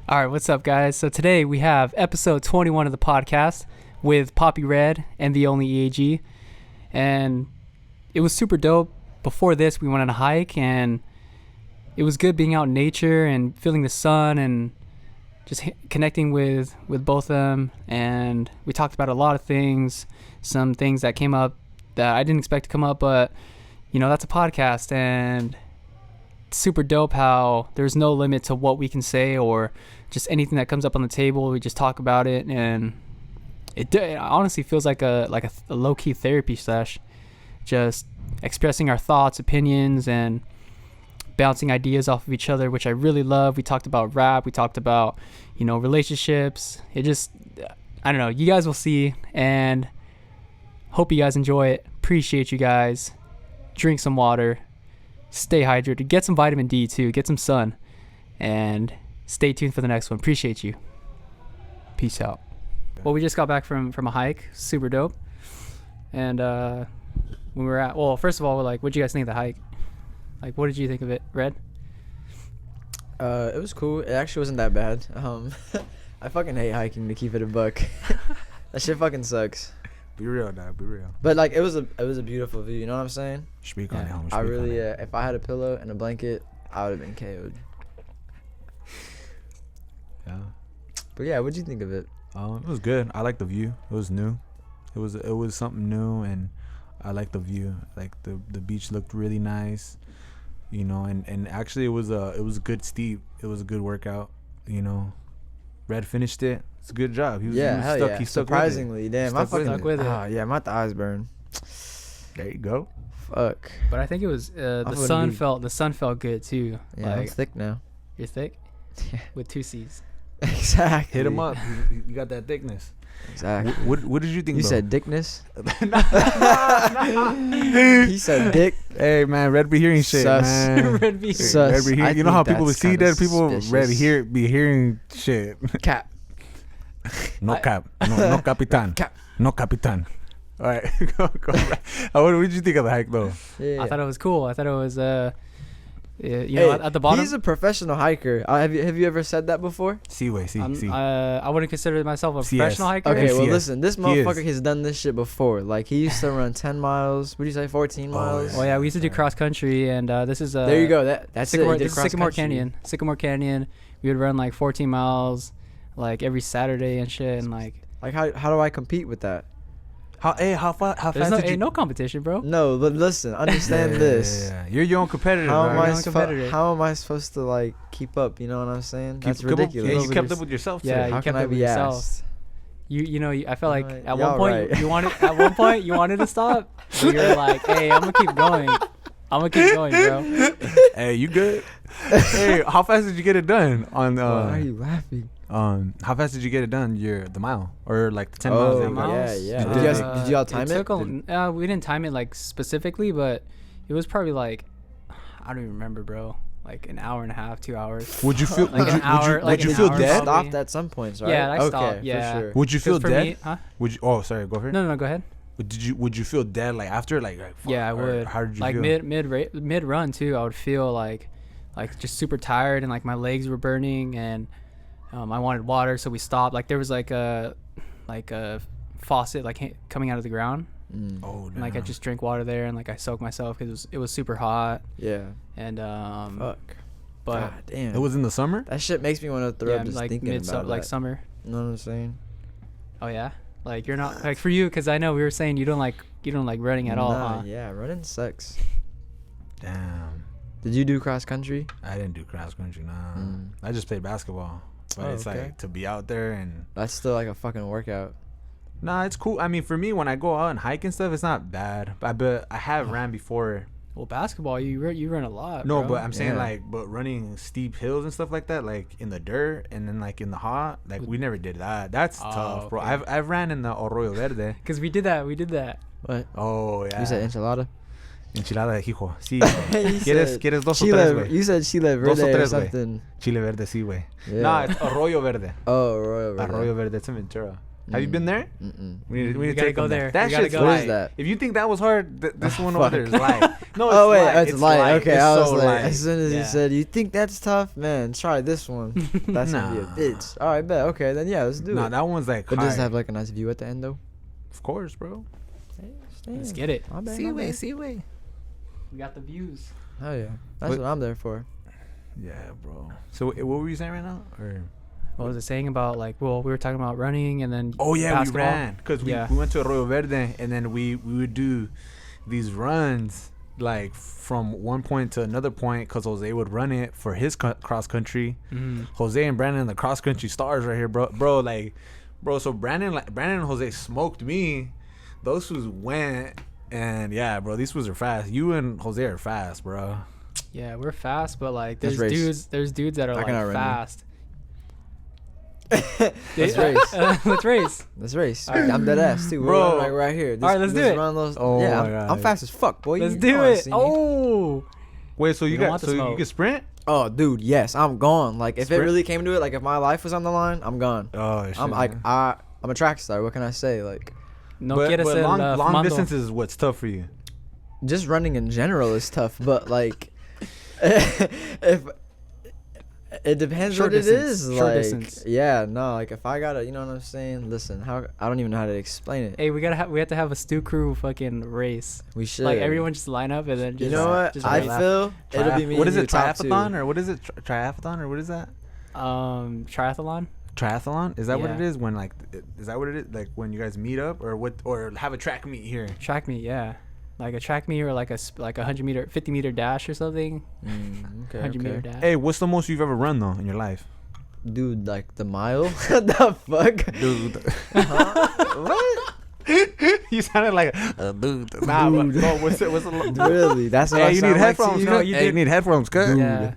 All right, what's up, guys? So today we have episode 21 of the podcast with Papii Red and the only EAG. And it was super dope. Before this, we went on a hike, and it was good being out in nature and feeling the sun and just connecting with both of them. And we talked about a lot of things, some things that came up that I didn't expect to come up, but, you know, that's a podcast, and it's super dope how there's no limit to what we can say or just anything that comes up on the table. We just talk about it, and it honestly feels like a low-key therapy sesh, just expressing our thoughts, opinions, and bouncing ideas off of each other, which I really love. We talked about rap, we talked about, you know, relationships. It just, I don't know, you guys will see, and hope you guys enjoy it. Appreciate you guys. Drink some water, stay hydrated, get some vitamin D too, get some sun, and stay tuned for the next one. Appreciate you. Peace out. Well, we just got back from a hike, super dope. And when we were at, well, first of all, like, what did you guys think of the hike? Like, what did you think of it, Red? It was cool. It actually wasn't that bad. I fucking hate hiking, to keep it a buck. That shit fucking sucks. Be real, dog. Be real. But like, it was a beautiful view. You know what I'm saying? Speak on it, homie. I really, if I had a pillow and a blanket, I would have been KO'd. Yeah. But yeah, what'd you think of it? It was good. I liked the view. It was new. It was something new, and I liked the view. Like the beach looked really nice, you know. And actually, it was a good steep. It was a good workout, you know. Red finished it. It's a good job. He was stuck. Yeah. He stuck Surprisingly, with it. damn, I fucking stuck with it. Yeah, my thighs burn. There you go. Fuck. But I think it was the sun felt good too. Yeah, like, I'm thick now. You're thick? Yeah. With 2 C's. Exactly. Hit him up. You got that thickness. Exactly. What did you think? You though? said dickness? He said dick. Hey man, Red be hearing shit, Sus. man. Red be Sus. Red be hearing, you know how people see kinda that people suspicious. be hearing shit. Cap. No cap. No capitan. Cap. No capitan. All right. go. What did you think of the hike though? Yeah. I thought it was cool. I thought it was know, at the bottom. He's a professional hiker. Have you ever said that before? Seaway, see. I wouldn't consider myself a CS. professional hiker. Okay, well Yes. listen, this He motherfucker is. has done this shit before. Like, he used to run 10 miles. What do you say, 14 miles? Oh yeah, we used to do cross country, and this is There you go. That's Sycamore, it. He did this is Sycamore cross-country. Canyon. Sycamore Canyon. We would run like 14 miles, like every Saturday and shit, and like Like, how do I compete with that? How fast there's did you? no competition, bro. No, but listen, understand this. Yeah. You're your own competitor. How bro. am I You're a competitor. how am I supposed to like keep up? You know what I'm saying? That's Come on. ridiculous. Yeah, you kept up with yourself too. Yeah, you How kept can up I with be yourself. asked? You know, I felt like Alright, at y'all one point right. you wanted to stop, but you're like, hey, I'm gonna keep going. I'm gonna keep going, bro. Hey, you good? Hey, how fast did you get it done on? Why are you laughing? How fast did you get it done? The mile or like the 10 miles? Oh, that you got? yeah. Did Did you you guys- did y'all time it? We didn't time it like specifically, but it was probably like, I don't even remember, bro. Like an hour and a half, 2 hours. Would you feel? Like would an you, hour- would like you an feel hour dead? probably. Stopped at some points, right? Yeah, I okay, stopped, yeah. For sure. Would you feel 'Cause for dead? me, huh? Would you? Oh, sorry. Go for it. No, go ahead. Would you feel dead like after like? Fuck, Yeah, I or would. How did you like feel? mid run too. I would feel like just super tired, and like my legs were burning, and I wanted water, so we stopped. Like there was like a faucet like coming out of the ground, Oh, and like I just drank water there, and like I soaked myself because it was super hot, Yeah. and Fuck. but God damn. It was in the summer. That shit makes me want to throw yeah, up just like thinking about like that. summer. You know what I'm saying? Oh yeah, like you're not like for you, because I know we were saying you don't like running at all, Nah, huh? Yeah, running sucks. Damn. Did you do cross country? I didn't do cross country. Nah. Mm. I just played basketball. But Oh, it's okay. like to be out there and. That's still like a fucking workout. Nah, it's cool. I mean, for me, when I go out and hike and stuff, it's not bad. But I have ran before. Well, basketball, you run a lot. No, bro. but I'm saying Yeah. but running steep hills and stuff like that, like in the dirt and then like in the hot, like we never did that. That's Oh, tough, bro. okay. I've ran in the Arroyo Verde. Because we did that. What? Oh yeah. You said enchilada? Enchilada de hijo. Sí. You said ¿Quieres dos o Chile, tres, güey? you said Chile Dos o Verde or tres, güey. something. Chile Verde, sí, güey. Yeah. Nah, it's Arroyo Verde. Oh, Arroyo Verde. Arroyo Verde. It's in Ventura. Have you been there? We need to gotta take go them there. That We gotta shit's go. What light. is that? If you think that was hard, this one fuck. over there is light. No, it's Oh wait, light. it's light. Okay, It's I was so like, light. as soon as Yeah. you said, "You think that's tough, man? Try this one." That's gonna be a Nah. bitch. All right, bet. Okay, then yeah, let's do Nah, it. that one's like. But does it high. have like a nice view at the end though? Of course, bro. Let's get it. My bad, See my way, bad. see way. We got the views. Oh yeah, that's What- what I'm there for. Yeah, bro. So what were you saying right now? Or What was it saying about like? Well, we were talking about running and then. oh yeah, basketball. we ran because we went to Arroyo Verde and then we would do these runs like from one point to another point because Jose would run it for his cross country. Jose and Branden, the cross country stars right here, bro. So Branden and Jose smoked me. Those fools went and yeah, bro. These fools are fast. You and Jose are fast, bro. Yeah, we're fast, but like Let's there's race. dudes that are I like cannot run you. fast. Let's race. Let's race. Let's race. All right. I'm dead ass too, Bro. Like right here. All right, let's do it. Run those, Oh yeah, my I'm God. fast as fuck, boy. Let's You do wanna it. see me. Oh, Wait, so you don't got want the so you smoke. can sprint? Oh, dude, yes, I'm gone. Like if Sprint? it really came to it, like if my life was on the line, I'm gone. Oh shit. I'm like I'm a track star. What can I say? Like no but quieres ser long fumando. distance is what's tough for you. just running in general is tough, but like if it depends Short what distance. it is. Short Like distance. yeah, no, like if I gotta, you know what I'm saying? Listen, how I don't even know how to explain it. Hey, we have to have a stew crew fucking race. We should Like everyone just line up and then just. You know what? Just I race. feel it'll be me. What and is you it? top two. Triathlon or what is it? Triathlon or what is that? Triathlon. Triathlon? Is that what it Yeah. is? When like, is that what it is? Like when you guys meet up or what? Or have a track meet here? Track meet, yeah. Like a track meet or like a 50 meter dash or something. Okay, 100 meter okay. dash. Hey, what's the most you've ever run though in your life? Dude, like the mile? What the fuck? Dude. What? You sounded like a dude. Nah, but no, what's the Really? That's what I Hey, you sound need like to headphones. you? No, you Hey, you did- need headphones, cut. Dude. Yeah.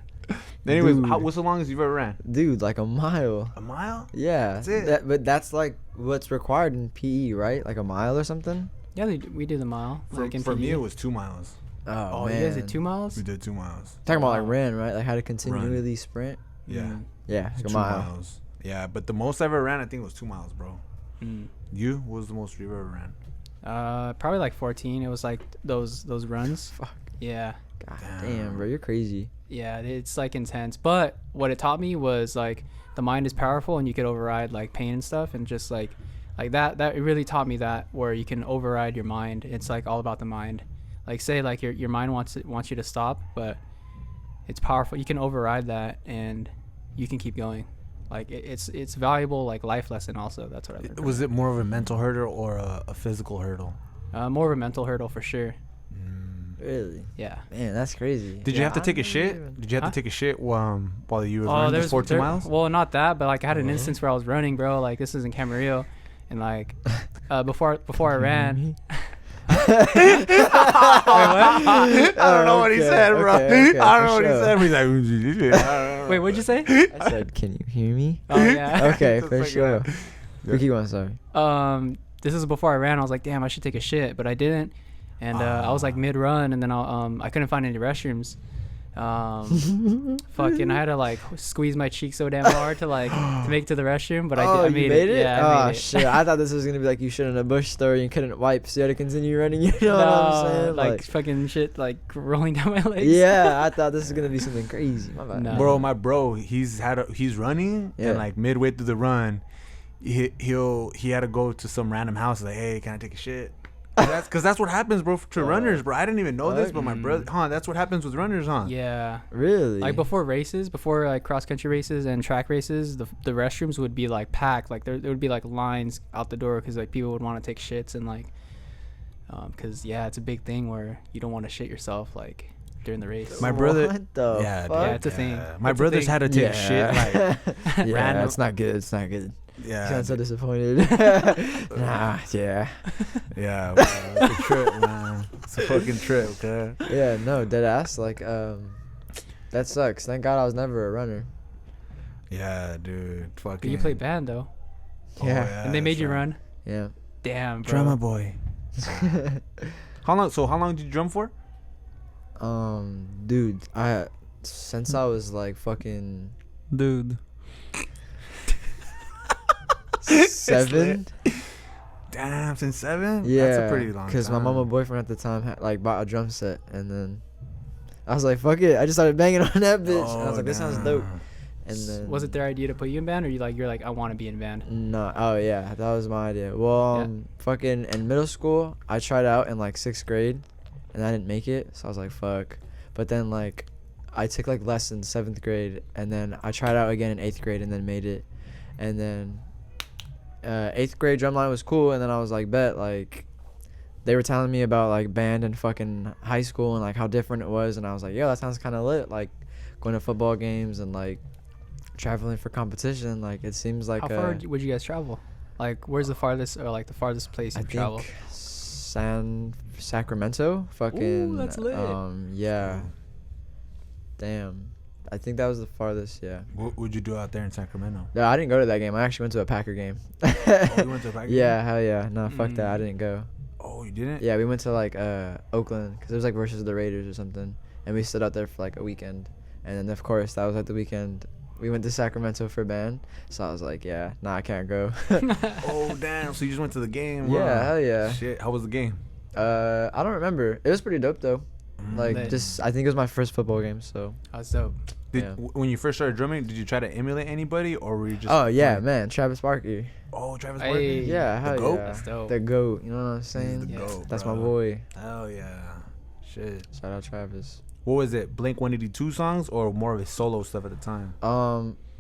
Anyways, Dude. what's the longest you've ever ran? Dude, like a mile. A mile? Yeah. That's it. But that's like what's required in PE, right? Like a mile or something? Yeah, we do the mile. Like in For me, PE. it was 2 miles. Oh, You man. guys did 2 miles? We did 2 miles. Talking about like Wow. ran, right? Like how to continually sprint. Yeah. Mm. Yeah, like a 2 mile. miles. Yeah, but the most I ever ran, I think, was 2 miles, bro. Mm. You? What was the most you've ever ran? Probably like 14. It was like those runs. Fuck. Yeah. God damn, bro, you're crazy. Yeah, it's like intense. But what it taught me was like the mind is powerful and you could override like pain and stuff and just like that it really taught me that where you can override your mind. It's like all about the mind. Like say like your mind wants you to stop, but it's powerful. You can override that and you can keep going. Like it's valuable like life lesson also. That's what I learned. Was it more of a mental hurdle or a physical hurdle? More of a mental hurdle for sure. Really? Yeah. Man, that's crazy. Did you have to I take a never shit? even- Did you have Huh? to take a shit while you were running there's just for 2 miles? Well, not that, but like I had an Really? instance where I was running, bro. Like this is in Camarillo, and like before I ran. I don't know what he Okay, said, bro. okay, I don't know for what he sure. said. He's like, I don't know. Wait, what'd you say? I said, can you hear me? Oh yeah. Okay, Just for like sure. that. We keep on, sorry. This is before I ran. I was like, damn, I should take a shit, but I didn't, and I was like mid run, and then I couldn't find any restrooms. Fucking, I had to like squeeze my cheek so damn hard to make it to the restroom, but I you made made it. it? Yeah, I Oh, made it. shit. I thought this was going to be like you shit in a bush story and couldn't wipe, so you had to continue running. You know what I'm saying? like fucking shit, like rolling down my legs. yeah, I thought this was going to be something crazy. My bad. No. Bro, my bro, he's running Yeah. and like midway through the run, he had to go to some random house like, hey, can I take a shit? Because that's what happens, bro, to runners, bro. I didn't even know this, but my brother, that's what happens with runners, huh? Yeah. Really? Like before like cross country races and track races, the restrooms would be like packed. Like there would be like lines out the door because like people would want to take shits and like, because yeah, it's a big thing where you don't want to shit yourself like during the race. My brother, What the yeah, fuck? Yeah, it's a thing. My It's a brothers thing. had to take a shit like, yeah, random- it's not good. It's not good. yeah, Sound so disappointed. Nah, yeah. yeah, bro, it's a trip, man. It's a fucking trip, okay? Yeah, no, dead ass. Like, that sucks. Thank God I was never a runner. Yeah, dude, fucking. But you played band though, Oh, Yeah. and they made that's you right. run. Yeah. Damn, bro. Drummer boy. How long did you drum for? Dude, since I was like fucking Dude. 7. Damn, since 7? Yeah, That's a pretty long time. Because my mama boyfriend at the time had, like, bought a drum set, and then I was like, fuck it. I just started banging on that bitch. And I was like, this sounds dope. And then Was it their idea to put you in band, or you're like, I want to be in band? No. Oh yeah, that was my idea. Well, fucking in middle school, I tried out in like 6th grade, and I didn't make it. So I was like, fuck. But then like, I took like lessons 7th grade, and then I tried out again in 8th grade, and then made it. And then 8th grade drumline was cool, and then I was like, bet, like, they were telling me about like band and fucking high school and like how different it was, and I was like, yo, that sounds kind of lit. Like going to football games and like traveling for competition. Like it seems like how far would you guys travel? Like where's the farthest, or like the farthest place you travel? Sacramento. Fucking. Ooh, that's lit. Yeah. Damn. I think that was the farthest. Yeah. What would you do out there in Sacramento? No, I didn't go to that game. I actually went to a Packer game. Oh, you went to a Packer Yeah, game? hell yeah. No, fuck that. I didn't go. Oh, you didn't? Yeah, we went to like Oakland, because it was like versus the Raiders or something, and we stood out there for like a weekend, and then of course that was like the weekend we went to Sacramento for band, so I was like, yeah, nah, I can't go. Oh damn! So you just went to the game? Yeah, Wow. hell yeah. Shit, how was the game? I don't remember. It was pretty dope though. Like Lit. just, I think it was my first football game, so. That's dope. Yeah. When you first started drumming, did you try to emulate anybody, or were you just? Oh yeah, playing? man, Travis Barker. Oh, Travis Hey. Barker. Yeah, hell GOAT? yeah. That's dope. The GOAT. You know what I'm He's saying? the Yeah. GOAT, That's bro. my boy. Hell yeah. Shit. Shout out Travis. What was it? Blink 182 songs or more of his solo stuff at the time?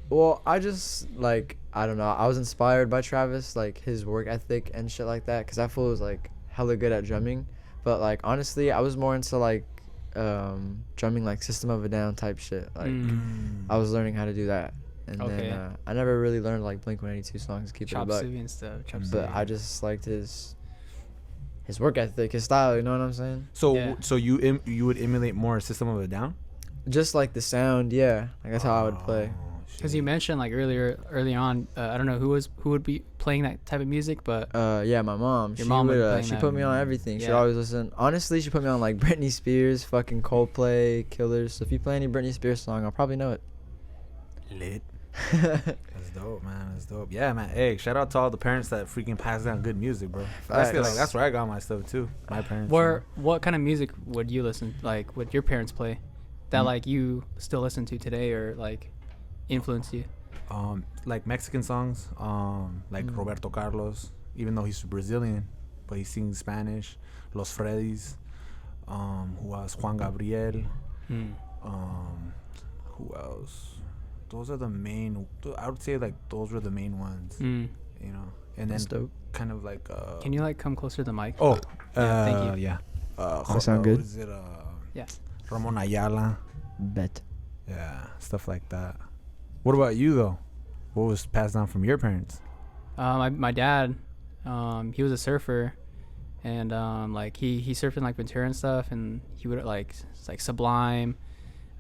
Well, I just like, I don't know. I was inspired by Travis, like his work ethic and shit like that, cause that fool was like hella good at drumming. But like honestly, I was more into like drumming like System of a Down type shit. Like I was learning how to do that, and Okay. then I never really learned like Blink 182 songs. Keep it a Chop buck. suey and stuff. Chop But suey. I just liked his work ethic, his style. You know what I'm saying? So, Yeah. so you would emulate more System of a Down? Just like the sound, yeah. Like that's how I would play. Oh, Because you mentioned like early on, I don't know who would be playing that type of music, but Yeah, my mom. Your mom would be playing she that. put me on everything. She'd Yeah. always listen. Honestly, she put me on like Britney Spears, fucking Coldplay, Killers. So if you play any Britney Spears song, I'll probably know it. Lit. That's dope, man. That's dope. Yeah, man. Hey, shout out to all the parents that freaking pass down good music, bro. I feel like that's where I got my stuff too. My parents. what kind of music would you listen, like would your parents play that like you still listen to today, or like influenced you? Like Mexican songs, like Roberto Carlos, even though he's Brazilian, but he sings Spanish. Los Freddys, who else? Juan Gabriel, who else? Those are the main. I would say like those were the main ones, you know. And That's then dope. kind of like. Can you like come closer to the mic? Oh, Yeah, thank you. Yeah. That sound good? What is it? Yeah. Ramon Ayala. Bet. Yeah, stuff like that. What about you though? What was passed down from your parents? My dad, he was a surfer, and like he surfed in like Ventura and stuff, and he would like Sublime,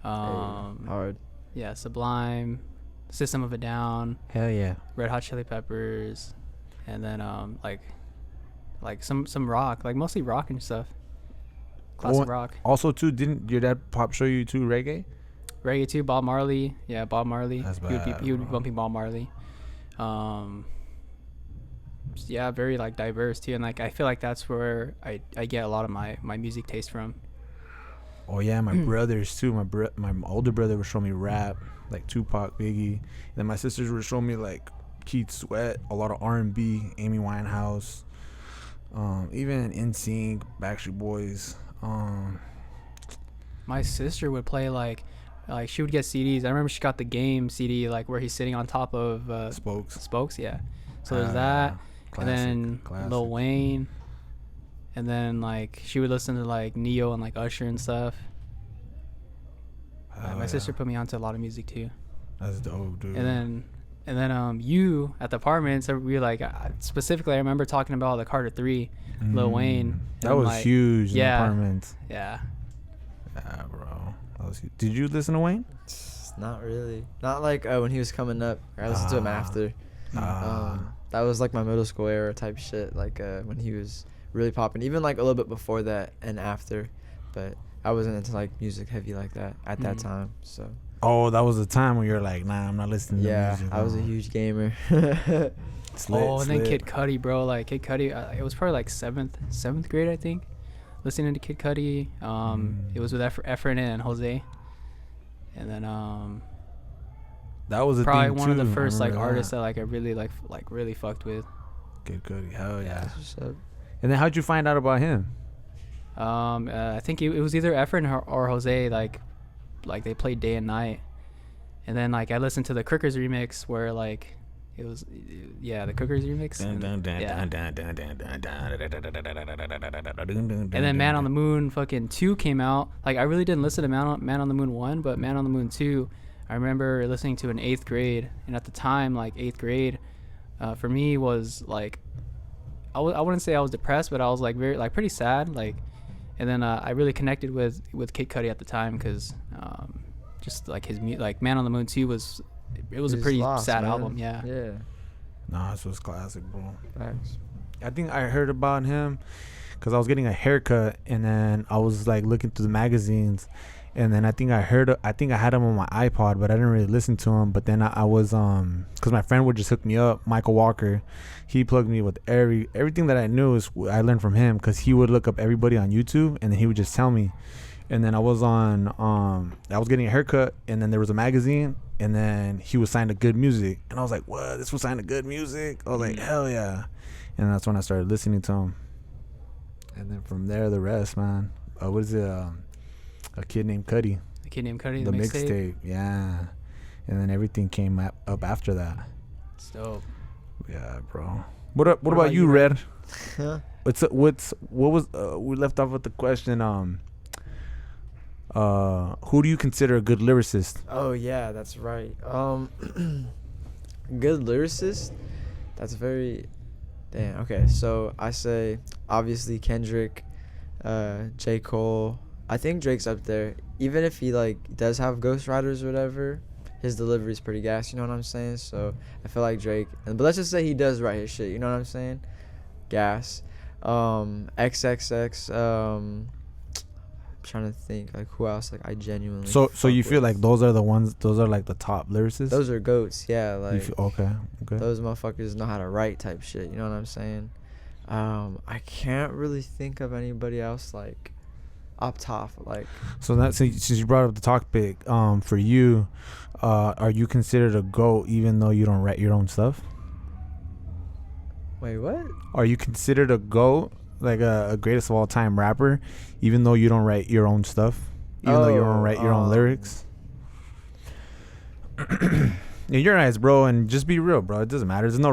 Hard. yeah, Sublime, System of a Down, Hell yeah. Red Hot Chili Peppers, and then like some rock, like mostly rock and stuff, classic rock. Also, too, didn't your dad pop show you too reggae? Reggae too, Bob Marley. Yeah, Bob Marley. That's He would bad, be bro. bumping Bob Marley. Yeah, very like diverse too, and like I feel like that's where I get a lot of my music taste from. Oh yeah, my brothers too. My older brother would show me rap, like Tupac, Biggie. And then my sisters would show me like Keith Sweat, a lot of R&B, Amy Winehouse, even NSYNC, Backstreet Boys. My sister would play like she would get CDs. I remember she got the Game CD, like where he's sitting on top of Spokes. Yeah. So there's that, and then Lil Wayne, and then like she would listen to like Neo and like Usher and stuff. My sister put me onto a lot of music too. That's dope, dude. And then you at the apartments, we like specifically I remember talking about the Carter 3, Lil Wayne. That was like, huge. yeah. In the apartments. Yeah. Yeah, bro. That was huge. Did you listen to Wayne? Not really. Not like when he was coming up. I listened to him after. That was like my middle school era type shit. Like when he was really popping. Even like a little bit before that and after. But I wasn't into like music heavy like that at that time. So. Oh, that was the time when you're like, nah, I'm not listening to Yeah, music. I was a no. huge gamer. And then Kid Cudi, bro. Like Kid Cudi, it was probably like seventh grade, I think. Listening to Kid Cudi. It was with Efren and Jose. And then that was probably thing one too. of the first like that. artists that like I really like really fucked with. Kid Cudi, hell yeah. That's what's up. And then how'd you find out about him? I think it was either Efren or Jose. Like they played day and night. And then like I listened to the Crookers remix where like it was the Crookers remix. And then Man on the Moon fucking 2 came out. Like I really didn't listen to Man on the Moon 1, but Man on the Moon 2 I remember listening to in 8th grade. And at the time like 8th grade for me was like I wouldn't say I was depressed, but I was like very like pretty sad like. And then I really connected with Kid Cudi at the time because just like his like Man on the Moon 2 was a pretty sad album. Yeah. Nah, this was classic, bro. Thanks. I think I heard about him because I was getting a haircut, and then I was like looking through the magazines, and then I think I had him on my iPod, but I didn't really listen to him. But then I was because my friend would just hook me up, Michael Walker. He plugged me with everything that I knew I learned from him because he would look up everybody on YouTube, and then he would just tell me. And then I was I was getting a haircut, and then there was a magazine, and then he was signed to Good Music, and I was like, what? This was signed to Good Music? I was like, hell yeah. And that's when I started listening to him. And then from there, the rest, man. What is it? A Kid Named Cudi. A Kid Named Cudi, the mixtape. Yeah. And then everything came up after that. It's dope. Yeah, bro. What about you, Red? What was we left off with the question, who do you consider a good lyricist? Oh yeah, that's right. Good lyricist? That's very damn. Okay, so I say obviously Kendrick, J. Cole. I think Drake's up there. Even if he like does have ghostwriters or whatever, his delivery's pretty gas, you know what I'm saying? So I feel like Drake, but let's just say he does write his shit, you know what I'm saying? Gas. XXX, I'm trying to think like who else like I genuinely So you with. feel like those are like the top lyricists? Those are goats, yeah, like okay. Those motherfuckers know how to write type shit, you know what I'm saying? I can't really think of anybody else like up top like. So that since you brought up the topic, for you, are you considered a GOAT even though you don't write your own stuff? Wait, what? Are you considered a GOAT, like a greatest of all time rapper, even though you don't write your own stuff, even though you don't write your own lyrics? Yeah, you're nice, bro, and just be real, bro. It doesn't matter. There's no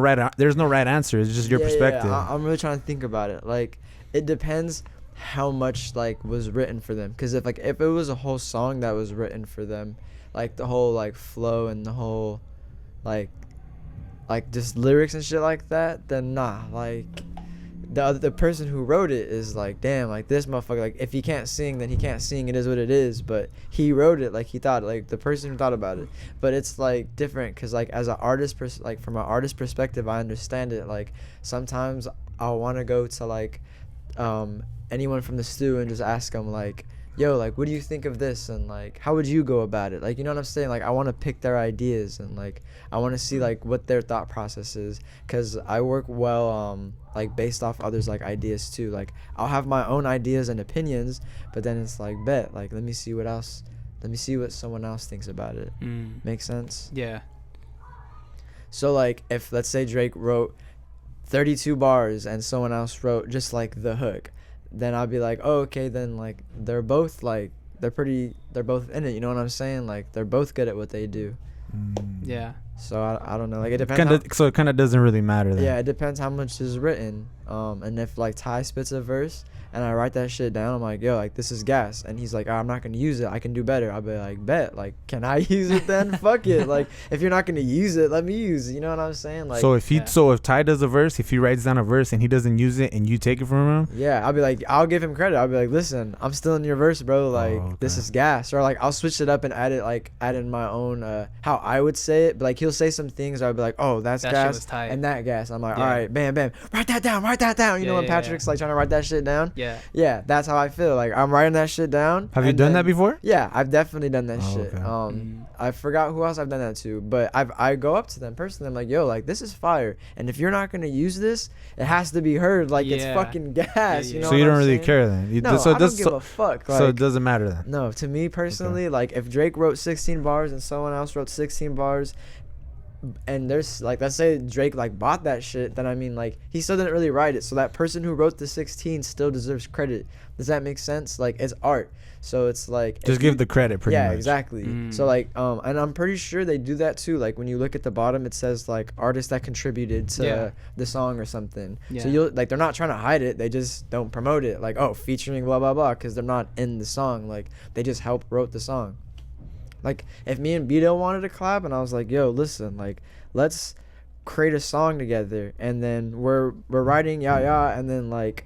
right answer. It's just your perspective. Yeah, I'm really trying to think about it. Like, it depends how much like was written for them. Because if it was a whole song that was written for them, like the whole like flow and the whole like just lyrics and shit like that, then nah. Like the person who wrote it is like, damn, like this motherfucker, like if he can't sing, then he can't sing. It is what it is. But he wrote it like he thought, like the person who thought about it. But it's like different because like as an artist, like from an artist perspective, I understand it. Like sometimes I want to go to like anyone from the stew and just ask them like, yo, like what do you think of this, and like how would you go about it, like, you know what I'm saying? Like I want to pick their ideas and like I want to see like what their thought process is, because I work well like based off others like ideas too. Like I'll have my own ideas and opinions, but then it's like bet like let me see what someone else thinks about it. Make sense? Yeah. So like if let's say Drake wrote 32 bars and someone else wrote just like the hook, then I'll be like, oh, okay, then like they're both in it, you know what I'm saying? Like they're both good at what they do. Yeah. So I don't know, like it depends. So it kind of doesn't really matter then. Yeah, it depends how much is written. And if like Ty spits a verse and I write that shit down, I'm like, yo, like this is gas, and he's like, oh, I'm not gonna use it, I can do better. I'll be like, bet, like can I use it then? Fuck it, like if you're not gonna use it, let me use it, you know what I'm saying? Like so if Ty does a verse, if he writes down a verse and he doesn't use it and you take it from him, yeah, I'll be like, I'll give him credit. I'll be like, listen, I'm still in your verse, bro, like this is gas. Or like I'll switch it up and add in my own how I would say it, but like he'll say some things I'll be like, oh, that gas and that gas. I'm like, all right, bam, write that down, you know when Patrick's like trying to write that shit down, Yeah. Yeah, that's how I feel. Like I'm writing that shit down. Have you done that before? Yeah, I've definitely done that shit. Okay. I forgot who else I've done that to, but I go up to them personally. I'm like, yo, like this is fire, and if you're not gonna use this, it has to be heard. Like it's fucking gas. Yeah. You know. So you what don't I'm really saying? care then. No, I don't give a fuck. Like, so it doesn't matter then. no, to me personally, like if Drake wrote 16 bars and someone else wrote 16 bars, and there's like, let's say Drake like bought that shit, then I mean like he still didn't really write it, so that person who wrote the 16 still deserves credit. Does that make sense? Like it's art, so it's like Just give the credit pretty much. yeah, exactly. So like and I'm pretty sure they do that too. Like when you look at the bottom, it says like artist that contributed to the song or something. So you'll like, they're not trying to hide it, they just don't promote it like, oh, featuring blah blah blah, because they're not in the song. Like they just wrote the song. Like if me and Beto wanted to collab and I was like, yo, listen, like let's create a song together, and then we're writing and then like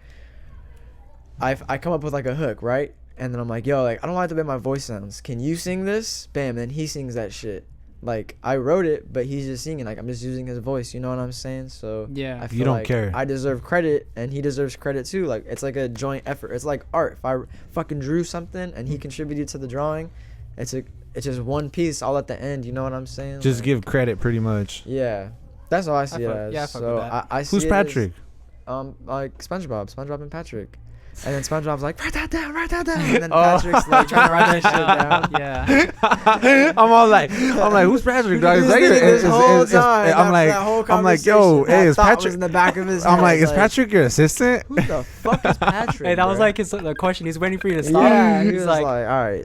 I come up with like a hook, right? And then I'm like, yo, like I don't like the way my voice sounds, can you sing this? Bam, then he sings that shit. Like I wrote it, but he's just singing, like I'm just using his voice, you know what I'm saying? So I feel you don't like care. I deserve credit and he deserves credit too. Like it's like a joint effort. It's like art. If I fucking drew something and he contributed to the drawing, it's just one piece all at the end, you know what I'm saying? Just like, give credit pretty much. yeah, that's how I see it as. Yeah, I fuck so with that. I see Who's it Patrick? as, like SpongeBob and Patrick. And then SpongeBob's like, write that down. And then Patrick's like trying to write that shit down. Yeah. I'm like, who's Patrick? Dog? He's thinking this whole time. I'm like, yo, hey, is Patrick? Patrick? Was in the back of his I'm head, like, is Patrick your assistant? Who the fuck is Patrick? Hey, that was bro? like the question. He's waiting for you to stop. Yeah, he He's was like, all right.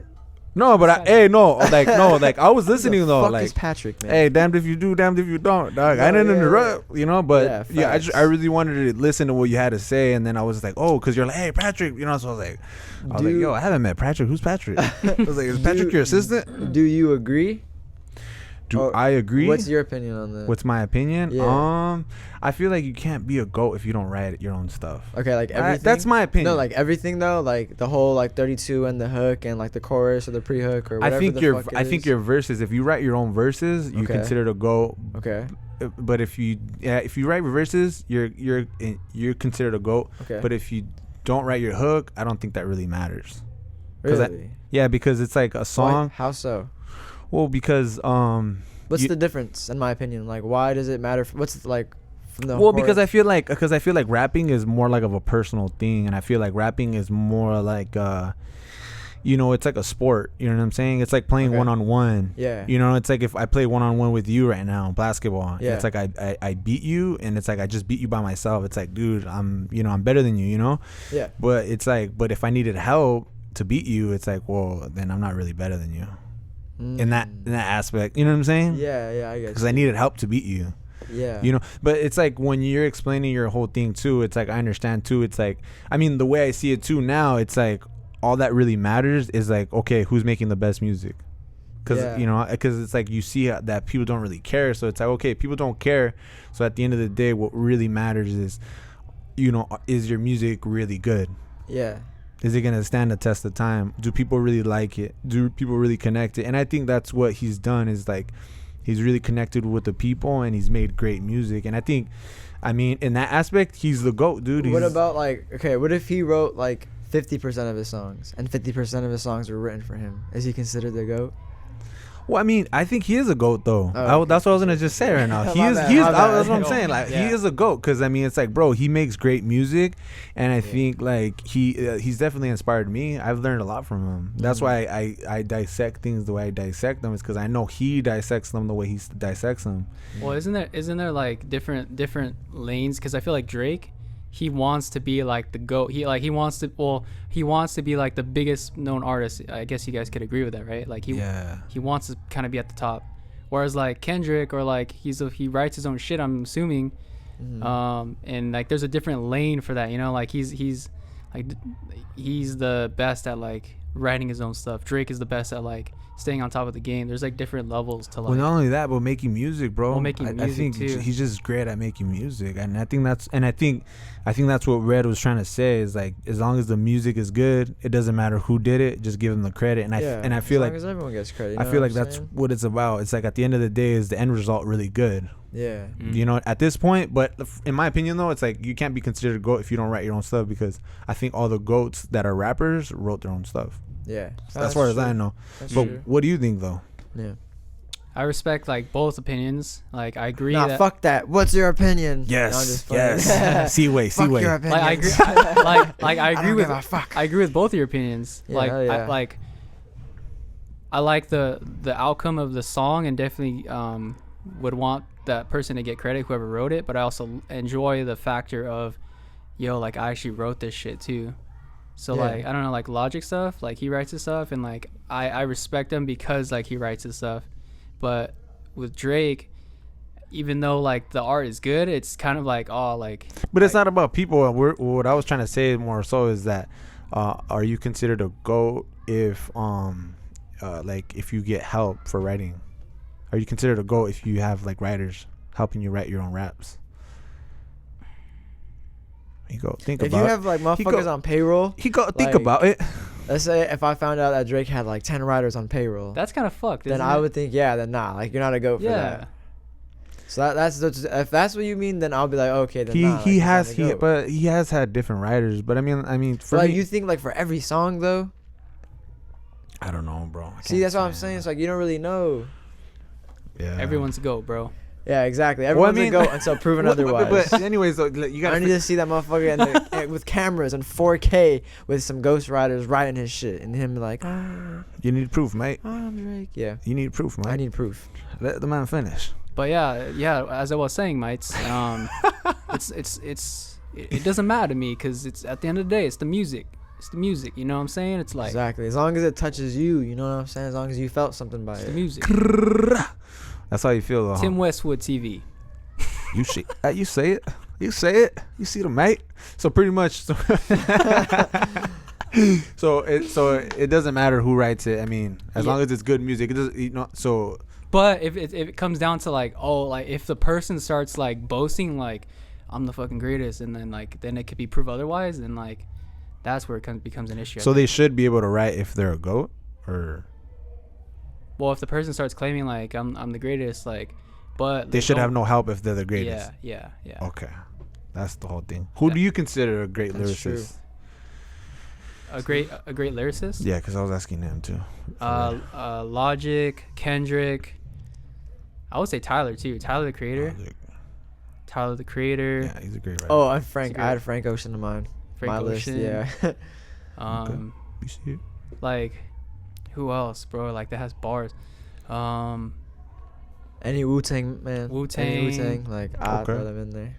No, but I was listening though. Fuck Like, is Patrick, man? hey, damned if you do, damned if you don't, dog. I didn't interrupt, you know. But Yeah, I really wanted to listen to what you had to say, and then I was like, oh, because you're like, hey, Patrick, you know. So I was like, yo, I haven't met Patrick. Who's Patrick? I was like, is Patrick your assistant? Do you agree? Do I agree? What's your opinion on that? What's my opinion? Yeah. I feel like you can't be a GOAT if you don't write your own stuff. Okay, like everything. That's my opinion. No, like everything though, like the whole like 32 and the hook and like the chorus or the pre-hook or whatever. I think your verses. If you write your own verses, you consider it a GOAT. Okay. But if you write verses, you're considered a GOAT. Okay. But if you don't write your hook, I don't think that really matters. Really? Because it's like a song. Why? How so? Well, because what's the difference in my opinion? Like, why does it matter? What's like from the? Well, because I feel like rapping is more like of a personal thing, and I feel like rapping is more like it's like a sport. You know what I'm saying? It's like playing one-on-one. Yeah. You know, it's like if I play one-on-one with you right now, basketball. Yeah. It's like I beat you, and it's like I just beat you by myself. It's like, dude, I'm better than you. You know. Yeah. But it's like, but if I needed help to beat you, it's like, well, then I'm not really better than you. In that aspect, you know what I'm saying? Yeah, I guess. Because I needed help to beat you. Yeah. You know, but it's like when you're explaining your whole thing too, it's like I understand too. It's like, I mean, the way I see it too now, it's like all that really matters is like, okay, who's making the best music? Because it's like you see that people don't really care. So it's like, okay, people don't care. So at the end of the day, what really matters is, is your music really good? Yeah. Is it gonna stand the test of time? Do people really like it? Do people really connect it? And I think that's what he's done, is like he's really connected with the people and he's made great music. And I think, I mean, in that aspect, he's the GOAT, dude. What about like, okay, what if he wrote like 50% of his songs and 50% of his songs were written for him? Is he considered the GOAT? Well, I mean, I think he is a GOAT though. Oh, that's what I was gonna just say right now. He is. That's what I'm saying. Like, he is a GOAT because I mean, it's like, bro, he makes great music, and I think like he's definitely inspired me. I've learned a lot from him. That's why I dissect things the way I dissect them. Is because I know he dissects them the way he dissects them. Well, isn't there like different lanes? Because I feel like Drake, he wants to be like the GOAT. He wants to be like the biggest known artist. I guess you guys could agree with that, right? Like he wants to kind of be at the top. Whereas like Kendrick, or like he writes his own shit, I'm assuming. And like there's a different lane for that, like he's the best at like writing his own stuff. Drake is the best at like staying on top of the game. There's like different levels to like. Well, not only that, but making music, bro. Well, making music I think too. He's just great at making music, and I think that's what Red was trying to say. Is like, as long as the music is good, it doesn't matter who did it. Just give them the credit. And I feel like as long as everyone gets credit. I feel like that's what it's about. It's like at the end of the day, is the end result really good? Yeah. You know, at this point. But in my opinion, though, it's like you can't be considered a GOAT if you don't write your own stuff, because I think all the GOATs that are rappers wrote their own stuff. Yeah. As far as I know. That's But true. what do you think, though? Yeah. I respect like both opinions. Like I agree Nah, that fuck that. What's your opinion? Yes. No, I'm just playing. Yes. Seaway. Fuck Seaway. your opinion. like I agree like I agree don't with give a fuck. I agree with both of your opinions. Yeah, like hell yeah. I like the outcome of the song, and definitely would want that person to get credit, whoever wrote it, but I also enjoy the factor of, yo, like I actually wrote this shit too. So Yeah. like I don't know, like Logic stuff, like he writes his stuff, and like I respect him because like he writes his stuff. But with Drake, even though like the art is good, it's kind of like, oh, like. But it's like, not about people. What I was trying to say more so is that, are you considered a GOAT if like if you get help for writing? Are you considered a GOAT if you have like writers helping you write your own raps? You go think If about you it. have like motherfuckers on payroll, Think like, about it. let's say if I found out that Drake had like 10 writers on payroll, That's kind of fucked. then isn't I it? would think, yeah, then nah, like you're not a GOAT for Yeah. that. So that's if that's what you mean, then I'll be like, okay, then He nah, like, he he's not has a he GOAT. but he has had different writers. But I mean for But like, me, you think like for every song though? I don't know, bro. I See, can't that's what I'm say. saying. It's like you don't really know. Yeah. Everyone's a GOAT, bro. Yeah, exactly. Well, I Everyone's mean- a GOAT until proven But- otherwise. But anyways, though, you I gotta. need to see that motherfucker in the, with cameras and 4K with some ghostwriters writing his shit and him like, You need proof, mate. I'm Drake. Yeah, You need proof, mate. I need proof. Let the man finish. But yeah. As I was saying, mates, it doesn't matter to me because it's at the end of the day, it's the music. It's the music. You know what I'm saying? It's like Exactly. As long as it touches you, you know what I'm saying? As long as you felt something by it's the it. music. That's how you feel, though. Tim Huh? Westwood TV. You see, you say it. You say it. You see the mate. So pretty much. So it doesn't matter who writes it. I mean, as Yeah. long as it's good music, it doesn't. You know. So But if it comes down to like, oh, like if the person starts like boasting like I'm the fucking greatest, and then it could be proved otherwise, then like that's where it becomes an issue. I so think. they should be able to write if they're a GOAT, or Well, if the person starts claiming like I'm the greatest, like, but they should have no help if they're the greatest. Yeah. Okay, that's the whole thing. Who do you consider a great That's lyricist? A great lyricist. Yeah, because I was asking him too. Logic, Kendrick. I would say Tyler too. Tyler the Creator. Tyler the Creator. Yeah, he's a great writer. Oh, I'm Frank. It's a I had great- Frank Ocean in mind. Frank My Ocean. list, yeah. You see it? Like, who else, bro? Like that has bars. Any Wu-Tang, man. Wu-Tang. Any Wu-Tang. Like, I'd Okay. throw them in there.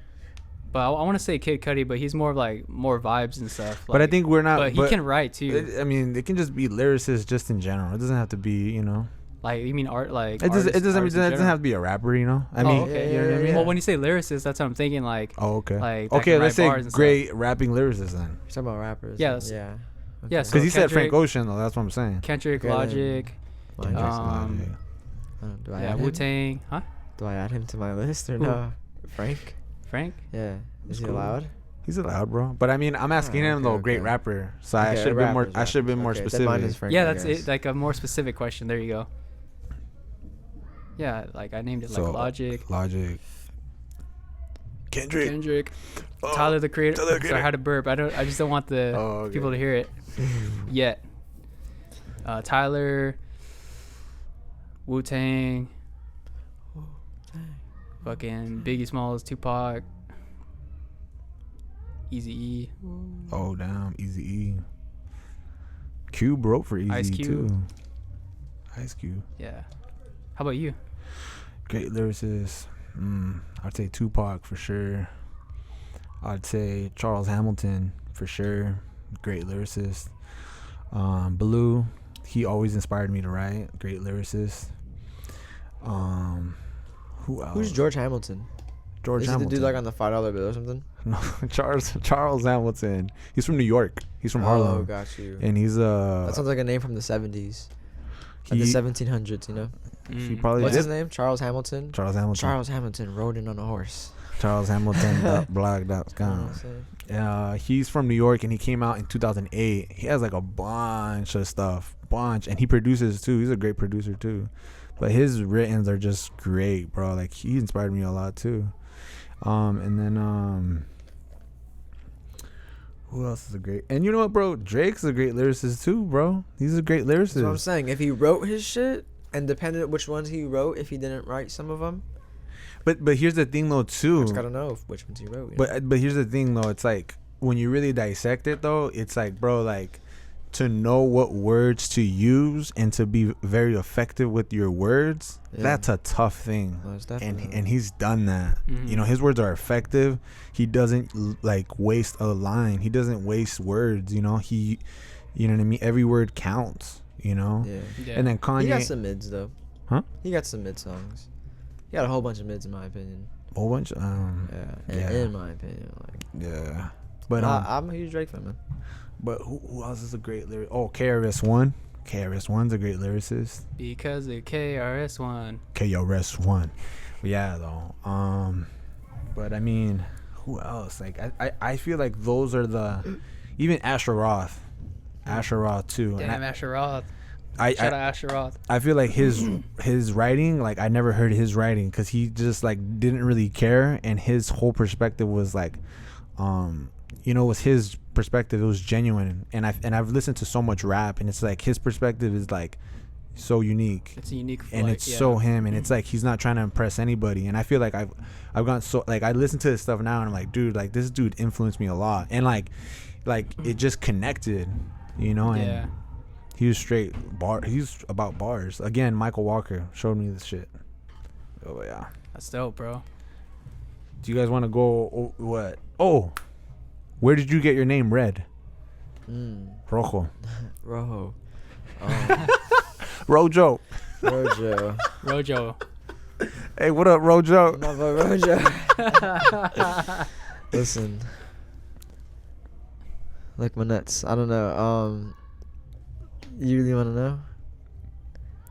But I want to say Kid Cudi, but he's more of like more vibes and stuff. But I like- think we're not. But he can write too. I mean, it can just be lyricists just in general. It doesn't have to be, you know. Like you mean art? Like It doesn't. It doesn't. artists It in doesn't have to be a rapper, you know. I mean, okay. you know what I mean. Well, when you say lyricist, that's what I'm thinking. Like, Oh, okay. like, that Okay, can let's write say bars and great rapping lyricists then. You're talking about rappers. Yeah, that's- Yeah. yeah, Okay. Because he said Kendrick- Frank Ocean, though. That's what I'm saying. Kendrick, Okay, then. Logic, Mine Kendrick's is- Logic. Do I yeah, add him? Wu Tang, huh? Do I add him to my list or Who? no? Frank? Frank? Yeah. Is he Cool. allowed? He's allowed, bro. But I mean, I'm asking him okay, though. Great okay. rapper. So I Okay, should have been more. rappers, I should have been more rappers. Okay, then mine specific. is Frank, Yeah, I that's guess. it. Like a more specific question. There you go. Yeah, like I named it like So, Logic, Logic. Kendrick. Kendrick, Oh, Tyler the Creator. Tyler the Sorry, I had to burp. I just don't want the Oh, okay. people to hear it yet. Tyler, Wu Tang, fucking Biggie Smalls, Tupac, Easy E. Oh damn, Easy E. Cube wrote for Easy Ice E Cube. too. Ice Cube. Yeah. How about you? Great lyricist. I'd say Tupac for sure. I'd say Charles Hamilton for sure. Great lyricist. Blue, he always inspired me to write. Great lyricist. Who else? Who's George Hamilton? George Is he Hamilton. the dude like on the $5 bill or something? No, Charles Hamilton. He's from New York. He's from Oh, Harlem. got you. And he's That sounds like a name from the 70s. Like the he 1700s, you know? he probably What's did. his name? Charles Hamilton? Charles Hamilton. Charles Hamilton rode in on a horse. Charles Hamilton. You know what blog.com. I'm saying? He's from New York and he came out in 2008. He has like a bunch of stuff, and he produces too. He's a great producer too. But his writtens are just great, bro. Like, he inspired me a lot too. And then who else is a great? And you know what, bro? Drake's a great lyricist too, bro. He's a great lyricist. That's what I'm saying. If he wrote his shit, and depending on which ones he wrote, if he didn't write some of them. But here's the thing though too. I just gotta know which ones he wrote. You know? But here's the thing though. It's like when you really dissect it though, it's like, bro, like to know what words to use and to be very effective with your words. Yeah. That's a tough thing. And he's done that. Mhm. You know, his words are effective. He doesn't like waste a line. He doesn't waste words. You know, you know what I mean. Every word counts. You know. Yeah. And then Kanye. He got some mids though. Huh? He got some mid songs. He got a whole bunch of mids in my opinion. Whole bunch. Yeah. In my opinion, like. Yeah. But I'm a huge Drake fan, man. But who else is a great lyric? Oh, KRS-One. KRS-One's a great lyricist. Because the KRS-One. KRS-One. Yeah, though. But I mean, who else? Like, I feel like those are the, even Asher Roth. Asher Roth too. Damn, Asher Roth. Shout out Asher Roth. I feel like his writing, like I never heard his writing because he just like didn't really care, and his whole perspective was like, you know, with his perspective, it was genuine, and I've listened to so much rap, and it's like his perspective is like so unique. It's a unique flight, and it's so him, and it's like he's not trying to impress anybody. And I feel like I've gotten so, like, I listen to his stuff now, and I'm like, dude, like this dude influenced me a lot, and like it just connected, you know. And yeah. he was straight he's about bars. Again, Michael Walker showed me this shit. Oh yeah, That's dope, bro. do you guys want to go what? Oh, where did you get your name, Red? Rojo. Rojo. Rojo. Rojo. Hey, what up, Rojo? My boy Rojo. Listen. Like my nuts. I don't know. You really want to know?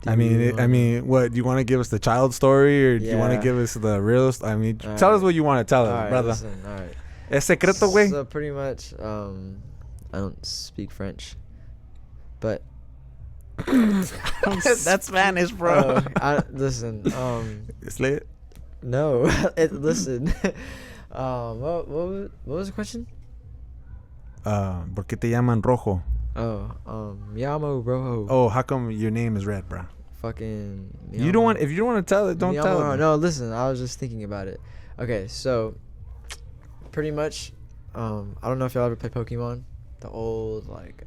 I mean, what, do you want to give us the child story, or do you want to give us the real? I mean, tell us what you want to tell us, brother. Listen, all right. Es secreto, güey. So pretty much, I don't speak French, but that's Spanish, bro. Listen, It's lit. no, listen. What was the question? ¿Por qué te llaman Rojo? Me llamo Rojo. Oh, how come your name is Red, bro? Fucking. You don't want, if you don't want to tell it, don't tell it. No, listen, I was just thinking about it. Okay, so pretty much, I don't know if y'all ever play Pokemon, the old like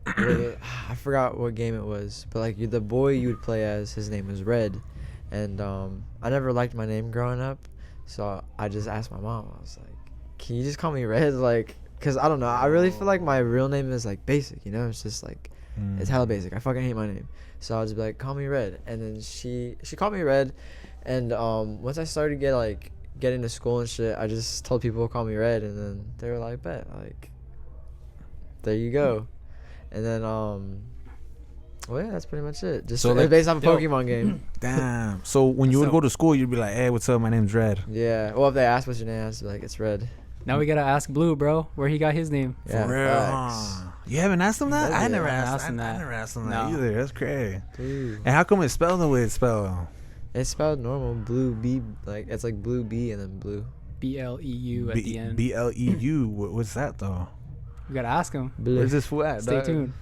I forgot what game it was, but like the boy you would play as, his name was Red, and I never liked my name growing up, so I just asked my mom. I was like, "Can you just call me Red?" Like, cause I don't know, I really feel like my real name is like basic, you know? It's just like it's hella basic. I fucking hate my name, so I was just like, "Call me Red," and then she called me Red, and once I started getting to school and shit, I just told people to call me Red, and then they were like, "Bet," like, there you go. And then well, yeah, that's pretty much it. Just So, like, based off a Pokemon game. Damn. So when you would go to school, you'd be like, "Hey, what's up? My name's Red." Yeah. Well, if they ask what's your name, I'd be like, "It's Red." Now we gotta ask Blue, bro, where he got his name. Yeah, For real, facts. huh? You haven't asked him that? Yeah, I never I asked him him that. I never asked him No. that either. That's crazy. Dude. And how come it's spelled the way it's spelled? It's spelled normal, Blue B, like it's like Blue B and then Blue. BLEU at the end. BLEU. What's that though? We gotta ask him. Blue. Where's this fool at? Stay dog? tuned.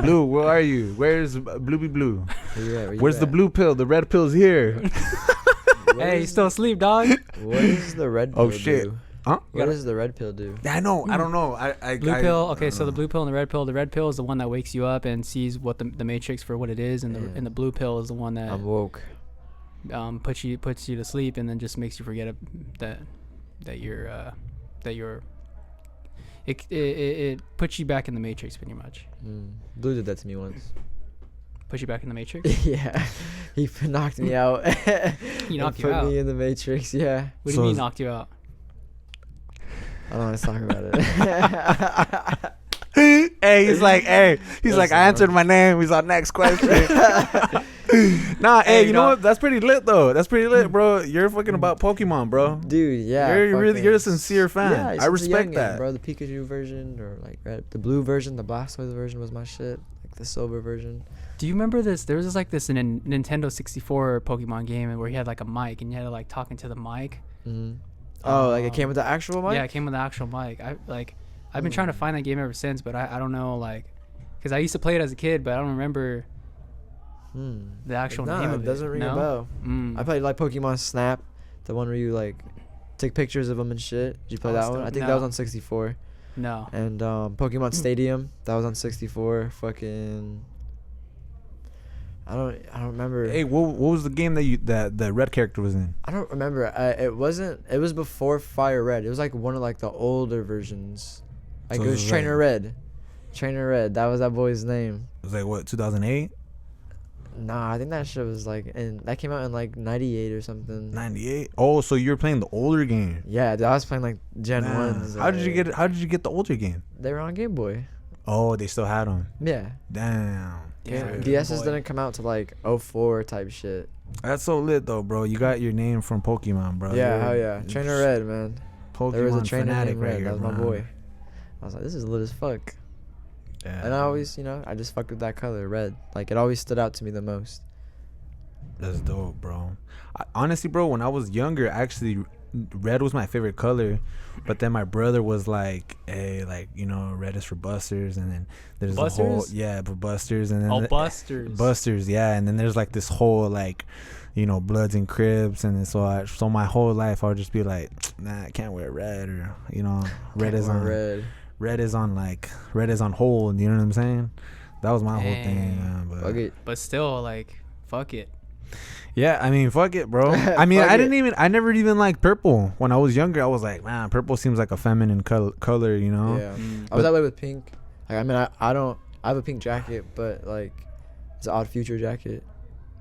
Blue, where are you? Where's Bluey Blue? Where you at? Where you Where's the at? blue pill? The red pill's here. What Hey, you is- still asleep, dog? What does the red pill Oh, shit. do? Huh? What does the red pill do? I know. I don't know. I Blue I- pill. Okay, so the blue pill and the red pill. The red pill is the one that wakes you up and sees what the matrix for what it is, and Yeah. the blue pill is the one that I'm woke. puts you to sleep and then just makes you forget that you're it puts you back in the matrix pretty much. Blue did that to me once. Puts you back in the matrix. Yeah, he knocked me out. He knocked you put out. me in the Matrix. Yeah. What do So you mean is- knocked you out? I don't want to talk about it. Hey, he's like, I Listen, answered bro. my name. He's on next question. Nah, hey, you know what? That's pretty lit though. That's pretty lit, bro. You're fucking about Pokemon, bro. Dude, yeah. You're a sincere fan. Yeah, I since a respect youngin', that. bro. The Pikachu version or like the blue version, the Blastoise version was my shit. Like the silver version. Do you remember this? There was this Nintendo 64 Pokemon game where he had like a mic and you had to like talk into the mic. Mm-hmm. Oh, like it came with the actual mic? Yeah, it came with the actual mic. I've been trying to find that game ever since, but I don't know, like, because I used to play it as a kid, but I don't remember the actual name of it. It doesn't ring a bell. I played like Pokemon Snap, the one where you like take pictures of them and shit. Did you play that one? I think that was on 64. No. And Pokemon Stadium, that was on 64. Fucking, I don't remember. Hey, what was the game that the red character was in? I don't remember. It was before Fire Red. It was like one of like the older versions. Like So it was it was Trainer like- Red. Trainer Red. That was that boy's name. It was like what, 2008, Nah, I think that shit was like, and that came out in like 98 or something. 98. Oh, so you're playing the older game. Yeah, I was playing like Gen Damn. 1s. How did you get it? How did you get the older game? They were on Game Boy. Oh, they still had them. Yeah. Damn. Yeah. DS's Boy. didn't come out to like 04 type shit. That's so lit though, bro. You got your name from Pokemon, bro. Yeah, You're hell yeah. Trainer Red, man. Pokemon There was a trainer fanatic named Red. right here, That was my bro. boy. I was like, this is lit as fuck. Yeah. And I always, I just fucked with that color, red. Like, it always stood out to me the most. That's dope, bro. Honestly, bro, when I was younger, actually, red was my favorite color. But then my brother was like, hey, like, red is for busters. And then there's the whole, Busters? yeah, for busters. And then Busters. Busters, yeah. And then there's like this whole, like, Bloods and Crips. And then so my whole life, I would just be like, nah, I can't wear red. Or, red is on red. Red is on hold. You know what I'm saying? That was my whole thing. Fuck But it. But still, like, fuck it. yeah, I mean, fuck it, bro. I mean, Fuck I never even liked purple. When I was younger, I was like, man, purple seems like a feminine color, Yeah. Mm. I was that way with pink. Like, I mean, I have a pink jacket, but, like, it's an Odd Future jacket.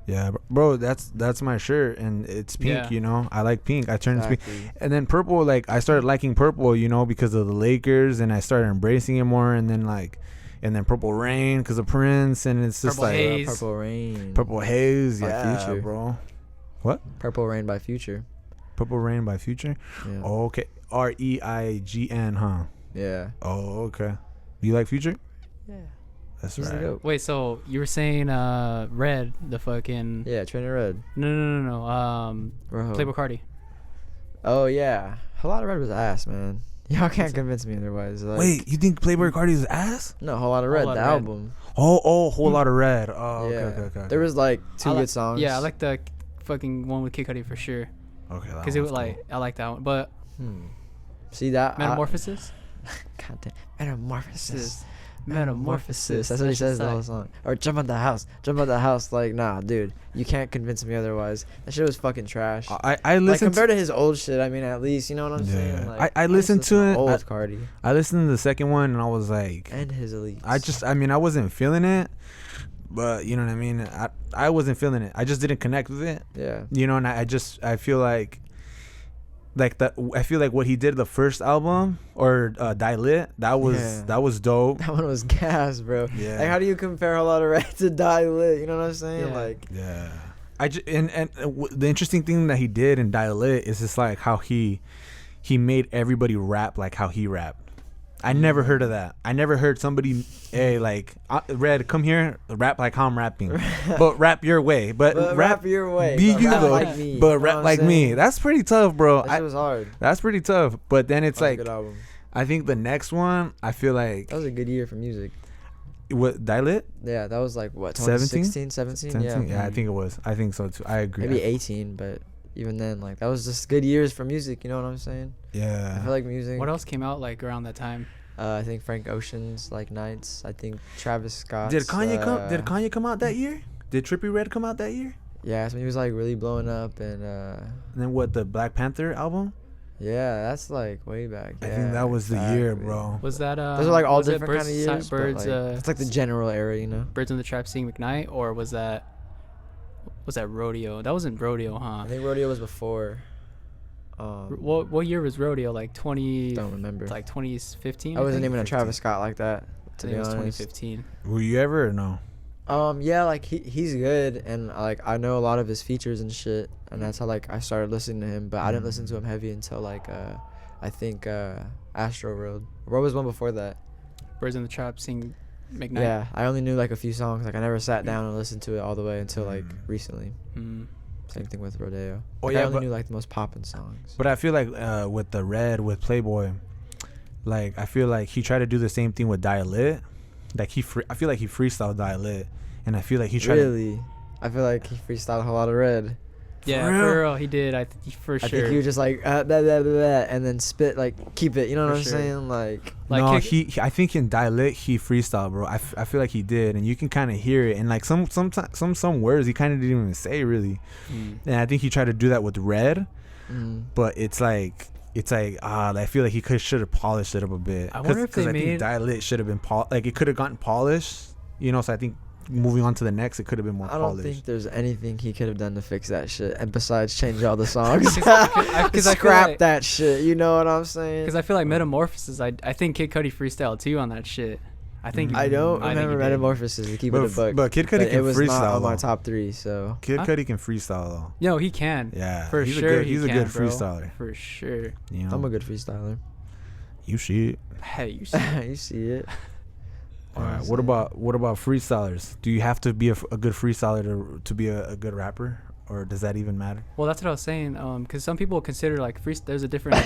Yeah, bro, that's my shirt, and it's pink, Yeah. I like pink. I turned pink. Exactly. And then purple, like, I started liking purple, because of the Lakers, and I started embracing it more, and then Purple Rain because of Prince, and it's just Purple like Haze. Purple Rain. Purple Haze, By yeah, Future. bro. What? Purple Rain by Future. Purple Rain by Future? Yeah. Oh, okay. REIGN, huh? Yeah. Oh, okay. Do you like Future? Yeah. That's He's the right. goat. Wait, so you were saying red, the fucking... Yeah, Trainer Red. No. Rojo. Playboy Cardi. Oh, yeah. A lot of Red was ass, man. Y'all can't convince me otherwise. Like, Wait, you think Playboy Cardi's ass? No, Whole Lot of Red, Whole the Lotta Red. album. Oh, whole lot of red. Oh, Yeah. okay. There was like two I good like- songs. Yeah, I like the fucking one with Kid Cudi for sure. Okay, that Because it one's was like, I like that one. But See that? Metamorphosis? Goddamn. Metamorphosis. Metamorphosis. That's what he That's says just the whole like- song. Or jump out the house. Jump out the house. Like, nah, dude. You can't convince me otherwise. That shit was fucking trash. I Like, listened compared to his old shit, I mean, at least, you know what I'm saying? Yeah. Like, I listened just to listen it. Old Cardi. I listened to the second one and I was like, And his Elite. I wasn't feeling it, but you know what I mean. I wasn't feeling it. I just didn't connect with it. Yeah. And I feel like I feel like what he did the first album or Die Lit, that was dope. That one was gas, bro. Yeah. Like, how do you compare a lot of Red to Die Lit? You know what I'm saying? Yeah. Like, Yeah. The interesting thing that he did in Die Lit is just like how he made everybody rap like how he rapped. I never heard of that. I never heard somebody, hey, like, Red, come here, rap like how I'm rapping. But rap your way. But rap your way. Be but you, rap though. like me. But You know rap what I'm like me. saying? That's pretty tough, bro. That shit was hard. That's pretty tough. But then it's That was a like, good album. I think the next one, I feel like, That was a good year for music. what, Die Lit? Yeah, that was like, what, 17? 2016, 17? 17? Yeah. I think it was. I think so too. I agree. Maybe 18, but even then, like, that was just good years for music. You know what I'm saying? Yeah. I feel like music. What else came out, like, around that time? I think Frank Ocean's like Nights. I think Travis Scott. Did Kanye come out that year? Did Trippie Red come out that year? Yeah, that's when he was like really blowing up, and And then what, the Black Panther album? yeah, that's like way back. I Yeah, think that was the year, exactly. bro. Was that Those are like all was it different kind of years. but, Birds, like, it's like the general era, you know. Birds in the Trap Sing McKnight, or was that Rodeo? That wasn't Rodeo, huh? I think Rodeo was before. What year was Rodeo? Like 20? Don't remember. Like 2015. I wasn't think? even a Travis Scott like that. I To think be it was honest. 2015. Were you ever or no? Yeah, like he's good, and like I know a lot of his features and shit, and that's how like I started listening to him. But I didn't listen to him heavy until like I think Astro World. What was one before that? Birds in the Trap Sing McKnight. Yeah, I only knew like a few songs. Like I never sat down and listened to it all the way until like recently. Same thing with Rodeo. Oh, Like, yeah, I only but- knew like the most poppin' songs. But I feel like with the Red, with Playboy, like I feel like he tried to do the same thing with Dial-It. Like I feel like he freestyled Dial-It, and I feel like he tried. Really, I feel like he freestyled a whole lot of Red. Yeah, For real? for real, he did. For sure. I think he was just like that, and then spit like keep it. You know For what I'm sure. saying? Like No, I think in Dial-It he freestyled, bro. I feel like he did, and you can kind of hear it. And like some words he kind of didn't even say really. And I think he tried to do that with Red, but it's like I feel like he should have polished it up a bit. I wonder if they I made think Dial-It should have been like it could have gotten polished, you know. So I think moving on to the next, it could have been more I don't polished. think there's anything he could have done to fix that shit, and besides change all the songs, Because I feel scrap like, that shit. You know what I'm saying? Because I feel like Metamorphosis. I think Kid Cudi freestyled too on that shit. I think. I don't I think remember he did. Metamorphosis to keep it a buck. But Kid Cudi But can it was freestyle. not on my though. top 3, so Kid Huh? Cudi can freestyle though. No, he can. Yeah, For he's sure. He's he a can, good bro. freestyler. For sure. You know, I'm a good freestyler. you see it. Hey, you see. You see it. All right. What about freestylers? Do you have to be a good freestyler to be a good rapper, or does that even matter? Well, that's what I was saying. Because some people consider like there's a different.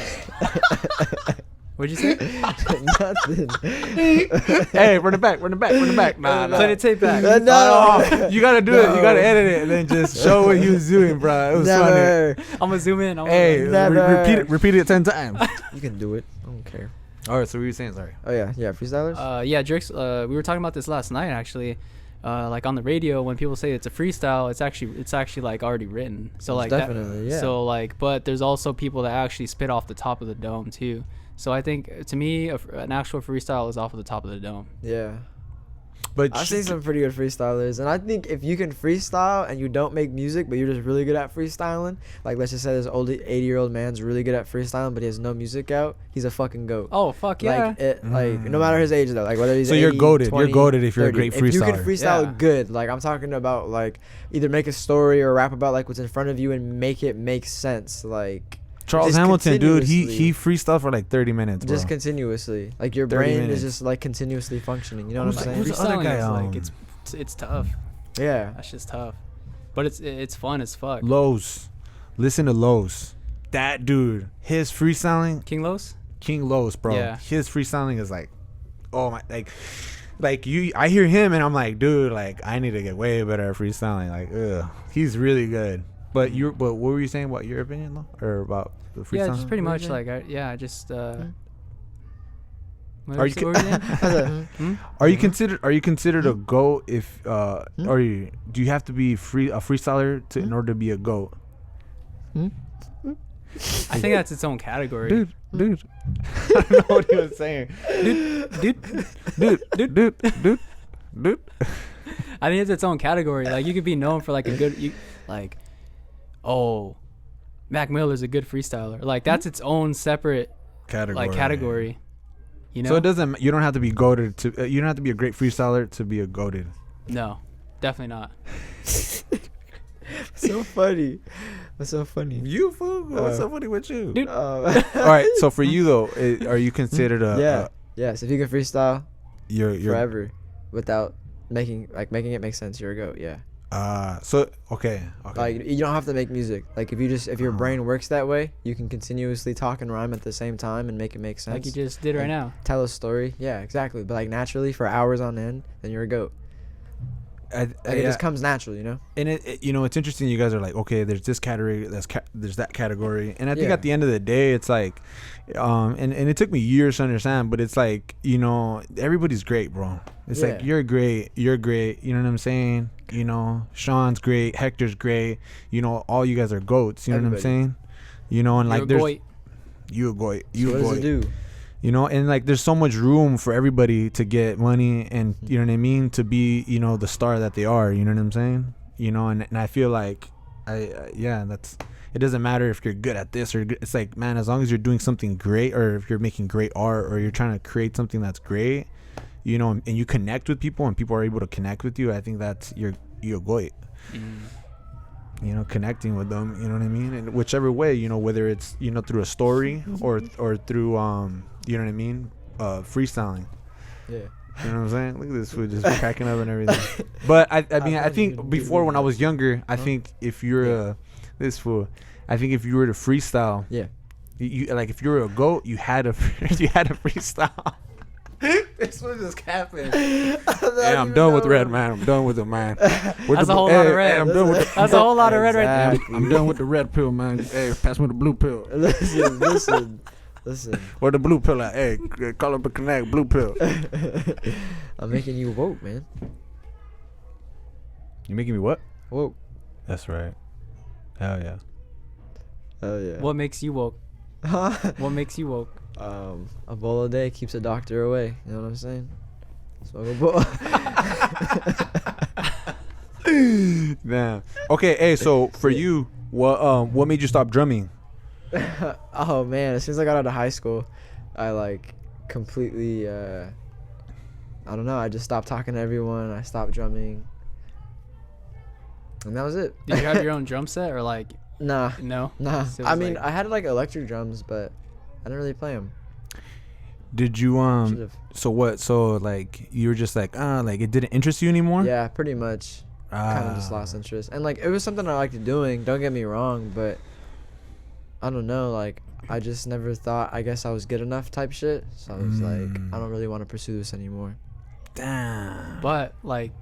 What'd you say? Nothing. Hey, run it back. Nah, Play the tape back. No. you gotta do it. You gotta edit it and then just show what he was doing, bro. It was funny. Never. I'm gonna zoom in. Hey, Never. repeat it 10 times. You can do it. I don't care. All right. So what were you saying? Sorry. Oh yeah, freestylers. Yeah, Drake's. We were talking about this last night actually. Like on the radio, when people say it's a freestyle, it's actually like already written. So like Definitely, yeah. So like, but there's also people that actually spit off the top of the dome too. So I think to me, an actual freestyle is off of the top of the dome. Yeah. But I've seen some pretty good freestylers, and I think if you can freestyle and you don't make music, but you're just really good at freestyling, like let's just say this old 80-year-old man's really good at freestyling, but he has no music out, he's a fucking goat. Oh fuck yeah! Like no matter his age though, like whether he's So you're 80, goated. 20, You're goated if you're a 30. great If you can freestyler. freestyle Yeah. good, like I'm talking about, like either make a story or rap about like what's in front of you and make it make sense, like. Charles just Hamilton, dude, he continuously. freestyled for like 30 minutes, bro. Just continuously, like your 30 brain minutes. is just like continuously functioning. You know Who's what I'm like- saying? who's the other Freestyling guy, is like um, it's tough. Yeah. That's just tough. But it's fun as fuck. Lowe's. Listen to Lowe's. That dude, his freestyling, King Los? King Lowe's, bro. Yeah. His freestyling is like, oh my, like you. I hear him and I'm like, dude, like I need to get way better at freestyling. Like, he's really good. But what were you saying about your opinion though, or about the freestyling? Yeah, just pretty What much was it? like I just. Are you what were you saying? Are you considered a goat if do you have to be a freestyler in order to be a goat? I think that's its own category. Dude. I don't know what he was saying. Dude. I think it's its own category. Like you could be known for like a good, Mac Miller's a good freestyler. Like that's its own separate category. You know? So it doesn't. You don't have to be goated to. You don't have to be a great freestyler to be a goated. No, definitely not. So funny. That's so funny. You fool. What's so funny with you? Dude. All right. So for you though, are you considered a? Yes. If you can freestyle You're forever without making it make sense, you're a goat. Yeah. So okay. Like you don't have to make music. Like if your brain works that way, you can continuously talk and rhyme at the same time and make it make sense. Like you just did right now. Tell a story. Yeah, exactly. But like naturally for hours on end, then you're a goat. It just comes natural, you know. And it it's interesting. You guys are like, okay, there's this category, there's that category, and I think Yeah. at the end of the day, it's like, and it took me years to understand, but it's like, everybody's great, bro. It's like you're great, you know what I'm saying? Sean's great, Hector's great, all you guys are goats. You know what I'm saying? And like You're a you a goat, So what does it do? and like there's so much room for everybody to get money and you know what I mean, to be the star that they are, you know what I'm saying, and I feel like that's, it doesn't matter if you're good at this or it's like, man, as long as you're doing something great, or if you're making great art, or you're trying to create something that's great, and you connect with people and people are able to connect with you, I think that's you're great. Connecting with them, you know what I mean, and whichever way, whether it's through a story or through you know what I mean, freestyling. Yeah. You know what I'm saying? Look at this food just cracking up and everything. But I mean, I think before when I was younger, I think if you're this fool, I think if you were to freestyle, Yeah. you like if you were a goat, you had a freestyle. This was just capping. Yeah, I'm done with red, man. I'm done with it, man. That's a whole lot of red. I'm done with That's a whole lot of red right there. I'm done with the red pill, man. Hey, pass me the blue pill. Listen. Where the blue pill at? Hey, call up a connect, blue pill. I'm making you woke, man. You making me what? Woke. That's right. Hell yeah. Oh yeah. What makes you woke? What makes you woke? A bowl a day keeps a doctor away. You know what I'm saying? Smoke a bowl. Damn. Okay. Hey. So for you, what made you stop drumming? Oh man! As soon as I got out of high school, I like completely. I don't know. I just stopped talking to everyone. I stopped drumming, and that was it. Did you have your own drum set or like? Nah. No. Nah. So it I was mean, like- I had like electric drums, but I didn't really play them. Did you Should've. So what? So like you were just like like it didn't interest you anymore? Yeah, pretty much. Kind of just lost interest, and like it was something I liked doing. Don't get me wrong, but I don't know. Like I just never thought. I guess I was good enough type shit. So I was like, I don't really want to pursue this anymore. Damn. But like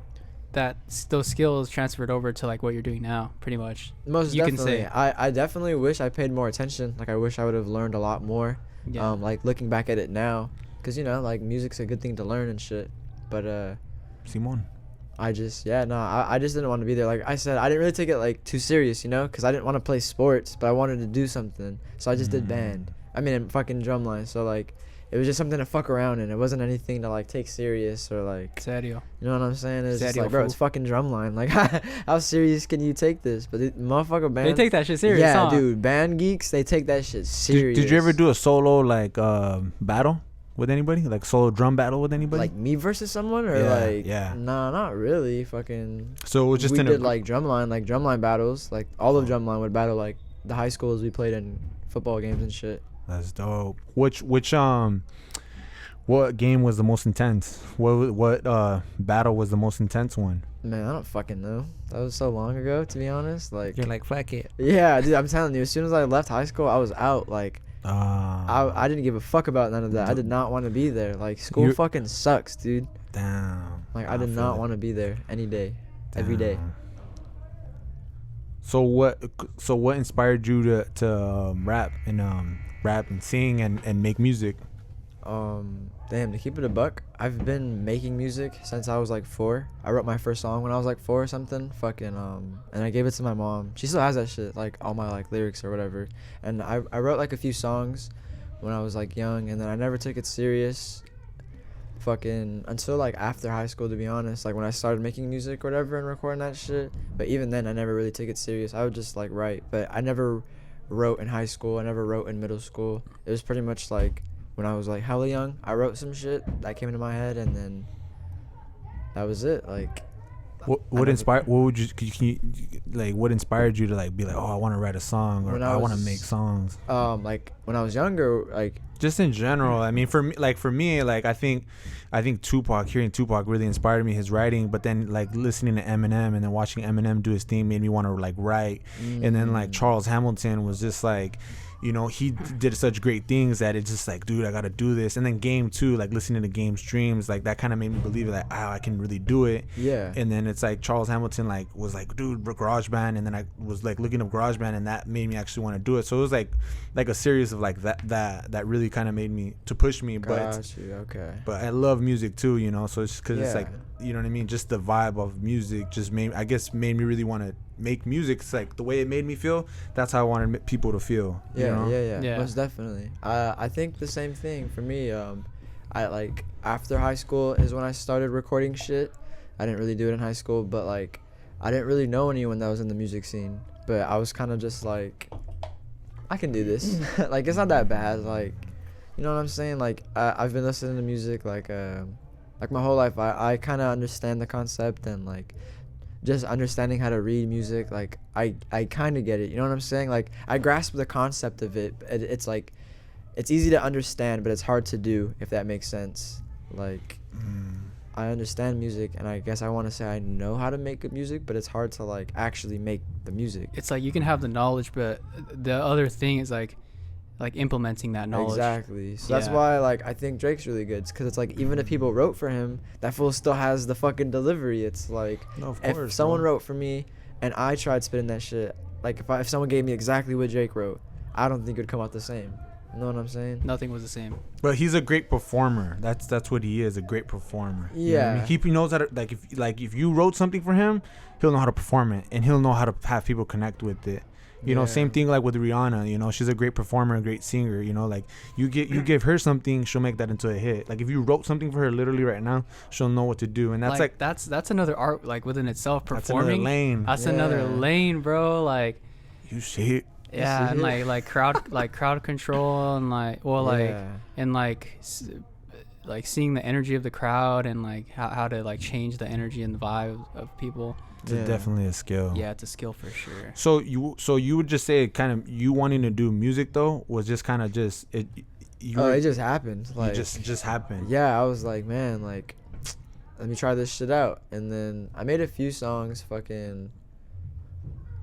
those skills transferred over to like what you're doing now, pretty much. Most You can definitely. say- I definitely wish I paid more attention. Like I wish I would have learned a lot more. Yeah. Like looking back at it now, cause you know like music's a good thing to learn and shit. But Simon. I just I just didn't want to be there. Like I said, I didn't really take it like too serious, you know, cause I didn't want to play sports, but I wanted to do something. So I just did band. I mean, and fucking drumline. So like, it was just something to fuck around in. It wasn't anything to like take serious or like. Serio. You know what I'm saying? It's just Serio, like, bro, fool. it's fucking drumline. Like, how serious can you take this? But the motherfucker band. They take that shit serious. Yeah, huh? dude, band geeks, they take that shit serious. Did you ever do a solo like battle with anybody? Like solo drum battle with anybody? like me versus someone or Yeah, like? yeah. Nah, not really. Fucking. so it was just we in did a like drumline battles. Like all of drumline would battle like the high schools we played in football games and shit. That's dope. Which what game was the most intense? What battle was the most intense one? Man, I don't fucking know. That was so long ago, to be honest. Like, You're like flat it. yeah, dude, I'm telling you, as soon as I left high school, I was out. Like, I didn't give a fuck about none of that. I did not want to be there. Like, school fucking sucks, dude. Damn. Like, I did not want to be there any day, every day. So what inspired you to rap and sing and make music? Damn, to keep it a buck, I've been making music since I was like 4. I wrote my first song when I was like 4 or something. Fucking and I gave it to my mom. She still has that shit, like all my like lyrics or whatever. And I wrote like a few songs when I was like young, and then I never took it serious. Fucking until like after high school, to be honest. Like when I started making music or whatever and recording that shit. But even then, I never really took it serious. I would just like write, but I never wrote in high school. I never wrote in middle school. It was pretty much like when I was like hella young, I wrote some shit that came into my head, and then that was it. Like, what inspired? What would you? Can you like? What inspired you to like be like, oh, I want to write a song or I want to make songs? Like when I was younger, like just in general. I mean, for me, like I think hearing Tupac really inspired me, his writing. But then like listening to Eminem and then watching Eminem do his thing made me want to like write. And then like Charles Hamilton was just like, you know, he did such great things that it's just like, dude, I gotta do this. And then Game 2, like listening to Game's dreams, like that kind of made me believe that I can really do it. Yeah. And then it's like Charles Hamilton like was like, dude, GarageBand, and then I was like looking up GarageBand, and that made me actually want to do it. So it was like a series of like that really kind of made me to push me. Got you. Okay. But I love music too, you know. So it's just because it's Yeah. like, you know what I mean. Just the vibe of music just made me really want to make music. It's like the way it made me feel. That's how I wanted people to feel. Yeah, you know? yeah. Most definitely. I think the same thing for me. I like after high school is when I started recording shit. I didn't really do it in high school, but like I didn't really know anyone that was in the music scene. But I was kind of just like, I can do this. Like it's not that bad. Like, you know what I'm saying? Like I've been listening to music like my whole life. I kind of understand the concept, and like just understanding how to read music, like I kind of get it, you know what I'm saying? Like I grasp the concept of it. It's like it's easy to understand, but it's hard to do, if that makes sense. Like I understand music, and I guess I want to say I know how to make good music, but it's hard to like actually make the music. It's like you can have the knowledge, but the other thing is like implementing that knowledge. Exactly. So that's why like I think Drake's really good, because it's like even if people wrote for him, that fool still has the fucking delivery. It's like if someone wrote for me and I tried spitting that shit, like if someone gave me exactly what Drake wrote, I don't think it would come out the same. You know what I'm saying? Nothing was the same. But he's a great performer. That's what he is, a great performer. Yeah. You know what I mean? He knows how to if you wrote something for him, he'll know how to perform it, and he'll know how to have people connect with it. You know, same thing like with Rihanna. You know, she's a great performer, a great singer. You know, like you give her something, she'll make that into a hit. Like if you wrote something for her literally right now, she'll know what to do. And that's like that's another art like within itself. Performing. That's another lane. That's another lane, bro. Like you see it. Yeah, and like crowd control and like seeing the energy of the crowd and like how to like change the energy and the vibe of people. It's definitely a skill. Yeah, it's a skill for sure. So you would just say kind of you wanting to do music though was just kind of just it. It just happened. Like just happened. Yeah, I was like, man, like let me try this shit out, and then I made a few songs, fucking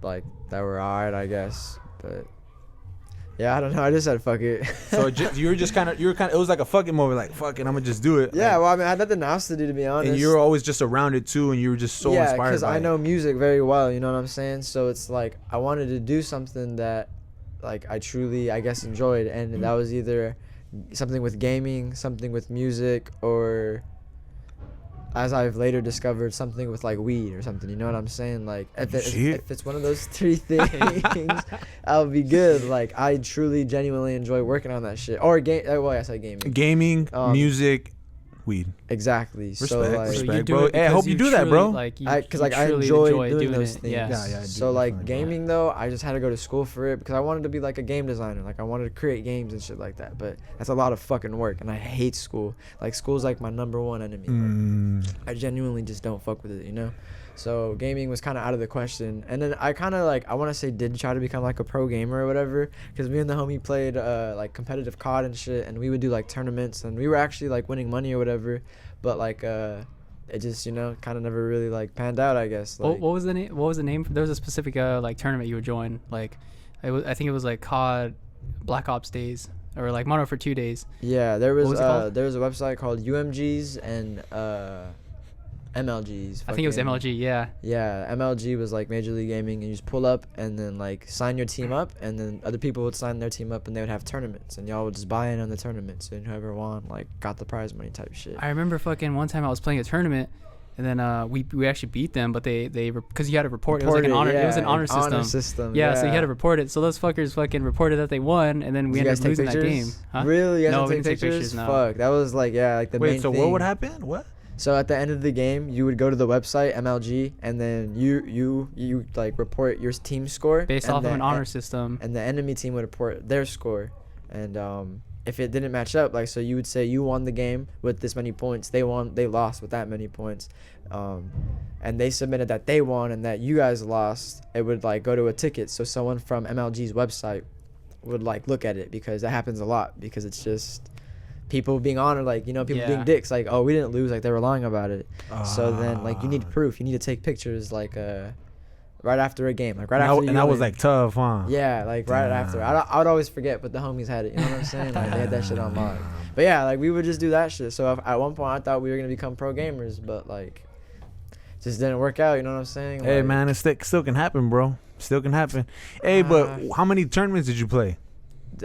like that were alright, I guess, but. Yeah, I don't know. I just said fuck it. So you were kind of it was like a fucking moment, like fuck it, I'm gonna just do it. Yeah, like, well, I mean, I had nothing else to do, to be honest. And you were always just around it too, and you were just so inspired. Yeah, because I know music very well. You know what I'm saying? So it's like I wanted to do something that, like, I truly, I guess, enjoyed, and that was either something with gaming, something with music, or, as I've later discovered, something with like weed or something. You know what I'm saying? Like if it's one of those three things, I'll be good. Like I truly, genuinely enjoy working on that shit. Or well, I said gaming. Gaming, music, weed. Exactly. Respect, so like, respect, bro. Hey, I hope you do that, bro. Like because I enjoy doing those things. Yeah, so like gaming though, I just had to go to school for it because I wanted to be like a game designer. Like I wanted to create games and shit like that. But that's a lot of fucking work, and I hate school. Like school's like my number one enemy. Like, I genuinely just don't fuck with it, you know. So gaming was kind of out of the question, and then I kind of like I want to say did try to become like a pro gamer or whatever, because me and the homie played like competitive COD and shit, and we would do like tournaments, and we were actually like winning money or whatever, but like it just, you know, kind of never really like panned out, I guess. Like, what was the name? What was the name? There was a specific like tournament you would join. Like I think it was like COD Black Ops days or like Modern Warfare 2 days. Yeah, there was a website called UMGs and MLGs. I think it was MLG, yeah. Yeah, MLG was like Major League Gaming, and you just pull up and then like sign your team up, and then other people would sign their team up, and they would have tournaments, and y'all would just buy in on the tournaments, and whoever won like got the prize money type shit. I remember fucking one time I was playing a tournament, and then we actually beat them, but they because you had to report it. It was like an honor. It was an honor system. Yeah, so you had to report it. So those fuckers fucking reported that they won, and then we ended up losing that game. Huh? Really? You no, we didn't take pictures. No. Fuck, that was like like the main thing. Wait, so what would happen? What? So at the end of the game, you would go to the website MLG, and then you like report your team score based off of an honor system, and the enemy team would report their score, and if it didn't match up, like, so you would say you won the game with this many points, they lost with that many points, and they submitted that they won and that you guys lost. It would like go to a ticket, so someone from MLG's website would like look at it, because that happens a lot, because it's just people being honored, like, you know, people being dicks, like, oh, we didn't lose, like they were lying about it. So then like you need proof, you need to take pictures like right after a game, like after and that was like tough, huh? Yeah, like right after. I would always forget, but the homies had it, you know what I'm saying? Like they had that shit on lock. But yeah, like we would just do that shit. So at one point I thought we were gonna become pro gamers, but like just didn't work out, you know what I'm saying? Hey like, man, it still can happen, bro. Still can happen. Hey, but how many tournaments did you play?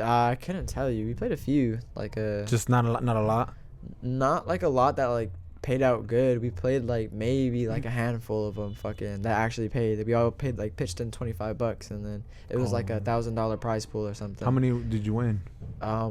I couldn't tell you. We played a few, like just not a lot. Not like a lot that like paid out good. We played like maybe like a handful of them fucking that actually paid. We all paid like pitched in $25, and then it was like $1,000 prize pool or something. How many did you win?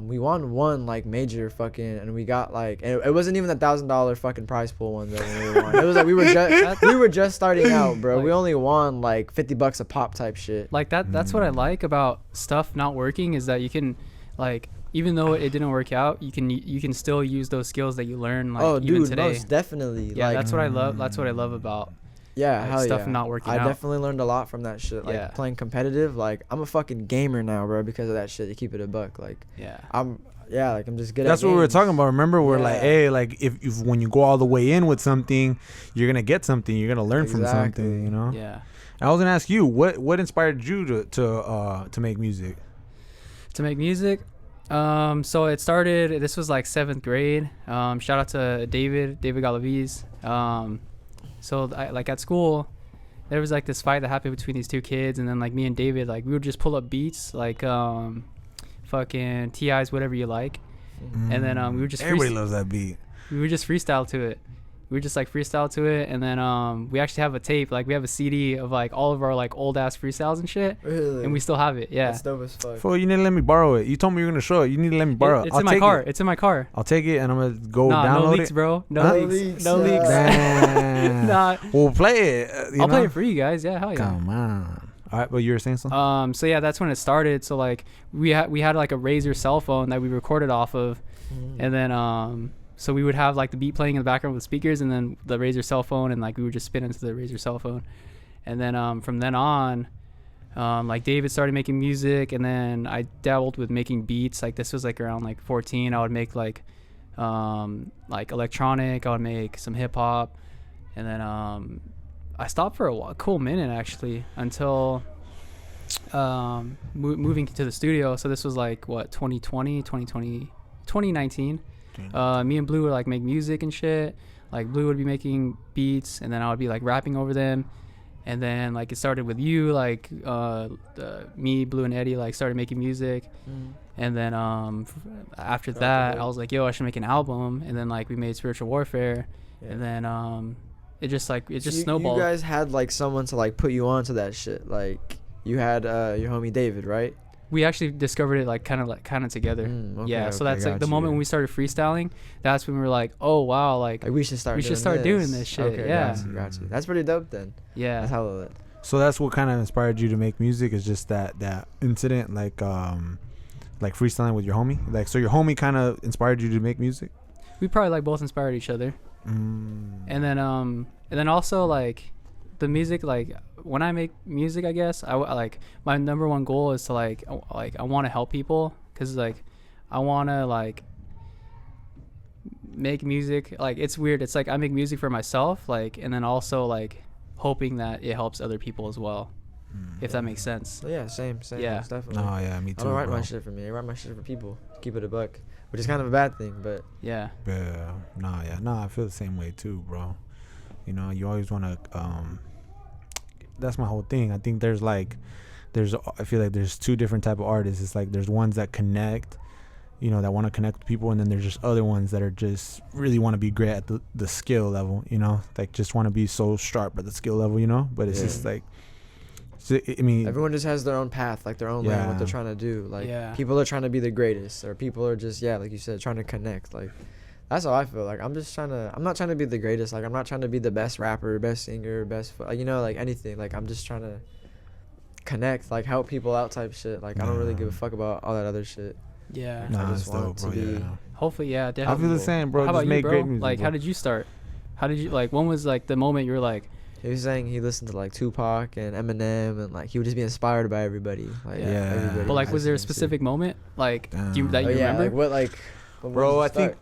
We won one like major fucking, and we got like, and it wasn't even the $1,000 fucking prize pool one though when we won. It was like we were just starting out, bro. Like, we only won like $50 a pop type shit. Like that's what I like about stuff not working, is that you can like, even though it didn't work out, you can still use those skills that you learn like even today. Most definitely. Yeah, like, that's what I love. That's what I love about stuff not working out. I definitely learned a lot from that shit. Like playing competitive. Like I'm a fucking gamer now, bro, because of that shit. You keep it a buck. Like yeah, like I'm just good. That's at what we were games. talking about. Remember, we're like, Yeah. hey, like if when you go all the way in with something, you're gonna get something. You're gonna learn from Exactly. something. You know. Yeah. I was gonna ask you what inspired you to make music. To make music, so it started. This was like 7th grade. Shout out to David Galaviz. So like at school, there was like this fight that happened between these two kids, and then like me and David, like we would just pull up beats like fucking TI's Whatever You Like, and then we would just Everybody loves that beat. we would just freestyle to it. We would just like freestyle to it, and then we actually have a tape, like we have a CD of like all of our like old ass freestyles and shit, Really? and we still have it. Yeah. That's dope as fuck. Fool, you need to let me borrow it. You told me you were gonna show it. You need to let me borrow it. It's in my car. It's in my car. I'll take it and I'm gonna go Nah, download no leaks, it. bro. No Huh? leaks. No Yeah. leaks. Damn. Nah, We'll play it. I'll play it for you guys. Yeah, hell yeah. Come on. All right, but you were saying something. So yeah, that's when it started. So like we had like a Razor cell phone that we recorded off of, and then so we would have like the beat playing in the background with the speakers, and then the Razor cell phone, and like we would just spin into the Razor cell phone, and then from then on, like David started making music, and then I dabbled with making beats. Like this was like around like 14. I would make like electronic. I would make some hip hop, and then I stopped for a cool minute actually until moving to the studio. So this was like what 2019. Me and Blue would like make music and shit. Like Blue would be making beats, and then I would be like rapping over them. And then like it started with you, like me, Blue, and Eddie like started making music. And then after that, I was like, yo, I should make an album. And then like we made Spiritual Warfare. Yeah. And then it just So snowballed. You guys had like someone to like put you onto that shit. Like you had your homie David, right? We actually discovered it like kind of together. Okay, So okay, that's like the got moment you. when we started freestyling. That's when we were like, oh wow, like Like we should start. We should start doing this shit, Okay, yeah. got you. That's pretty dope then. yeah. That's hella lit. So that's what kind of inspired you to make music, is just that incident, like freestyling with your homie. Like, so your homie kind of inspired you to make music. We probably like both inspired each other. And then also like the music, like when I make music, I guess I like my number one goal is to like I want to help people, because like I want to like make music. Like it's weird, it's like I make music for myself, like, and then also like hoping that it helps other people as well, if that makes sense. So yeah, same. Yeah. Most definitely. Oh yeah, me too. I don't write bro. my shit for me. I write my shit for people. Keep it a buck, which is kind of a bad thing, but Yeah. Yeah, I feel the same way too, bro. You know, you always want to. That's my whole thing. I think I feel like there's two different type of artists. It's like there's ones that connect, you know, that want to connect with people, and then there's just other ones that are just really want to be great at the skill level, you know, like just want to be so sharp at the skill level, you know. But it's just like, I mean, everyone just has their own path, like their own lane, what they're trying to do. Like people are trying to be the greatest, or people are just like you said, trying to connect. Like that's how I feel. Like I'm not trying to be the greatest. Like I'm not trying to be the best rapper, best singer, like, you know, like anything. Like I'm just trying to connect, like help people out type shit. Like I don't really give a fuck about all that other shit. Yeah. I nah, just it's want dope, to bro. be. Hopefully, yeah, I definitely. feel the same, bro. How Just about you, make bro? great music. Like, bro. how did you start? How did you like? When was like the moment you were like? He was saying he listened to like Tupac and Eminem, and like he would just be inspired by everybody. Like everybody. But like, was there a listening to. specific moment like that you Oh, yeah, remember? like what like. Bro, I think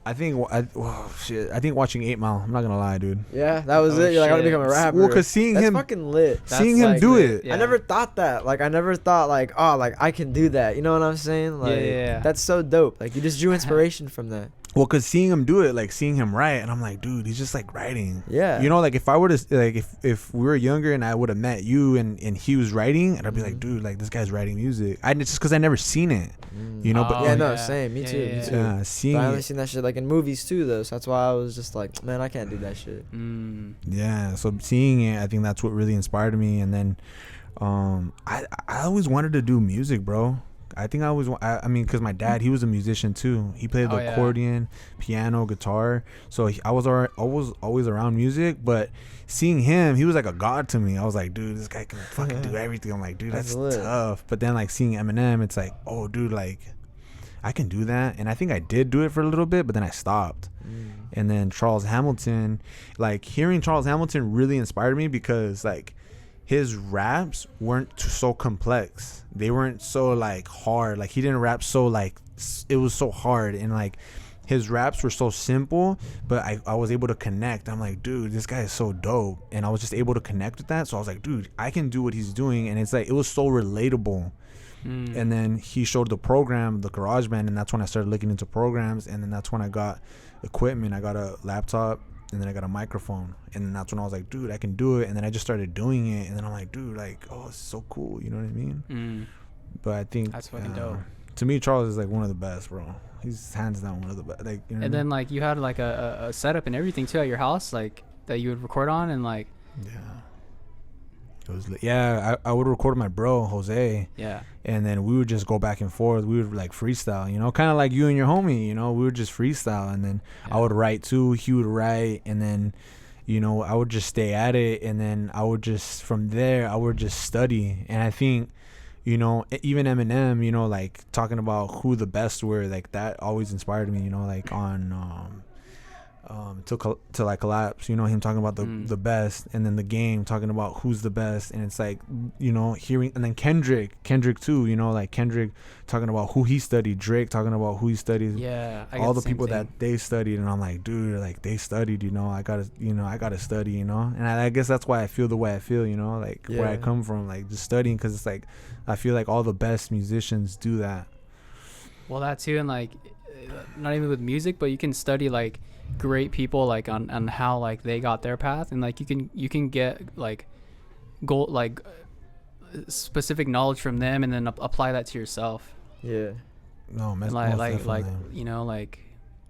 watching 8 Mile. I'm not gonna lie, dude. Yeah, that was it. You're like, I want to become a rapper. Well, cause seeing That's him, fucking lit. seeing him like do lit, it. yeah. I never thought that. Like, I never thought like, oh, like I can do that. You know what I'm saying? Like, Yeah. that's so dope. Like, you just drew inspiration from that. Well, cause seeing him do it, like seeing him write, and I'm like, dude, he's just like writing. Yeah. You know, like if I were to like if we were younger and I would have met you and he was writing, and I'd be like, dude, like this guy's writing music. It's just cause I never seen it. You know, but Yeah, Oh, no, yeah. same. Me too. Me too. yeah, seeing But I only it. seen that shit like in movies too, though. So that's why I was just like, man, I can't do that shit. Yeah, so seeing it, I think that's what really inspired me. And then, I always wanted to do music, bro. I mean, because my dad, he was a musician too. He played the accordion, piano, guitar. So I was always around music. But seeing him, he was like a god to me. I was like, dude, this guy can fucking do everything. I'm like, dude, that's tough. But then like seeing Eminem, it's like, oh, dude, like I can do that. And I think I did do it for a little bit, but then I stopped. And then Charles Hamilton, like hearing Charles Hamilton really inspired me because like his raps weren't so complex. They weren't so like hard. Like he didn't rap so like it was so hard, and like his raps were so simple, but I was able to connect. I'm like, dude, this guy is so dope, and I was just able to connect with that. So I was like, dude, I can do what he's doing, and it's like it was so relatable. And then he showed the program, the GarageBand, and that's when I started looking into programs, and then that's when I got equipment. I got a laptop, and then I got a microphone, and then that's when I was like, dude, I can do it. And then I just started doing it, and then I'm like, dude, like, oh, it's so cool, you know what I mean? But I think that's fucking dope. To me, Charles is like one of the best, bro. He's hands down one of the best. Like, you know, and then like you had like a setup and everything too at your house, like that you would record on, and like it was I would record with my bro Jose, and then we would just go back and forth. We would like freestyle, you know, kind of like you and your homie, you know. We would just freestyle, and then I would write too, he would write, and then, you know, I would just stay at it, and then I would just from there I would just study. And I think, you know, even Eminem, you know, like talking about who the best were, like that always inspired me, you know, like on to like collapse, you know, him talking about the best, and then the Game talking about who's the best. And it's like, you know, hearing, and then Kendrick too, you know, like Kendrick talking about who he studied, Drake talking about who he studied, all the people that they studied. And I'm like, dude, like they studied, you know, I gotta study, you know. And I guess that's why I feel the way I feel, you know, like where I come from, like just studying, because it's like I feel like all the best musicians do that. Well, that too. And like not even with music, but you can study like great people, like on how like they got their path, and like you can get like specific knowledge from them, and then apply that to yourself. No, like you know, like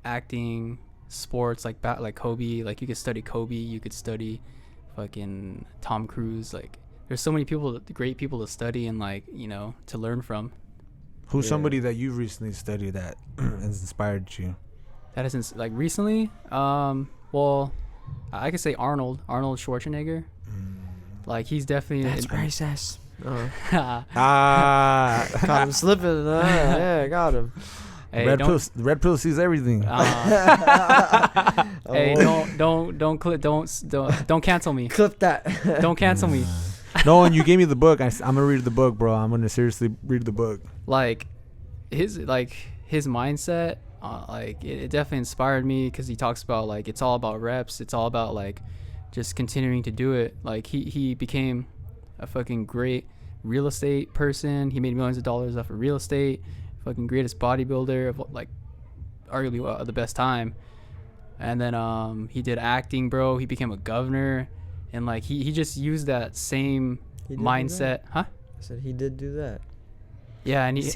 acting, sports, like Kobe. Like you could study Kobe, you could study fucking Tom Cruise. Like there's so many people, great people to study and like, you know, to learn from. Who's somebody that you recently studied that has inspired you? That isn't like recently. Well, I could say Arnold Schwarzenegger. Like he's definitely. That's racist. Caught him slipping. Yeah, got him. Hey, red pill sees everything. Hey, don't cancel me. Clip that. Don't cancel me. No, and you gave me the book. I'm gonna read the book, bro. I'm gonna seriously read the book. Like his mindset. Like it definitely inspired me, because he talks about like it's all about reps, it's all about like just continuing to do it. Like he became a fucking great real estate person. He made millions of dollars off of real estate. Fucking greatest bodybuilder of like arguably the best time. And then he did acting, bro. He became a governor, and like he just used that same mindset. I said he did do that. Yeah, and he used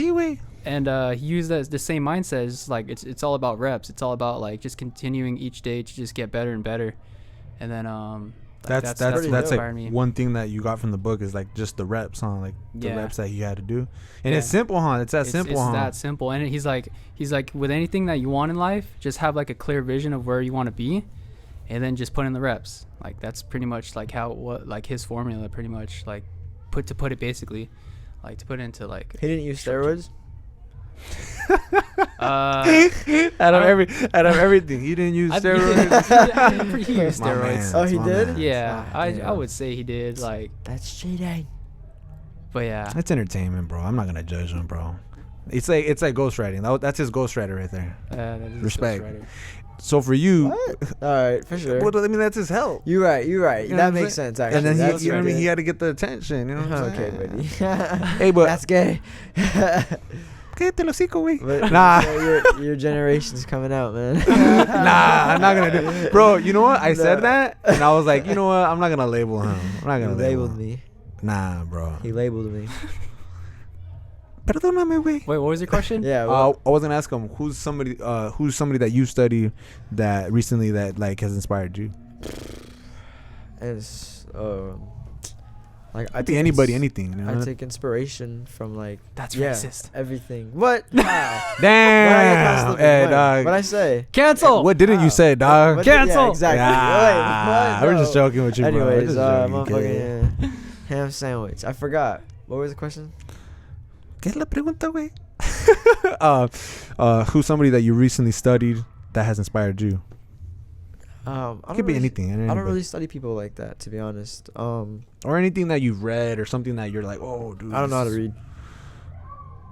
the same mindset. It's like it's all about reps. It's all about like just continuing each day to just get better and better. And then that's like me. One thing that you got from the book is like just the reps, huh? Like the reps that you had to do. And it's simple, huh? It's that simple. And he's like with anything that you want in life, just have like a clear vision of where you want to be, and then just put in the reps. Like that's pretty much like his formula, pretty much like put it basically, like to put it into like. He didn't use steroids. Out of everything, he didn't use steroids. He used steroids. Oh, he did? Man. Yeah, I would say he did. Like that's cheating. But yeah, it's entertainment, bro. I'm not gonna judge him, bro. It's like ghostwriting. That's his ghostwriter right there. Respect. So for you, all right, for sure. Well, I mean, that's his help. You're right. You know that makes sense. Actually, and then he had to get the attention. You know what I'm saying? Okay, buddy. Hey, but that's gay. Cállate los hocico, güey. Nah, your generation's coming out, man. Nah, I'm not gonna do it. Bro, you know what? I said that, and I was like, you know what? I'm not gonna label him. I'm not gonna label him. Me. Nah, bro. He labeled me. Perdóname, güey. Wait, what was your question? Yeah. I was gonna ask him who's somebody that you study that recently that like has inspired you. It's like I think anybody, anything. You know? I take inspiration from like that's racist. Everything. What? Damn. Hey, dog. What'd I say? Cancel. What didn't you say, dog? Cancel. Yeah, exactly. We're just joking with you, bro. Anyways, motherfucking ham sandwich. I forgot. What was the question? ¿Qué es la pregunta, güey? Who's somebody that you recently studied that has inspired you? I It don't could be really, anything. I don't anybody. really study people like that, to be honest. Or anything that you've read or something that you're like, oh, dude. I don't know how to read.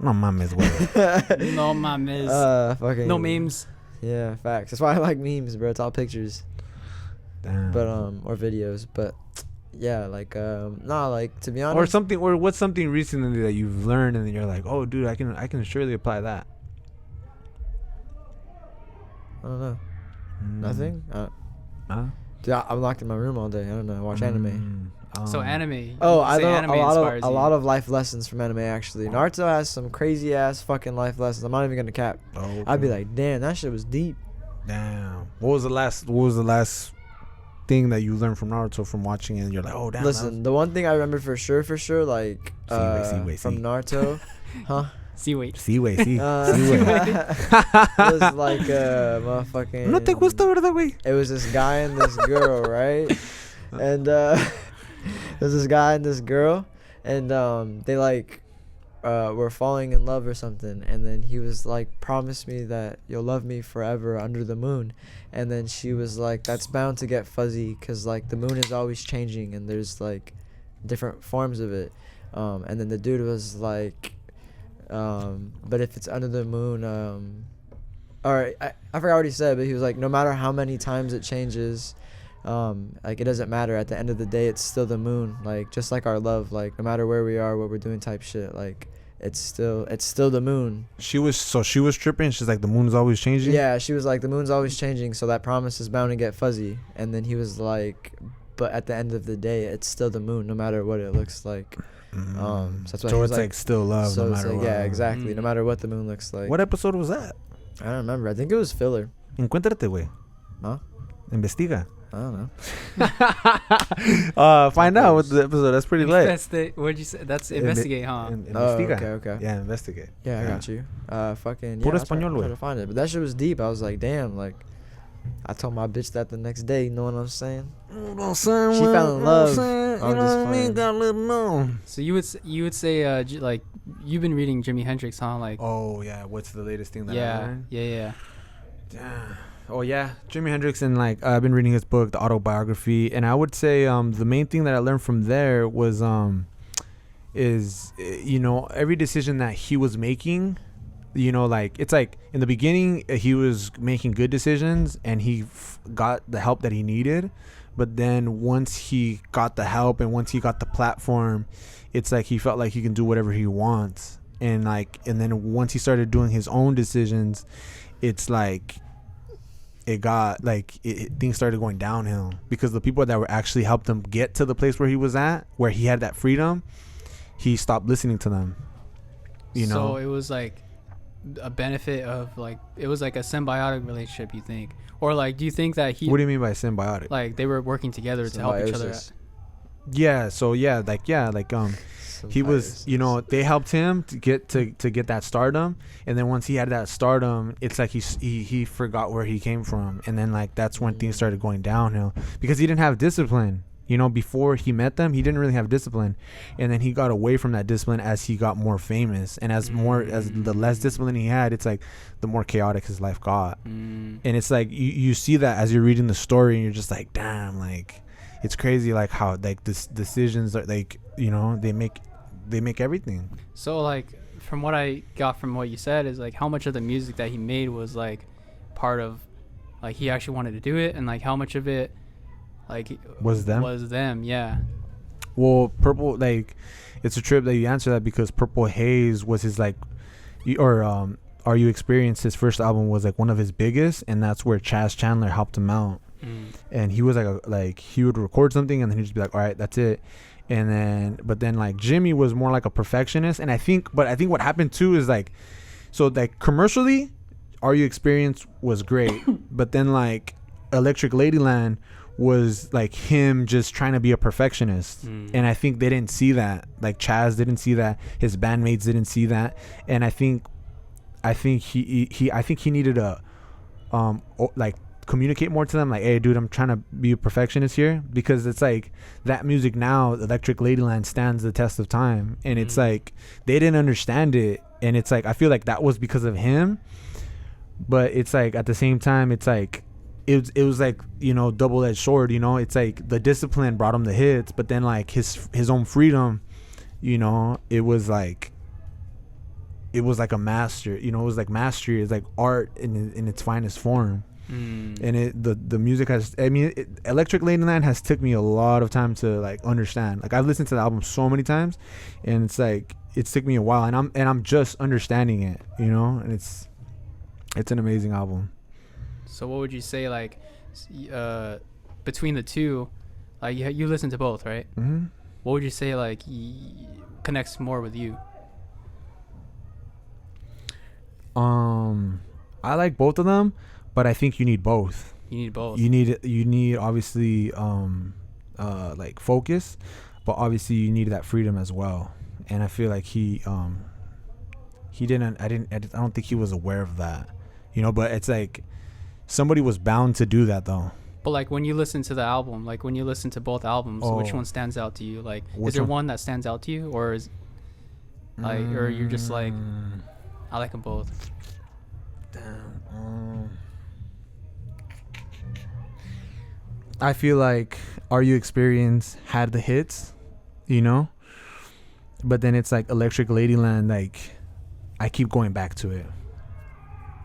No mames, güey. No mames. Fucking No memes. Yeah, facts. That's why I like memes, bro. It's all pictures, Damn. but or videos. But yeah, like nah, like to be honest. Or something, or what's something recently that you've learned and then you're like, oh, dude, I can surely apply that. I don't know. Mm. Nothing. Huh? Dude, I'm locked in my room all day. I don't know. I watch anime. So anime. Oh, you I say learned anime a inspires you. lot of life lessons from anime actually. Naruto has some crazy ass fucking life lessons. I'm not even gonna cap. Oh, okay. I'd be like, damn, that shit was deep. damn. What was the last thing that you learned from Naruto from watching it and you're like, oh, damn. Listen, the one thing I remember for sure, like Sí, from sí. Naruto, huh? See, wait. Sí, güey, sí. It was like motherfucking. No te gusta, ¿verdad, güey? It was this guy and this girl, right? And there's this guy and this girl, and they like were falling in love or something. And then he was like, "Promise me that you'll love me forever under the moon." And then she was like, "That's bound to get fuzzy, 'cause like the moon is always changing and there's like different forms of it." And then the dude was like, "But if it's under the moon, or I forgot what he said, but he was like, no matter how many times it changes, like it doesn't matter. At the end of the day, it's still the moon. Like just like our love, like no matter where we are, what we're doing, type shit. Like it's still the moon." She was tripping. She's like, the moon's always changing. Yeah, she was like, the moon's always changing, so that promise is bound to get fuzzy. And then he was like, but at the end of the day, it's still the moon, no matter what it looks like. So that's why he was it's like still love, so no it's matter like, what. yeah, exactly. No matter what the moon looks like. What episode was that? I don't remember. I think it was filler. Encuéntrate, güey. Huh? Investiga. I don't know. Find out what the episode. That's pretty lit. What'd you say? That's investigate, huh? Investiga. Okay. Yeah, investigate. Yeah, I got you. Fucking. Puro Yeah, español, I tried güey. to find it, but that shit was deep. I was like, damn. Like, I told my bitch that the next day. You know what I'm saying? She fell in love. I'm just playing. So you would say like you've been reading Jimi Hendrix, huh? Like Oh yeah, what's the latest thing that I yeah, learned? yeah. Oh yeah, Jimi Hendrix, and like I've been reading his book, the autobiography, and I would say the main thing that I learned from there was is every decision that he was making, like it's like in the beginning he was making good decisions and he got the help that he needed, but then once he got the help and once he got the platform, it's like he felt like he can do whatever he wants, and then once he started doing his own decisions, it's like it got like things started going downhill because the people that were actually helped him get to the place where he was at, where he had that freedom, he stopped listening to them. So it was like a benefit of like it was like a symbiotic relationship, you think? Or like do you think that What do you mean by symbiotic? like they were working together to help each other? Yeah, so he was, they helped him to get that stardom, and then once he had that stardom, it's like he forgot where he came from, and then like that's when things started going downhill because he didn't have discipline. Before he met them, he didn't really have discipline, and then he got away from that discipline as he got more famous, and as the less discipline he had, it's like the more chaotic his life got. And it's like you see that as you're reading the story, and you're just like, damn, like it's crazy, like how like this decisions are like they make everything. So like from what I got from what you said is like how much of the music that he made was like part of like he actually wanted to do it, and like how much of it like was them. Yeah. Well, Purple, like it's a trip that you answer that because Purple Haze was his like Are You Experienced, his first album was like one of his biggest, and that's where Chaz Chandler helped him out. And he was like he would record something and then he'd just be like, all right, that's it. But then like Jimmy was more like a perfectionist, and I think what happened too is like, so like commercially, Are You Experienced was great, but then like Electric Ladyland was like him just trying to be a perfectionist, and I think they didn't see that. Like Chaz didn't see that, his bandmates didn't see that, and I think he needed to like communicate more to them, like, hey dude, I'm trying to be a perfectionist here, because it's like that music now, Electric Ladyland, stands the test of time, and it's like they didn't understand it, and it's like I feel like that was because of him, but it's like at the same time it's like it was like, you know, double-edged sword, you know. It's like the discipline brought him the hits, but then like his own freedom, you know, it was like a master, you know. It was like mastery. It's like art in its finest form. And the music has, I mean, Electric Ladyland has took me a lot of time to like understand. Like I've listened to the album so many times, and it's like it's took me a while, and I'm just understanding it, you know. And it's an amazing album. So what would you say, like, between the two, like you listen to both, right? Mm-hmm. What would you say like connects more with you? I like both of them, but I think you need both. You need both. You need obviously like focus, but obviously you need that freedom as well. And I feel like he didn't. I don't think he was aware of that, you know. But it's like somebody was bound to do that though. But like when you listen to the album, like when you listen to both albums, which one stands out to you? Like, is there one that stands out to you, or is like, or you're just like, I like them both? Damn. I feel like Are You Experience had the hits, you know, but then it's like Electric Ladyland, like I keep going back to it.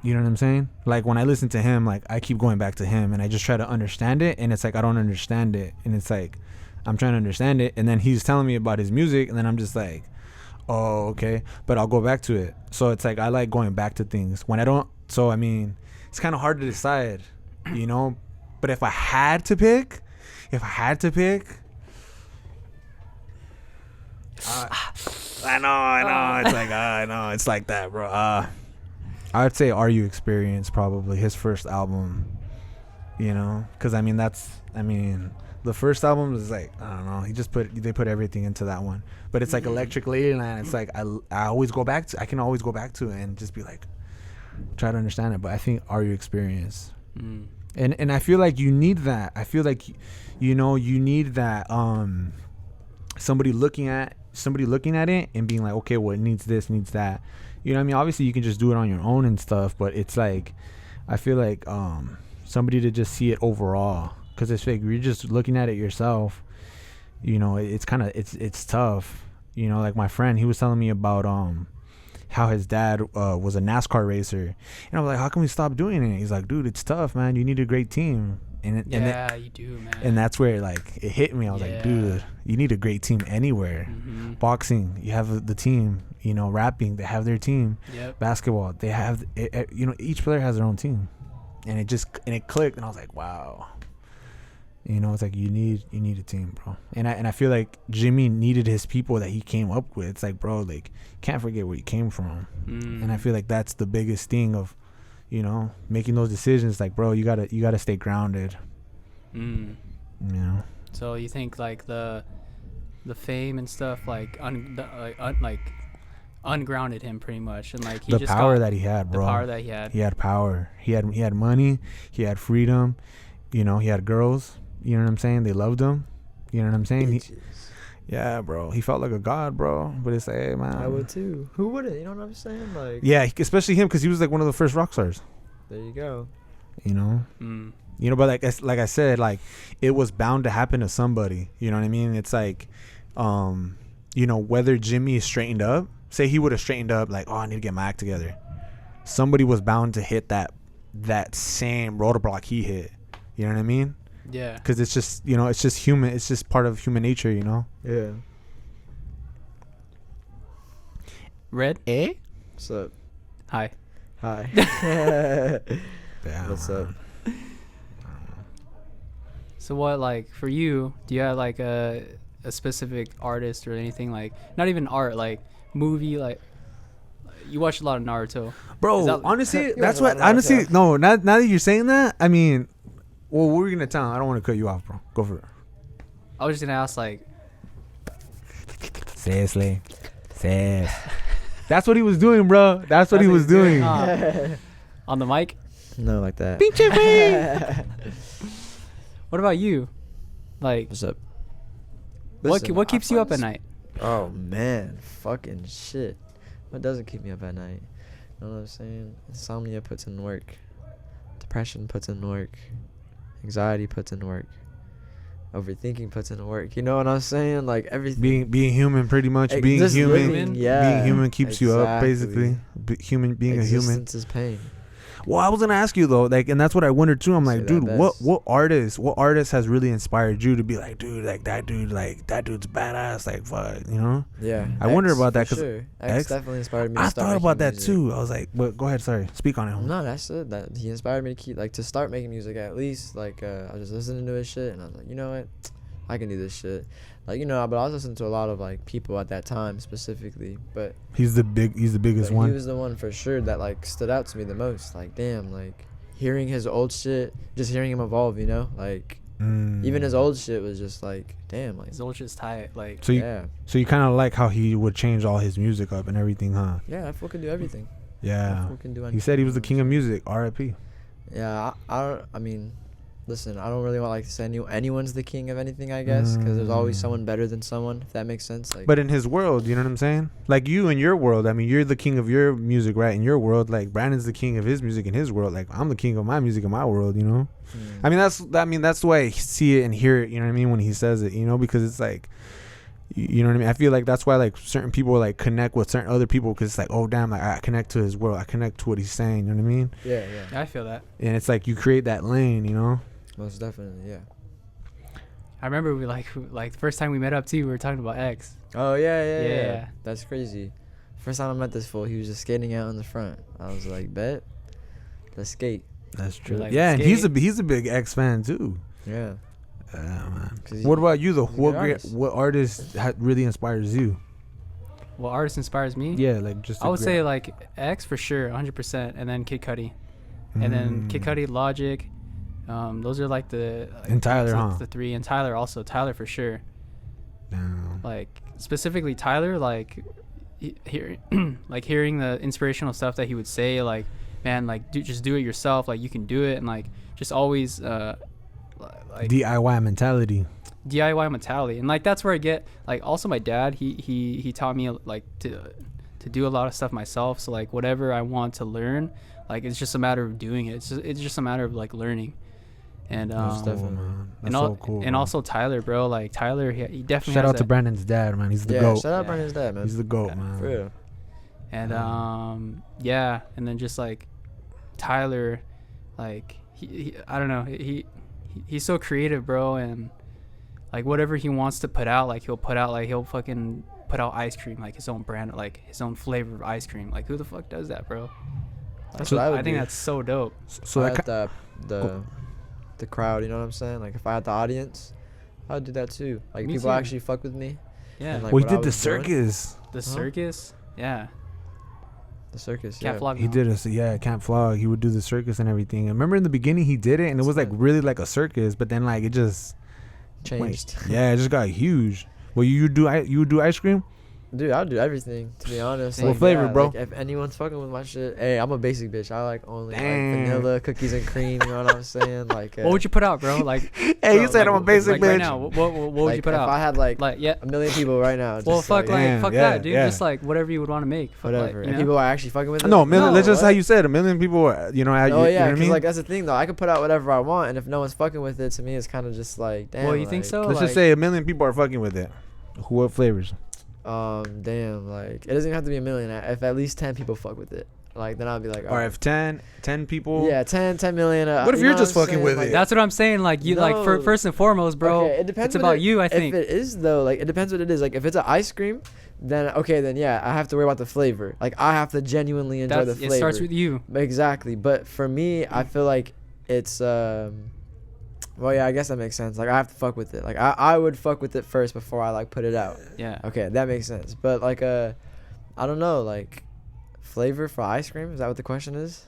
You know what I'm saying? Like when I listen to him, like I keep going back to him, and I just try to understand it, and it's like I don't understand it, and it's like I'm trying to understand it, and then he's telling me about his music, and then I'm just like, oh, okay, but I'll go back to it. So it's like I like going back to things when I don't. So I mean, it's kind of hard to decide, you know. But if I had to pick, I know. It's like I know it's like that, bro. I would say Are You Experience, probably his first album, you know, because I mean the first album is like, I don't know, they put everything into that one. But it's like Electric Ladyland. It's like I can always go back to it and just be like, try to understand it. But I think Are You Experience. And I feel like you need that. I feel like, you know, you need that somebody looking at it and being like, okay, well, it needs this, needs that. You know what I mean? Obviously you can just do it on your own and stuff, but it's like I feel like somebody to just see it overall, because it's like you're just looking at it yourself, you know. It's kind of it's tough, you know. Like my friend, he was telling me about how his dad was a NASCAR racer, and I'm like, how can we stop doing it? He's like, dude, it's tough, man. You need a great team. You do, man. And that's where like it hit me. I was like, dude, you need a great team anywhere. Boxing, you have the team. You know, rapping, they have their team. Basketball, they have it, you know, each player has their own team, and it clicked, and I was like, wow. You know, it's like you need a team, bro. And I feel like Jimmy needed his people that he came up with. It's like, bro, like, can't forget where he came from. And I feel like that's the biggest thing of, you know, making those decisions. Like, bro, you gotta stay grounded. You know. So you think like the fame and stuff like ungrounded him pretty much, and like the power that he had, bro. He had power. He had money. He had freedom. You know, he had girls. You know what I'm saying? They loved him. You know what I'm saying? Yeah, bro. He felt like a god, bro. But it's like, hey, man. I would too. Who wouldn't? You know what I'm saying? Like, yeah, especially him, because he was like one of the first rock stars. There you go. You know? You know, but like I said, like it was bound to happen to somebody. You know what I mean? It's like, you know, whether Jimmy is straightened up, say he would have straightened up, like, oh, I need to get my act together. Somebody was bound to hit that same roadblock he hit. You know what I mean? Yeah. Because it's just, you know, it's just human. It's just part of human nature, you know? Yeah. Red? What's up? Hi. Damn. What's up? So what, like, for you, do you have, like, a specific artist or anything, like, not even art, like, movie, like, you watch a lot of Naruto. Bro, honestly, that's what, honestly, no, now that you're saying that, I mean, well, what were you going to tell? I don't want to cut you off, bro. Go for it. I was just going to ask, like... Seriously. That's what he was doing, bro. That's what he was doing. On the mic? No, like that. What about you? Like... What's up? What keeps you up at night? Oh, man. Fucking shit. What doesn't keep me up at night? You know what I'm saying? Insomnia puts in work. Depression puts in work. Anxiety puts in work. Overthinking puts in work. You know what I'm saying? Like everything. Being human, pretty much. Being Just human. living, yeah. Being human keeps you up, basically. Being a human. Existence is pain. Well, I was gonna ask you though, like, and that's what I wondered too. I'm like, dude, what artist has really inspired you to be like, dude, like that dude's badass, like, fuck, you know? Yeah. I wonder about that because sure. X definitely inspired me. I to start thought about that music. too. I was like, but go ahead, sorry, speak on it. No, that's it. That he inspired me to start making music at least. Like I was just listening to his shit, and I was like, you know what, I can do this shit. Like, you know, but I was listening to a lot of like people at that time specifically, but He's the biggest one. He was the one for sure that like stood out to me the most. Like, damn, like hearing his old shit, just hearing him evolve, you know, like even his old shit was just like, damn, like His old shit's tight. Like, So you kind of like how he would change all his music up and everything, huh? yeah, that fool can do everything. Yeah. That fool can do anything. He said he was the king of music. R.I.P. Yeah, I mean, listen, I don't really want like to say anyone's the king of anything, I guess, because there's always someone better than someone, if that makes sense. Like, But in his world, you know what I'm saying? Like you in your world, I mean, you're the king of your music, right? In your world, like Brandon's the king of his music in his world. Like I'm the king of my music in my world, you know? I mean, that's the way I see it and hear it, you know what I mean, when he says it, you know, because it's like, you know what I mean? I feel like that's why like certain people like connect with certain other people because it's like, oh damn, like I connect to his world, I connect to what he's saying, you know what I mean? yeah, I feel that. And it's like you create that lane, you know? most definitely, yeah. I remember we like the first time we met up too. We were talking about X. Oh yeah. Yeah. That's crazy. First time I met this fool, he was just skating out in the front. I was like, bet, let's skate. That's true. Like, yeah, and skate. he's a big X fan too. Yeah. Man. 'Cause What about you though? he's a good artist. What artist really inspires you? What artist inspires me? Yeah, like just. I would say like X for sure, 100%, and then Kid Cudi, and then Kid Cudi, Logic. Those are like the And Tyler, huh? The three, and Tyler also. Tyler for sure. Damn. Like specifically Tyler, like hearing the inspirational stuff that he would say, like, man, like just do it yourself, like you can do it, and like just always like DIY mentality. DIY mentality. And like that's where I get like also my dad, he taught me like to do a lot of stuff myself. So like whatever I want to learn, like it's just a matter of doing it. It's just a matter of like learning. And Most definitely. That's and so cool. and bro. also Tyler, bro, like Tyler, he definitely Shout has out to that. Brandon's dad, man. He's the Yeah, goat. shout out Yeah. Brandon's dad, man. He's the goat, Yeah, man. For real. And yeah, and then just like Tyler, like he I don't know, he's so creative, bro, and like whatever he wants to put out, like he'll fucking put out ice cream, like his own brand, like his own flavor of ice cream. Like who the fuck does that, bro? That's what I would think do. that's so dope. So if that I had the crowd, you know what I'm saying? Like if I had the audience, I'd do that too. Like Me people too. actually fuck with me. Yeah, And, like, we what I did the was doing. circus. the circus. Yeah, The circus, Can't yeah. Flog. He did Camp Flog. He would do the circus and everything. And remember in the beginning he did it and it was like really like a circus, but then like it just Changed. yeah, it just got huge. Well, you would do ice cream? Dude, I'll do everything, to be honest. What Like, flavor, bro? Like, if anyone's fucking with my shit, hey, I'm a basic bitch. I like only like Damn. vanilla, cookies and cream, you know what I'm saying? Like, What would you put out, bro? Like, Hey, you said I'm a basic like bitch. right now, what would like, you put if out? I had like Yeah. a million people right now, Well, just, fuck, Damn, fuck yeah, that, dude. yeah. Just like whatever you would want to make. Fuck, whatever. Like, And you know? people are actually fucking with it. No, that's just what? how you said. A million people are, you know, Oh you know yeah, what I because mean? like that's the thing though. I could put out whatever I want, and if no one's fucking with it, to me it's kind of just like, damn. Well, you think like, so? Let's like, just say a million people are fucking with it. What flavors? Damn, like it doesn't even have to be a million. If at least 10 people fuck with it, like then I'll be like, Or if 10 people. yeah, 10 million. What if you you're know just what I'm fucking saying? with Like, it? That's what I'm saying. Like you, like No. first and foremost, bro. Okay, it depends. It's what about you, I If think. it is though, like it depends what it is. Like if it's an ice cream, then okay, then yeah, I have to worry about the flavor. Like I have to genuinely enjoy the flavor. It starts with you. Exactly, but for me, I feel like it's well, yeah, I guess that makes sense. Like I have to fuck with it. Like I would fuck with it first before I like put it out. Yeah. Okay, that makes sense. But like I don't know, like flavor for ice cream. Is that what the question is?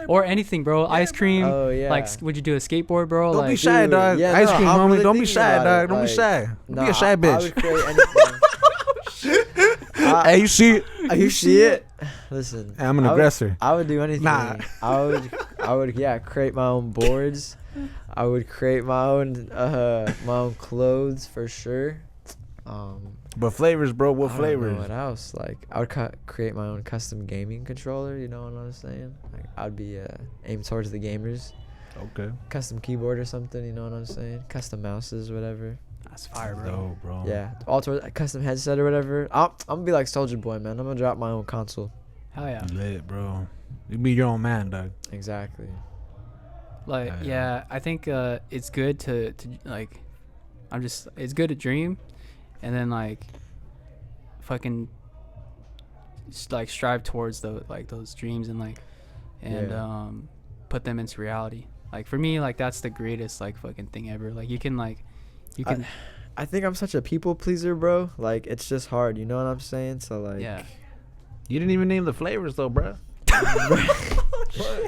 Or anything, bro. Ice cream. Oh yeah. Like, would you do a skateboard, bro? Don't like, be shy, dude, dog. yeah, Ice no, cream, I'm homie. really Don't be thinking shy, about dog. it, Don't be like, shy. nah, Be a shy I bitch. would create anything. Hey, you see? You see it? Listen, I'm an aggressor. I would do anything. Nah. I would yeah, create my own boards. I would create my own clothes for sure. But flavors, bro. What I don't know flavors? what else? Like I would create my own custom gaming controller. You know what I'm saying? Like I'd be aimed towards the gamers. Okay. Custom keyboard or something. You know what I'm saying? Custom mouses, whatever. That's fire, bro. No, bro. Yeah, all towards a custom headset or whatever. I'm gonna be like Soldier Boy, man. I'm gonna drop my own console. Hell yeah. Lit, bro. You be your own man, dog. Exactly. Like, Yeah. yeah, I think it's good to like, it's good to dream, and then like, fucking, like strive towards those dreams and Yeah. put them into reality. Like for me, like that's the greatest like fucking thing ever. Like you can. I think I'm such a people pleaser, bro. Like it's just hard. You know what I'm saying? So like. Yeah. You didn't even name the flavors though, bro.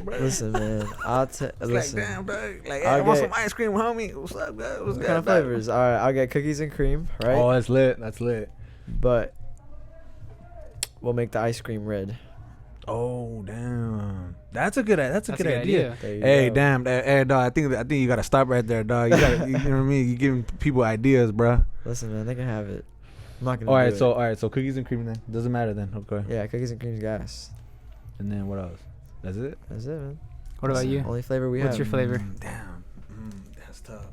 Listen, man. Listen. Like, damn, dog. Like, hey, I'll I want get- some ice cream, homie. What's up, dog? What's What kind of flavors? All right, I'll get cookies and cream, right? Oh, that's lit. That's lit. But we'll make the ice cream red. Oh, damn. That's a good idea. There you Hey, go. damn. Hey, dog. I think you gotta stop right there, dog. You gotta, you know what I mean? You giving people ideas, bro. Listen, man, they can have it. I'm not gonna. All do right, it. so cookies and cream then. Doesn't matter then. Okay. Yeah, cookies and cream's gas. And then what else? That's it. That's it, man. What about That's the you? Only flavor we What's have. your flavor? Damn. That's tough.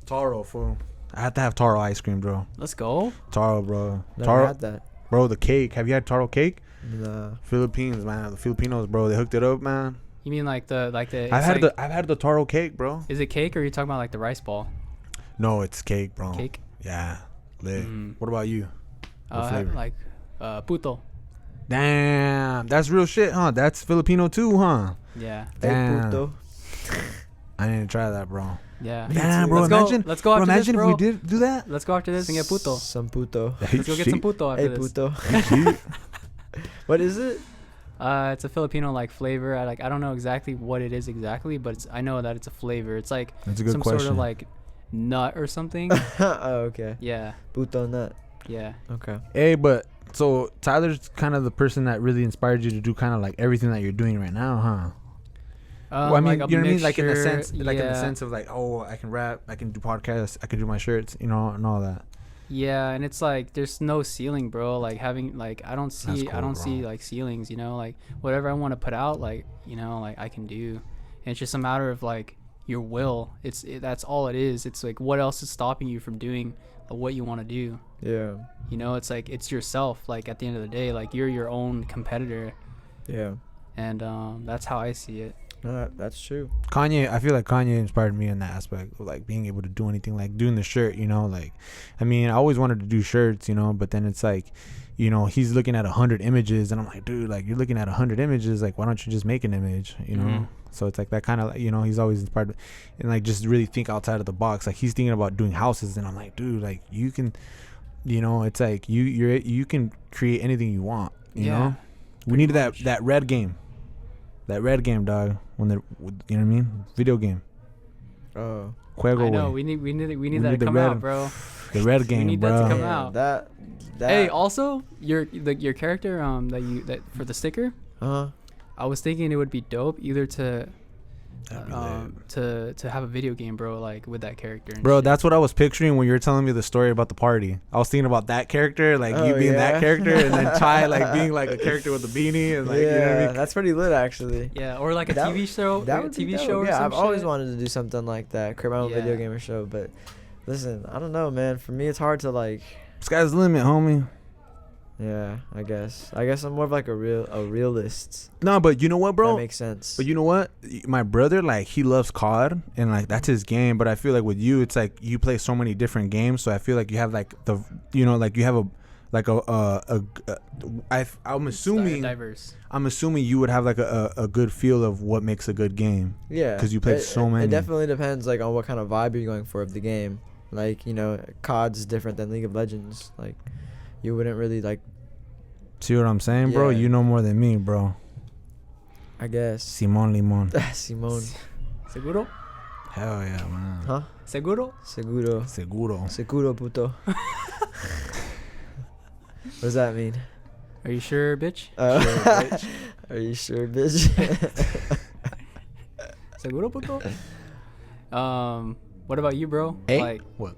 Taro, fool. I have to have taro ice cream, bro. Let's go. Taro, bro. Never Taro, had that. bro. The cake. Have you had taro cake? Nah. Philippines, man. The Filipinos, bro. They hooked it up, man. You mean like the I've had the taro cake, bro. Is it cake or are you talking about like the rice ball No, it's cake, bro. cake? Yeah, lit. Mm. What about you? What flavor? Like puto. Damn, that's real shit, huh? That's Filipino too, huh? Yeah. Hey, Damn. puto. I didn't try that, bro. Yeah. Damn, bro. Let's Imagine, Let's go after bro, imagine this, if bro. we did do that. Let's go after this and get puto. Some puto. Let's go get some puto after Hey, this. puto. What is it? It's a Filipino like flavor. I don't know exactly what it is exactly, but I know that it's a flavor. It's like That's a good some question. sort of like nut or something. Oh, okay. Yeah. Puto nut. Yeah. Okay. Hey, but so Tyler's kind of the person that really inspired you to do kind of like everything that you're doing right now, huh? Well, I mean, like a you know what I mean? Like in the mixture, sense, like in the yeah. sense of like, oh, I can rap, I can do podcasts, I can do my shirts, you know, and all that. Yeah, and it's like there's no ceiling, bro. Like having like I don't That's see cool, see bro. like ceilings, you know, like whatever I want to put out, like, you know, like I can do. And it's just a matter of like your will. That's all it is. It's like what else is stopping you from doing what you want to do? Yeah. You know, it's like it's yourself. Like at the end of the day, like you're your own competitor, Yeah. and that's how I see it. No, that's true. Kanye, I feel like Kanye inspired me in that aspect of like being able to do anything, like doing the shirt, you know, like, I mean, I always wanted to do shirts, you know, but then it's like, you know, he's looking at 100 images and I'm like, dude, like you're looking at 100 images, like why don't you just make an image, you know? Mhm. So it's like that kind of, you know, he's always inspired and like just really think outside of the box. Like he's thinking about doing houses and I'm like, dude, like you can, you know, it's like you can create anything you want, you know? We needed that red game. That red game, dog. When you know what I mean? Video game. Oh. Juego, I know güey. we need that need to the come red- out, bro. The red We game, need that bro. to come Man, out. That. Hey, also your character that for the sticker, Uh-huh. I was thinking it would be dope either to That'd be lit. to have a video game, bro, like with that character. And Bro, shit. that's what I was picturing when you were telling me the story about the party. I was thinking about that character, like you Oh, being yeah? that character, and then Chai like being like a character with a beanie, and like yeah, you know what I mean? that's pretty lit, actually. Yeah, or like a That TV show, That like a would be TV dope. show. Or Yeah, some I've always shit. wanted to do something like that, create my own video Yeah. game or show. But listen, I don't know, man. For me, it's hard to like. Sky's the limit, homie. Yeah, I guess I'm more of like a realist. No, but you know what, bro? That makes sense. But you know what? My brother, like, he loves COD, and like that's his game. But I feel like with you, it's like you play so many different games. So I feel like you have like the, you know, like you have I'm assuming diverse. I'm assuming you would have like a good feel of what makes a good game. Yeah, 'Cause you played so many. It definitely depends like on what kind of vibe you're going for of the game. Like, you know, COD's different than League of Legends. Like, you wouldn't really like. See what I'm saying, bro? Yeah. You know more than me, bro. I guess. Simon Limon. Simone. Seguro? Hell yeah, man. Huh? Seguro? Seguro. Seguro. Puto. What does that mean? Are you sure, bitch? Are you sure, bitch? Seguro, puto? What about you, bro? Hey? Like, What?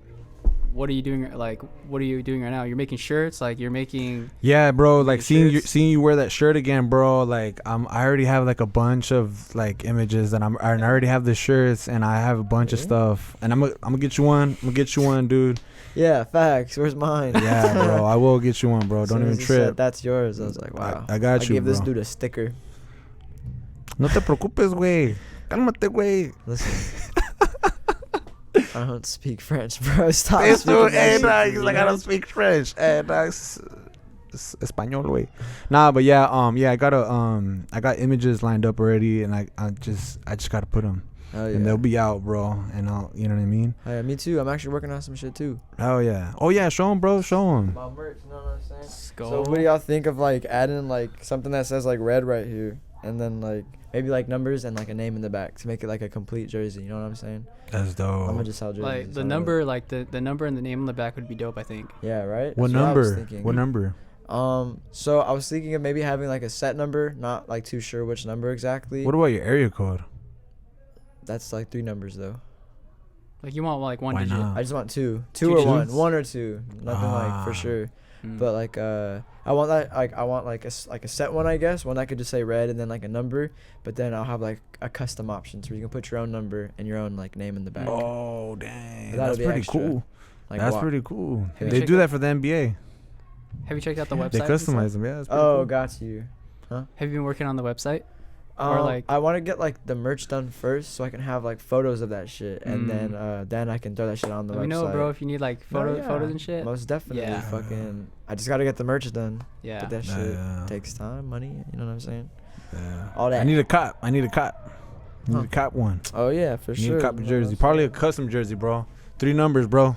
what are you doing? Like, what are you doing right now? You're making shirts. Like, you're making. Yeah, bro. Like Making seeing you wear that shirt again, bro. Like I already have like a bunch of like images that I already have the shirts, and I have a bunch of stuff. And I'm gonna get you one. I'm gonna get you one, dude. Yeah, facts. Where's mine? Yeah, bro. I will get you one, bro. As Don't soon even as he said, trip. that's yours. I was like, wow. I got you, gave this bro. dude a sticker. No te preocupes, güey. Cálmate, güey. Listen. I don't speak French, bro. Stop This speaking dude, that shit to he's me, like, I man. don't speak French. It's español, way. Nah, but yeah, I got images lined up already, and I just gotta put them, Oh, yeah. and they'll be out, bro. And you know what I mean? Oh, yeah, me too. I'm actually working on some shit too. Oh yeah, show them, bro, show them. My merch, you know what I'm saying? Skull. So what do y'all think of like adding like something that says like red right here, and then like maybe like numbers and like a name in the back to make it like a complete jersey? You know what I'm saying? That's I'm gonna dope. just sell jerseys. Like the I don't number, like the number and the name on the back would be dope. I think. know. Yeah, right. What That's I was number? thinking. What number? So I was thinking of maybe having like a set number, not like too sure which number exactly. What about your area code? That's like 3 numbers though. Like you want like one Why digit. not? I just want two Two or one, digits? one or two, nothing like for Ah. sure. Mm. But like I want that I want like a set one, I guess, one that could just say red and then like a number, but then I'll have like a custom option so you can put your own number and your own like name in the back. Oh dang, That'll that's be pretty extra. cool. Like That's wa- pretty cool. Have you They checked do out- that for the NBA. Have you checked out the website? They and stuff? customize them. Yeah. That's pretty Oh, cool. got you. Have you been working on the website? Or, like- I want to get like the merch done first so I can have like photos of that shit, and then I can throw that shit on the Let website. me know, bro, if you need like No, yeah, photos and shit. Most definitely. Yeah. Fucking. I just gotta get the merch done. Yeah. But that shit Yeah. takes time, money. You know what I'm saying? Yeah. All that. I need a cop. I need a Huh. cop one. Oh yeah, for Need sure. a cop You know jersey. what Probably a I'm custom jersey, bro. 3 numbers, bro.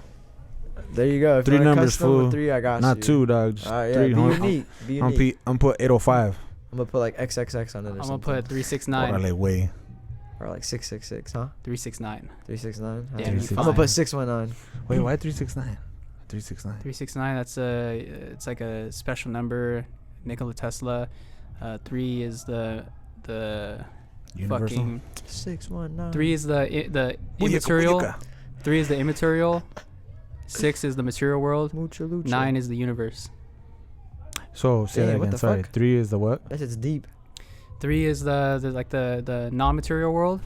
saying? There you go. If 3 you want a numbers, custom with fool. 3, I got Not you. 2, dog. Just Yeah, 3. be unique. Be unique. I'm put 805. I'm gonna put like XXX on it or I'm gonna something. put 369. Orale, way. Or like 666, huh? 369. 369. Yeah, I'm you're gonna fine. put 619. Wait, why 369? 369. 369. That's it's like a special number. Nikola Tesla. 3 is the Universal. fucking. 619. 3 is the Booyaka, immaterial. booyaka. 3 is the immaterial. 6 is the material world. Mucha lucha. 9 is the universe. So say Damn, that what again. the Sorry. fuck? 3 is the what? That shit's deep. 3 is the non-material world.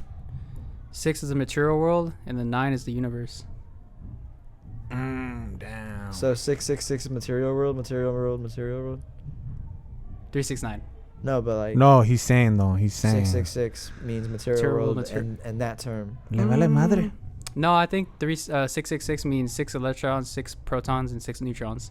6 is the material world, and then 9 is the universe. Damn. So 666 material world, material world, material world. 369. No, but like No, he's saying though. He's saying. 666 means material Material world, world, and that term. Le vale madre. No, I think 666 means 6 electrons, 6 protons, and 6 neutrons.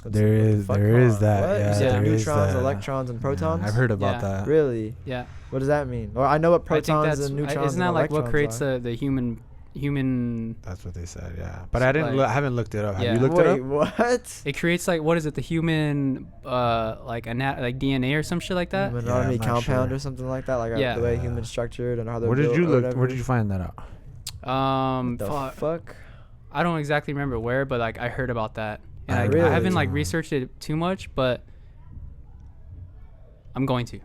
There is Fuck there is on. that. What? Yeah, You said Yeah. there is neutrons, that. electrons, and Yeah, protons. I've heard about Yeah. that. Really? Yeah. What does that mean? Well, I know what I think protons that's and neutrons isn't that and like what electrons creates are. the human That's what they said. Yeah, but I didn't. Like- I haven't looked it up. Have Yeah. you looked Wait, it up? what? it creates like what is it, the human like like DNA or some shit like that. Human Yeah, I'm anatomy not compound sure. or something like that, like Yeah. the way Yeah. humans structured and how they're Where did built you or look? whatever. Where did you find that out? The Fuck. fuck? I don't exactly remember where, but like I heard about that, and I I really- haven't like researched it too much, but I'm going to.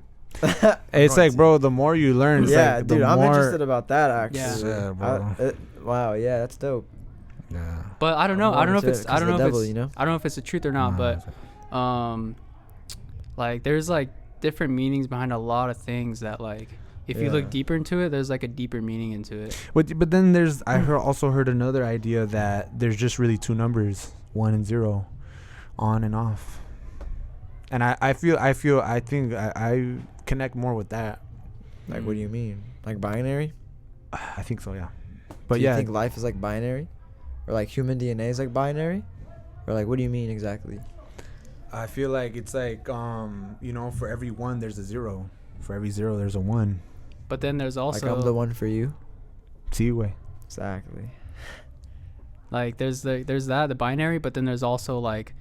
It's like, bro, the more you learn, it's Yeah, like, dude, the I'm more, interested about that actually. Yeah, bro. Wow, yeah, that's dope. Yeah. But I don't know. I'm I don't know if into it's. it I 'cause don't of know the if devil, it's. you know? I don't know if it's the truth or not, but like there's like different meanings behind a lot of things that like if you Yeah. look deeper into it, there's like a deeper meaning into it. But then there's also heard another idea that there's just really 2 numbers, 1 and 0, on and off. And I think I connect more with that. Like, what do you mean? Like binary? I think so, yeah. But Do you yeah, think life is like binary, or like human DNA is like binary, or like what do you mean exactly? I feel like it's like for every 1 there's a 0. For every 0 there's a 1. But then there's also Like I'm the one for you. See way. Exactly. like there's the binary, but then there's also like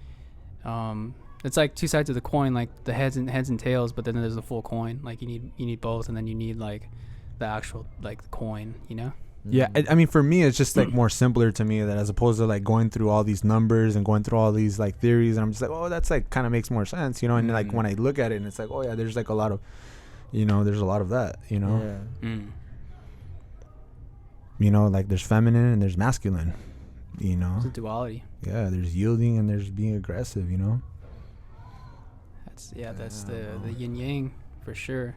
it's like 2 sides of the coin, like the heads and tails, but then there's the full coin. Like you need both, and then you need like the actual like the coin, you know? Yeah, I mean, for me, it's just like more simpler to me that as opposed to like going through all these numbers and going through all these like theories, and I'm just like, oh, that's like kind of makes more sense, you know? And like when I look at it, and it's like, oh yeah, there's like a lot of, there's a lot of that, you know? Yeah. You know, like there's feminine and there's masculine, You know. It's a duality. Yeah, there's yielding and there's being aggressive. You know. That's the yin yang for sure.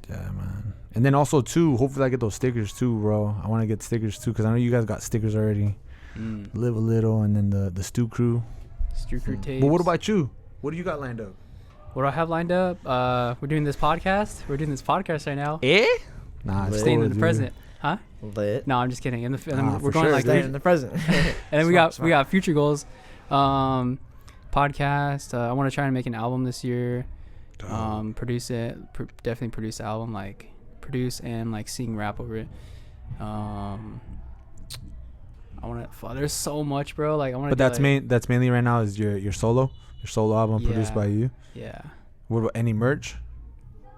Yeah, man. And then also too, hopefully I get those stickers too, bro. I want to get stickers too because I know you guys got stickers already. Live a little, and then the Stew Crew. Stew Crew tapes. But what about you? What do you got lined up? What do I have lined up? We're doing this podcast. We're doing this podcast right now. Nah, Lit. Staying in the dude. present, huh? Lit. No, I'm just kidding. And then Nah, we're for going sure, like Staying in the present. and then we got future goals. Podcast. I want to try and make an album this year. Produce it. Definitely produce the album. Like produce and like sing rap over it. I want to. There's so much, bro. Like I want to. But that's mainly right now is your solo album produced by you. Yeah. What about any merch?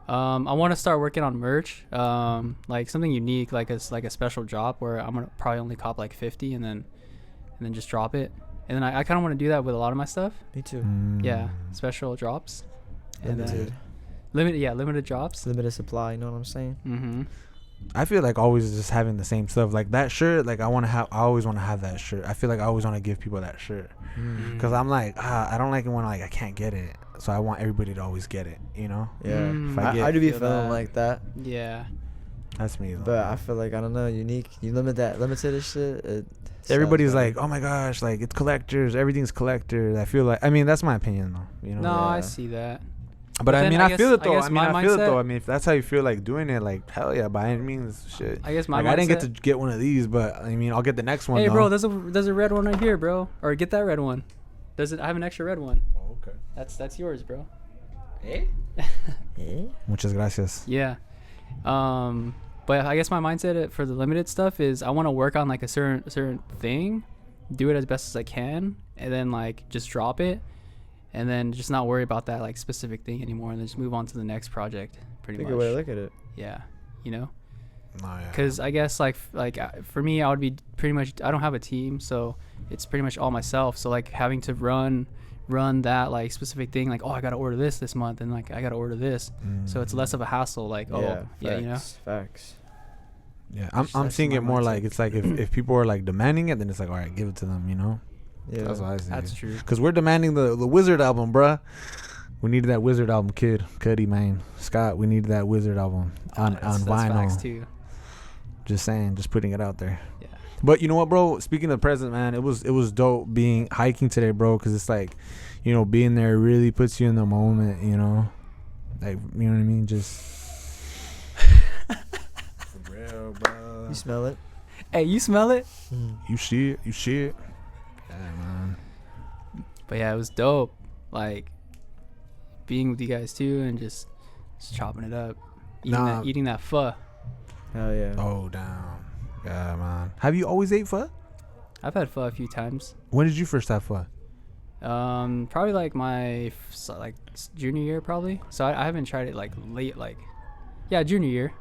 I want to start working on merch. Like something unique, like a special drop where I'm gonna probably only cop like 50 and then just drop it. And then I kind of want to do that with a lot of my stuff. Me too. Yeah, special drops. Limited. Limited drops. Limited supply. You know what I'm saying? Mm-hmm. I feel like always just having the same stuff. Like that shirt, like I always want to have that shirt. I feel like I always want to give people that shirt. Because I'm like, I don't like it when like I can't get it. So I want everybody to always get it, you know? Yeah. If I do be feel feeling that. like that. Yeah. That's me though. But I feel like, I don't know, unique. You limited shit. Everybody's like, oh my gosh, like it's collectors. Everything's collector. I feel like, I mean, that's my opinion though. You know? No, Yeah. I see that. But I then mean, I I feel it guess- though. I guess I mean, my I feel it mindset- though. I mean, if that's how you feel like doing it, like hell yeah, by any means, shit. I guess my Like, I didn't get to mindset- get one of these, but I mean, I'll get the next one. Hey, though. bro, there's a red one right here, bro. Or get that red one. I have an extra red one. Oh, okay. That's yours, bro. Muchas gracias. Yeah. But I guess my mindset for the limited stuff is I want to work on like a certain thing, do it as best as I can, and then like just drop it, and then just not worry about that like specific thing anymore, and then just move on to the next project. Pretty Think much. a way to look at it. Yeah. You know. No, yeah. Because I guess like for me, I would be pretty much, I don't have a team, so it's pretty much all myself. So like having to run that like specific thing, like, oh, I gotta order this month, and like I gotta order this, so it's less of a hassle. Like, Yeah, you know. Facts. Yeah, That's I'm seeing my it more mindset. like it's like if people are like demanding it, then it's like, all right, give it to them, you know. Yeah. That's what I see. That's true. Because we're demanding the Wizard album, bruh. We needed that Wizard album, kid. Cuddy, man. Scott, we needed that Wizard album on That's vinyl. facts too. Just saying, just putting it out there. Yeah. But you know what, bro? Speaking of the present, man, it was dope being hiking today, bro. Because it's like, you know, being there really puts you in the moment, you know. Like, you know what I mean? Just for real, bro. You smell it? Hey, you smell it? You see it. Yeah, man. But yeah, it was dope. Like being with you guys too, and just chopping it up, eating that pho. Hell yeah. Oh, damn. Yeah, man. Have you always ate pho? I've had pho a few times. When did you first have pho? Probably like my junior year, probably. So I haven't tried it like late, junior year.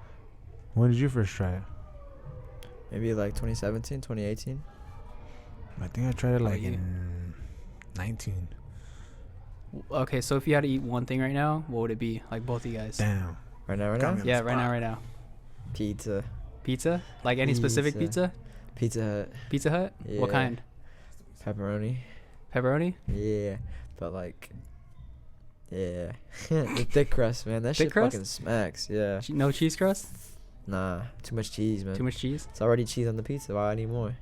When did you first try it? Maybe like 2017, 2018. I think I tried it like you? in 19. Okay, so if you had to eat one thing right now, what would it be? Like both of you guys. Damn. Right now? Got me. Yeah, right now. Pizza. Pizza? Like any specific Pizza. pizza? Pizza Hut. Pizza Hut? What Yeah. kind? Pepperoni. Pepperoni? Yeah. But like, yeah. The thick crust, man. That Thick shit crust? fucking smacks. Yeah. No cheese crust? Nah. Too much cheese, man. Too much cheese? It's already cheese on the pizza. Why I need more?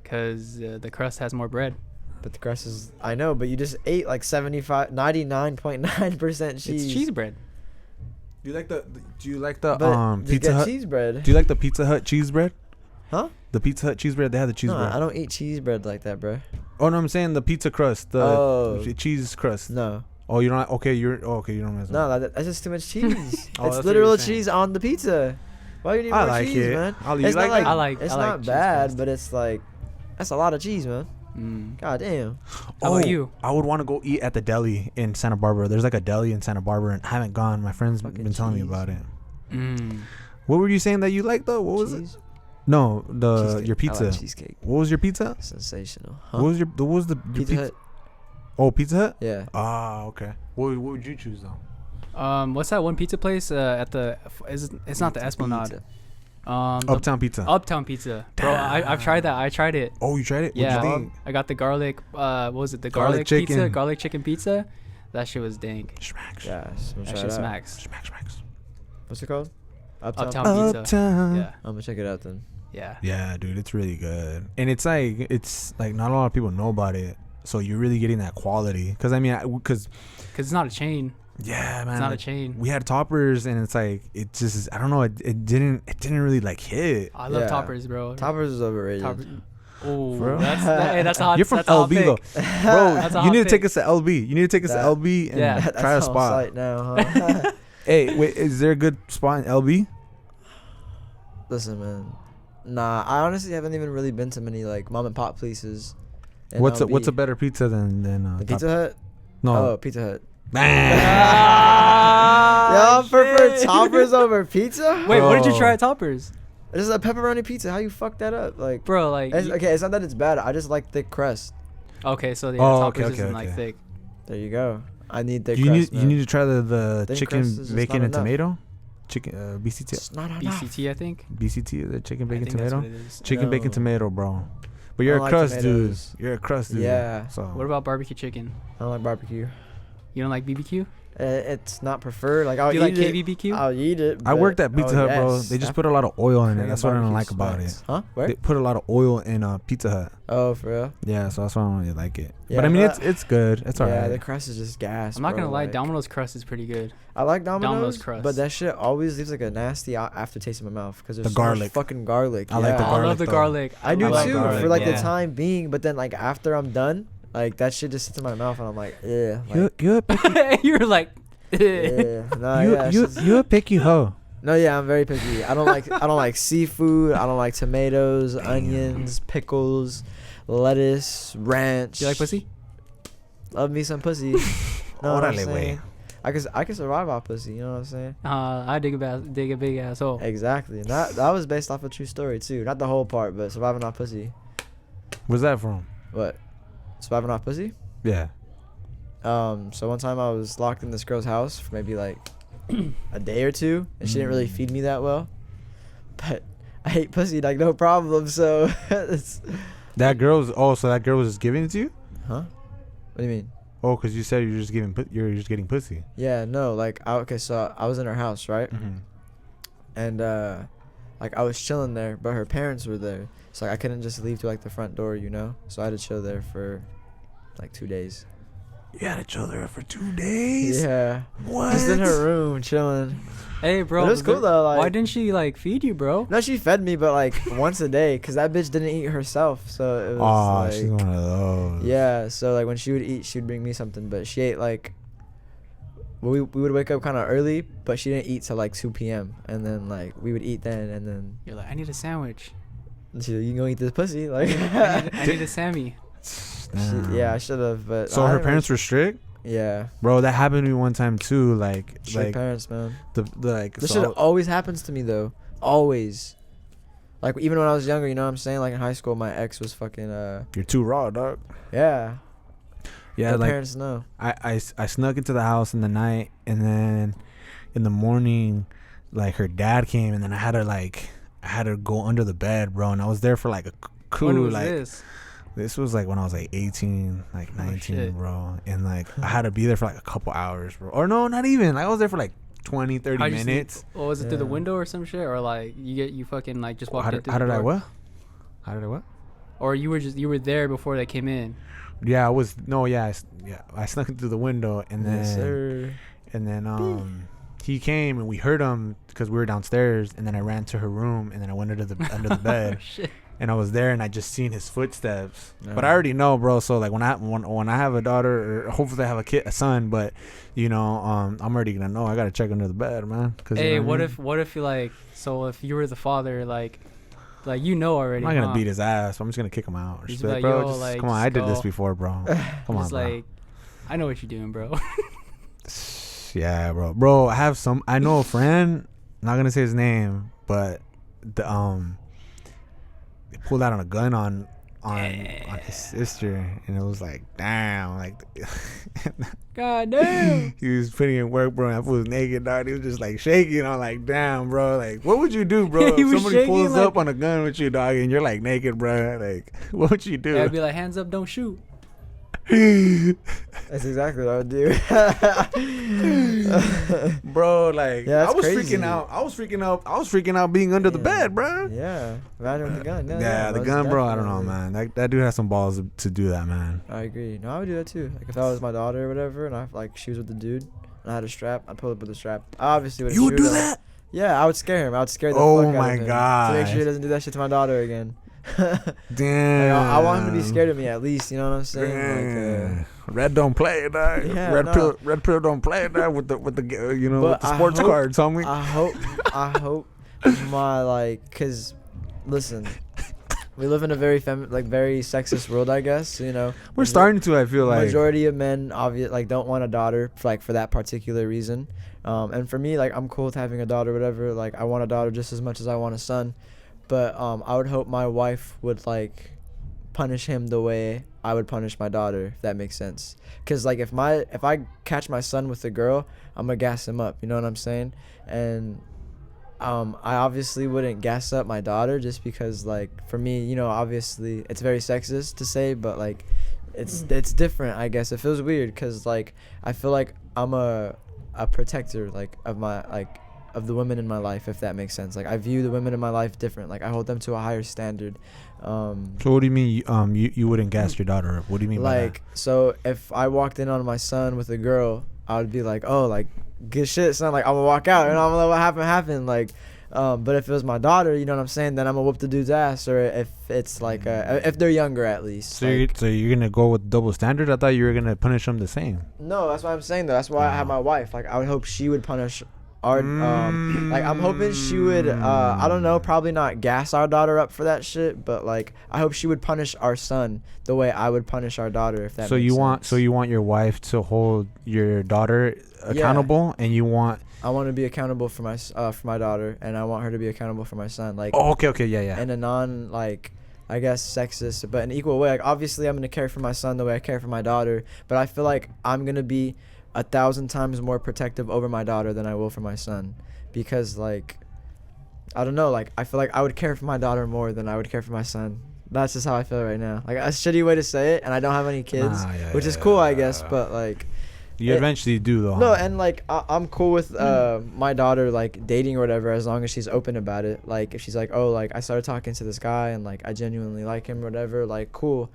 Because the crust has more bread. But the crust is, I know, but you just ate like 99.9% cheese. It's cheese bread. Do you like the But just Pizza get Hut? cheese bread. Do you like the Pizza Hut cheese bread? Huh? The Pizza Hut cheese bread, they have the cheese No, bread. I don't eat cheese bread like that, bro. Oh no, I'm saying the pizza crust, the Oh. cheese crust. No. Oh, you don't. Okay, you don't mess No, that's just too much cheese. Oh, It's that's what literal you're saying. cheese on the pizza. Why do you need I more like cheese, it. man? You It's not like like, it? it's I like not cheese bad, crust. but it's like, that's a lot of cheese, man. God damn. How about you? I would want to go eat at the deli in Santa Barbara. There's like a deli in Santa Barbara, and I haven't gone. My friends Fucking been telling me cheese. about it. Mm. What were you saying that you liked though? What was it? Cheese? No, Cheesecake. your I pizza. like cheesecake. What was your pizza? Sensational. What was your your Pizza Hut? Oh, Pizza Hut. Yeah. Ah, okay. What would you choose though? What's that one pizza place at the? It's not the Esplanade. Pizza. Uptown Pizza. Uptown Pizza, bro. I've tried that. I tried it. Oh, you tried it? Yeah. What'd you think? I got the garlic. What was it? The Garlic garlic pizza. chicken. Garlic chicken pizza. That shit was dank. Smacks. Yeah, so That shit smacks. Smacks. What's it called? Uptown Pizza. Uptown. Yeah. I'm gonna check it out then. Yeah. Yeah, dude, it's really good. And it's like not a lot of people know about it. So you're really getting that quality. Cause I mean, cause it's not a chain. yeah, man. It's not like, a chain. we had toppers, and it's like it just I don't know. It didn't really like hit. I love Yeah. toppers, bro. Toppers is overrated. Oh, Bro. that's a hot. You're from that's a hot LB though, pick. bro. That's a You hot need to take pick. us to LB. You need to take us to That- LB and Yeah. That's try a on spot. site now, huh? Hey, wait, is there a good spot in LB? Listen, man. Nah, I honestly haven't even really been to many like mom and pop places. in What's LB. a better pizza than The Pizza Hut? No. Oh, Pizza Hut. Ah, Y'all prefer shit. toppers over pizza? Wait, what did you Bro. try at Toppers, This is a pepperoni pizza. How you fuck that up? Like, bro? Like, okay, it's not that it's bad. I just like thick crust. okay, so yeah, Oh, Toppers okay, isn't okay, like okay. thick. There you go. I need thick you crust. need to try the Thin chicken crust is just bacon not and enough. tomato. Chicken BCT It's not enough. BCT, I think. BCT the chicken I bacon think that's tomato. what it is. Chicken bacon No. tomato, bro. But I you're a don't like crust tomatoes. dude. You're a crust dude. Yeah. So What about barbecue chicken? I don't like barbecue. You don't like BBQ? It's not preferred. Like I'll Do you eat like it. KBBQ? I'll eat it. I worked at but- Pizza Hut, bro. yes, They just that put a lot of oil in it. Korean That's what I don't barbecue like about it. smacks. Huh? Where? They put a lot of oil in Pizza Hut. Oh, for real? Yeah, so that's why I don't really like it. Yeah, but I mean, but- it's good. It's Yeah, alright. the crust is just gas. I'm not bro, gonna lie, like- Domino's crust is pretty good. I like Domino's, crust. but that shit always leaves like a nasty aftertaste in my mouth because there's The so much garlic. fucking garlic. I like the I garlic, love the though. garlic. I do like too garlic, for like yeah. the time being, but then like after I'm done, like that shit just sits in my mouth and I'm like, yeah, like, You're like, yeah, no, yeah, it's just- you're a picky hoe. no, yeah, I'm very picky. I don't like seafood. I don't like tomatoes, onions, pickles, lettuce, ranch. do you like pussy? Love me some pussy. Know what I'm Órale, saying? güey. I can survive off pussy. You know what I'm saying? I dig a big asshole. Exactly. And that was based off a true story too. Not the whole part, but surviving off pussy. Where's that from? What? Surviving off pussy? Yeah. So one time I was locked in this girl's house for maybe like a day or two, and she didn't really feed me that well. But I ate pussy like no problem. So, it's, That girl's so that girl was just giving it to you? huh? What do you mean? Oh, because you said you're just getting pussy. Yeah, no, like okay, so I was in her house, right? Mm-hmm. And like I was chilling there, but her parents were there, so like, I couldn't just leave to like the front door, you know. So I had to chill there for like 2 days. You had to chill there for 2 days? Yeah, What? just in her room chilling. Hey, bro. But it was cool though. Like, why didn't she like feed you, bro? No, she fed me, but like once a day, cause that bitch didn't eat herself. So it was Oh, like, she's one of those. yeah. So like when she would eat, she would bring me something, but she ate like. We would wake up kind of early, but she didn't eat till like 2 p.m. And then like we would eat then, and then You're like, I need a sandwich. she you can go eat this pussy like. I need a Sammy. Damn. Yeah, I should have, but So I her didn't parents were strict? really- yeah, Bro, that happened to me one time too. Like, strict parents, man. the like. This so shit always happens to me though, always. Like even when I was younger, you know what I'm saying? Like in high school, my ex was fucking you're too raw, dog. yeah. Yeah, The like parents know. I snuck into the house in the night, and then in the morning, like her dad came, and then I had to go under the bed, bro, and I was there for like a cool When was like this? was like when I was like 18, like 19, shit. bro, and like I had to be there for like a couple hours, bro, or no, not even. Like, I was there for like 20, 30 How'd you sneak- minutes. What was it through the Yeah. window or some shit, or like you fucking like just walked How in did, through how the did I door? what? How did I what? Or you were there before they came in. Yeah, I was I snuck into the window, and then Yes, sir. and then he came, and we heard him because we were downstairs, and then I ran to her room, and then I went under the bed, Shit. and I was there, and I just seen his footsteps. No. But I already know, bro. So like when I have a daughter, or hopefully I have a son, but you know, I'm already gonna know I gotta check under the bed, man. Cause Hey, you know what if you like? So if you were the father, like you know already. I'm not gonna huh? beat his ass. I'm just gonna kick him out. Just Just be be like, bro, yo, just, like, come on, just I did this go. before, bro. Come on, Just bro. like, I know what you're doing, bro. Yeah, bro. I know a friend. Not gonna say his name, but they pulled out on a gun on on his sister, and it was like, damn, like God damn. he was putting in work, bro. And I was naked, dog. He was just like shaking. I'm like, damn, bro. Like, what would you do, bro? He If was somebody shaking, pulls like- up on a gun with you, dog, and you're like naked, bro, like, what would you do? Yeah, I'd be like, hands up, don't shoot. That's exactly what I would do. Bro, like, Yeah, that's I was crazy. freaking out. I was freaking out being under the Yeah. bed, bro. Yeah, imagine with the gun. Yeah, the most gun, bro. I don't know, definitely. man. That dude has some balls to do that, man. I agree. No, I would do that too. Like if that was my daughter or whatever, and she was with the dude, and I had a strap, I'd pull up with a strap. I obviously would. You would do that? Yeah, I would scare him. I would scare the Oh fuck out my of him God. to make sure he doesn't do that shit to my daughter again. Damn. Like, I want him to be scared of me at least. You know what I'm saying? Damn. Red don't play, dog. Yeah, red no. pill don't play, dog. With the you know, But with the I sports hope- cards, homie. I hope my cause listen, we live in a very very sexist world, I guess. You know, We're starting to. I feel like. majority of men don't want a daughter for that particular reason. And for me, like, I'm cool with having a daughter, whatever. Like, I want a daughter just as much as I want a son. But I would hope my wife would punish him the way I would punish my daughter, if that makes sense. Cause like if I catch my son with a girl, I'm gonna gas him up. You know what I'm saying? And I obviously wouldn't gas up my daughter just because, like, for me, you know, obviously it's very sexist to say, but like it's different, I guess. It feels weird because like I feel like I'm a protector of the women in my life, if that makes sense. Like, I view the women in my life different. Like, I hold them to a higher standard. So what do you mean? You wouldn't gas your daughter up? What do you mean by that? Like, so if I walked in on my son with a girl, I would be like, oh, like, good shit, son. Like, I'm gonna walk out and I'm gonna let what happen. Like, but if it was my daughter, you know what I'm saying, then I'm gonna whoop the dude's ass. Or if it's like if they're younger, at least. So like, you're gonna go with double standard? I thought you were gonna punish them the same. no, that's what I'm saying though. That's why I have my wife. Like, I would hope she would punish our like, I'm hoping she would I don't know, probably not gas our daughter up for that shit, but like I hope she would punish our son the way I would punish our daughter, if that So makes you sense. want your wife to hold your daughter accountable, and you want. I want to be accountable for my daughter, and I want her to be accountable for my son, like, Oh, okay, yeah. in a non, like, I guess sexist but an equal way. Like, obviously I'm gonna care for my son the way I care for my daughter, but I feel like I'm gonna be 1,000 times more protective over my daughter than I will for my son, because like I don't know, like I feel like I would care for my daughter more than I would care for my son. That's just how I feel right now. Like, a shitty way to say it, and I don't have any kids, which is cool, I guess, but like You eventually do though. no, and like I'm cool with my daughter like dating or whatever, as long as she's open about it. Like, if she's like, oh, like, I started talking to this guy and like I genuinely like him or whatever, like, cool,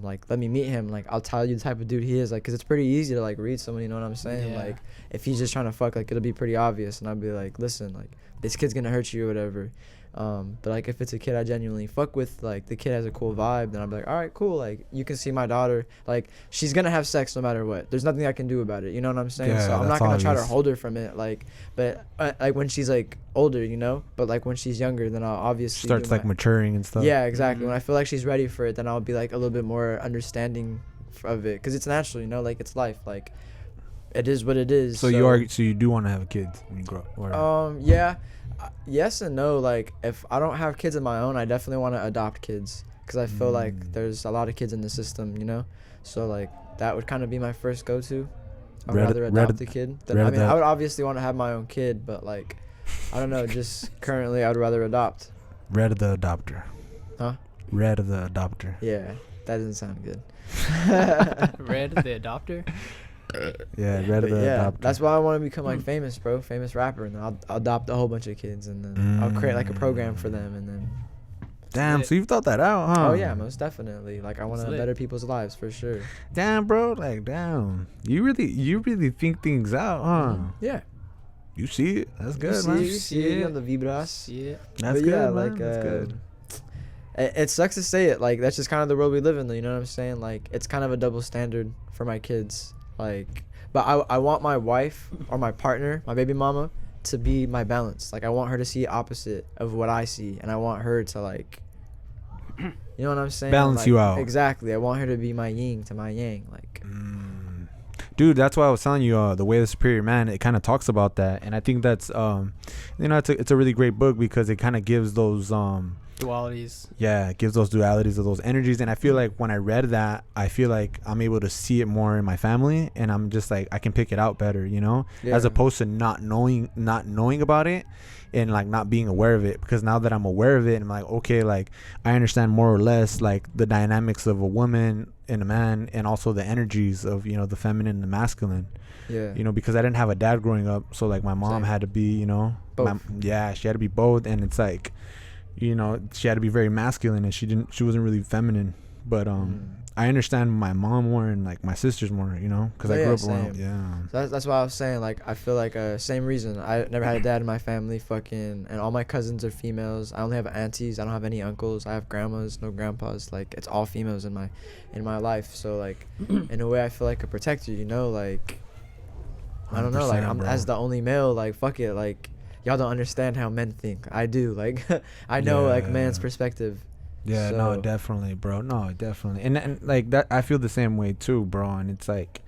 like, let me meet him, like, I'll tell you the type of dude he is, like, because it's pretty easy to like read someone, you know what I'm saying? Yeah. Like, if he's just trying to fuck, like, it'll be pretty obvious, and I'll be like, listen, like, this kid's gonna hurt you or whatever. But like, if it's a kid I genuinely fuck with, like, the kid has a cool vibe, then I'll be like, all right, cool, like, you can see my daughter, like, she's gonna have sex no matter what. There's nothing I can do about it, you know what I'm saying? Yeah, So I'm not that's gonna try to obvious. hold her from it, like, but like when she's like older, you know, but like when she's younger, then I'll obviously Starts do like maturing and stuff. yeah, exactly. Mhm. When I feel like she's ready for it, then I'll be like a little bit more understanding of it, because it's natural, you know, like, it's life, like, it is what it is. So you do want to have kids when you grow up? Or? Yeah, yes and no. Like, if I don't have kids of my own, I definitely want to adopt kids, because I feel like there's a lot of kids in the system, you know. So like, that would kind of be my first go-to. I'd rather adopt a kid. I mean, I would obviously want to have my own kid, but like, I don't know. Just currently, I'd rather adopt. Red the adopter. Huh? Red the adopter. Yeah, that doesn't sound good. Red, the adopter. Yeah, Red But the yeah, adopter. that's why I want to become like famous, bro. Famous rapper, and then I'll adopt a whole bunch of kids, and then I'll create like a program for them, and then. Damn, so you've thought that out, huh? Oh yeah, most definitely. Like, I want to That's lit. better people's lives for sure. Damn, bro. Like, damn. You really think things out, huh? Yeah. You see it. That's good, you man. see it, you know, the vibras. Yeah. That's But good, yeah, man. like, That's good. It sucks to say it. Like, that's just kind of the world we live in, though, you know what I'm saying? Like, it's kind of a double standard for my kids. Like, but I want my wife or my partner, my baby mama, to be my balance. Like, I want her to see opposite of what I see, and I want her to, like, you know what I'm saying? Balance Like, you out. Exactly. I want her to be my yin to my yang. Like, Dude, that's why I was telling you, The Way of the Superior Man, it kind of talks about that, and I think that's it's a really great book, because it kind of gives those dualities. Yeah, it gives those dualities of those energies. And I feel like when I read that, I feel like I'm able to see it more in my family, and I'm just like, I can pick it out better, you know, as opposed to not knowing about it and like not being aware of it. Because now that I'm aware of it, I'm like, okay, like I understand more or less like the dynamics of a woman and a man, and also the energies of, you know, the feminine and the masculine. Yeah. You know, because I didn't have a dad growing up, so like my mom had to be, you know, she had to be both, and it's like, you know, she had to be very masculine, and she wasn't really feminine. But I understand my mom more and like my sisters more, you know, because I grew up around. So that's why I was saying, like, I feel like same reason. I never had a dad in my family, and all my cousins are females. I only have aunties. I don't have any uncles. I have grandmas, no grandpas. Like, it's all females in my life. So like, in a way, I feel like a protector, you know, like. I don't know, like, I'm as the only male, like, fuck it, like, y'all don't understand how men think. I do, like, I know, like, man's perspective. Yeah, no, definitely, bro. No, definitely. And like that, I feel the same way too, bro. And it's like,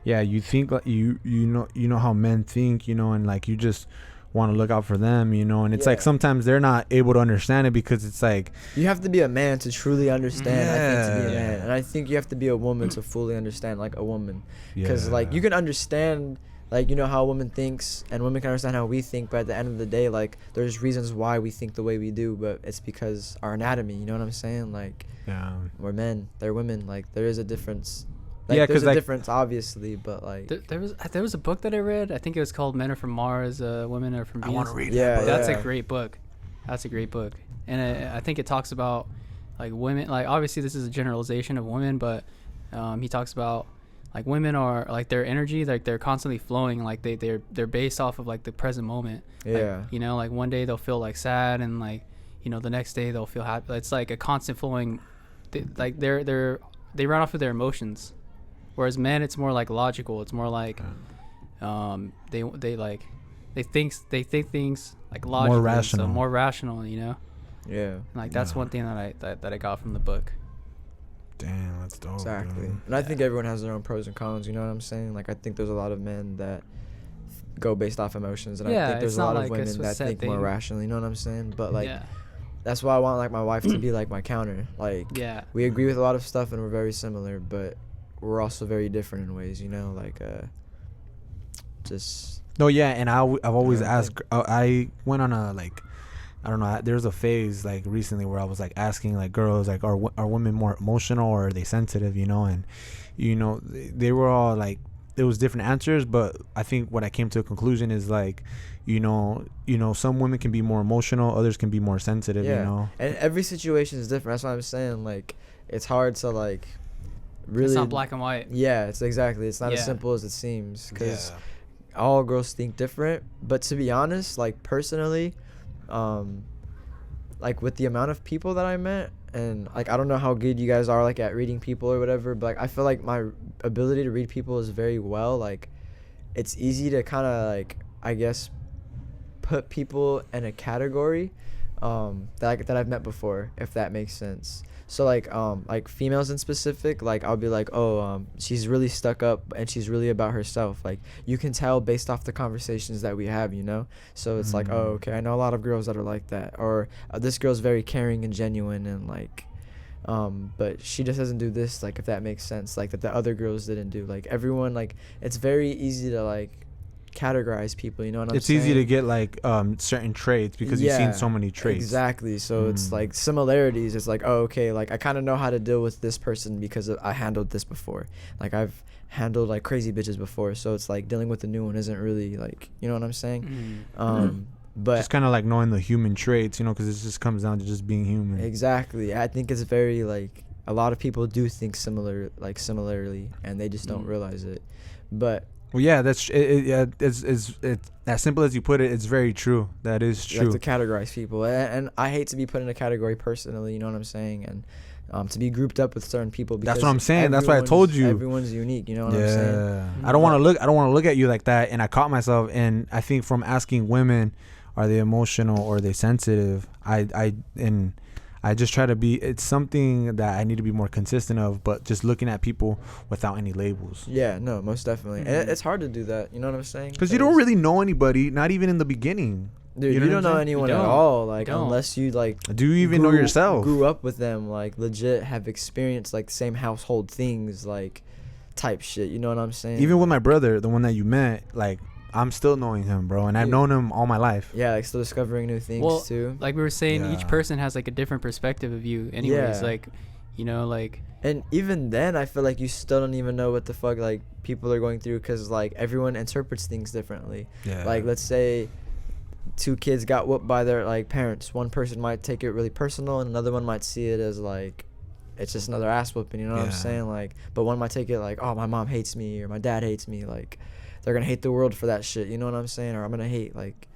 yeah, you think like you know how men think, you know, and like you just want to look out for them, you know, and it's like sometimes they're not able to understand it, because it's like you have to be a man to truly understand. I think, to be a man, and I think you have to be a woman to fully understand, like, a woman, because like you can understand, like, you know, how a woman thinks, and women can understand how we think, but at the end of the day, like, there's reasons why we think the way we do, but it's because our anatomy, you know what I'm saying? Like, we're men, they're women, like, there is a difference. Like, there's a difference, obviously, but like there was a book that I read. I think it was called Men Are From Mars, Women Are From Venus. I want to read that. That's a great book. That's a great book, and I think it talks about like women. Like, obviously, this is a generalization of women, but he talks about like women are like their energy, like they're constantly flowing, like they're based off of like the present moment. Like, you know, like one day they'll feel like sad, and like, you know, the next day they'll feel happy. It's like a constant flowing. Like they run off of their emotions, whereas men, it's more like logical. It's more like they think things like logically, more rational. So more rational, you know. Yeah. Like that's one thing that I got from the book. Damn, that's dope. Exactly. Dude. And I think everyone has their own pros and cons, you know what I'm saying? Like, I think there's a lot of men that go based off emotions, and I think there's a lot of women that think more rationally, you know what I'm saying? But like, that's why I want, like, my wife to be like my counter. Like, we agree with a lot of stuff, and we're very similar, but we're also very different in ways, you know? Like, just... No, yeah, and I've always asked... I went on a, like... I don't know. There's a phase like recently where I was like asking like girls like, are women more emotional or are they sensitive? You know, and you know they were all like, there was different answers, but I think what I came to a conclusion is like, you know, some women can be more emotional, others can be more sensitive. You know, and every situation is different. That's what I'm saying. Like, it's hard to like really. It's not black and white. Yeah, it's not as simple as it seems, because all girls think different. But to be honest, like personally. Like with the amount of people that I met, and like I don't know how good you guys are like at reading people or whatever, but like I feel like my ability to read people is very well. Like, it's easy to kind of like, I guess, put people in a category that I've met before, if that makes sense. So like females in specific, like I'll be like, oh, she's really stuck up and she's really about herself. Like, you can tell based off the conversations that we have, you know? So it's like, oh, okay, I know a lot of girls that are like that. Or this girl's very caring and genuine, and like, but she just doesn't do this, like, if that makes sense, like that the other girls didn't do. Like, everyone, like, it's very easy to like categorize people, you know what I'm saying? It's easy to get like certain traits because you've seen so many traits. Exactly. So it's like similarities. It's like, oh, okay, like I kind of know how to deal with this person because I handled this before. Like, I've handled like crazy bitches before, so it's like dealing with the new one isn't really like, you know what I'm saying? But just kind of like knowing the human traits, you know, because it just comes down to just being human. Exactly. I think it's very like, a lot of people do think similarly, and they just don't realize it. But well, yeah, that's it's as simple as you put it. It's very true. That is true. Like, to categorize people, and I hate to be put in a category personally. You know what I'm saying? And to be grouped up with certain people. Because that's what I'm saying. That's why I told you. Everyone's unique. You know what I'm saying? I don't want to look at you like that. And I caught myself. And I think from asking women, are they emotional or are they sensitive? I just try to be, it's something that I need to be more consistent of, but just looking at people without any labels. Yeah, no, most definitely. And it's hard to do that, you know what I'm saying? Because you don't really know anybody, not even in the beginning. Dude, You you know don't what I'm know saying? anyone You at don't. all. Like, You don't. unless you, like, Do you even know yourself? grew up with them, like, legit have experienced, like, the same household things, like, type shit. You know what I'm saying? Even with my brother, the one that you met, like, I'm still knowing him, bro, and I've Dude. known him all my life. Yeah, like, still discovering new things, Well, too. like we were saying, each Yeah. person has like a different perspective of you. Anyways, Yeah. like, you know, like And even then, I feel like you still don't even know what the fuck, like, people are going through because, like, everyone interprets things differently. Yeah. Like, let's say 2 kids got whooped by their, like, parents. One person might take it really personal, and another one might see it as, like, it's just another ass whooping, you know what I'm Yeah. saying? Like, but one might take it like, oh, my mom hates me or my dad hates me. Like, they're going to hate the world for that shit, you know what I'm saying? Or I'm going to hate, like,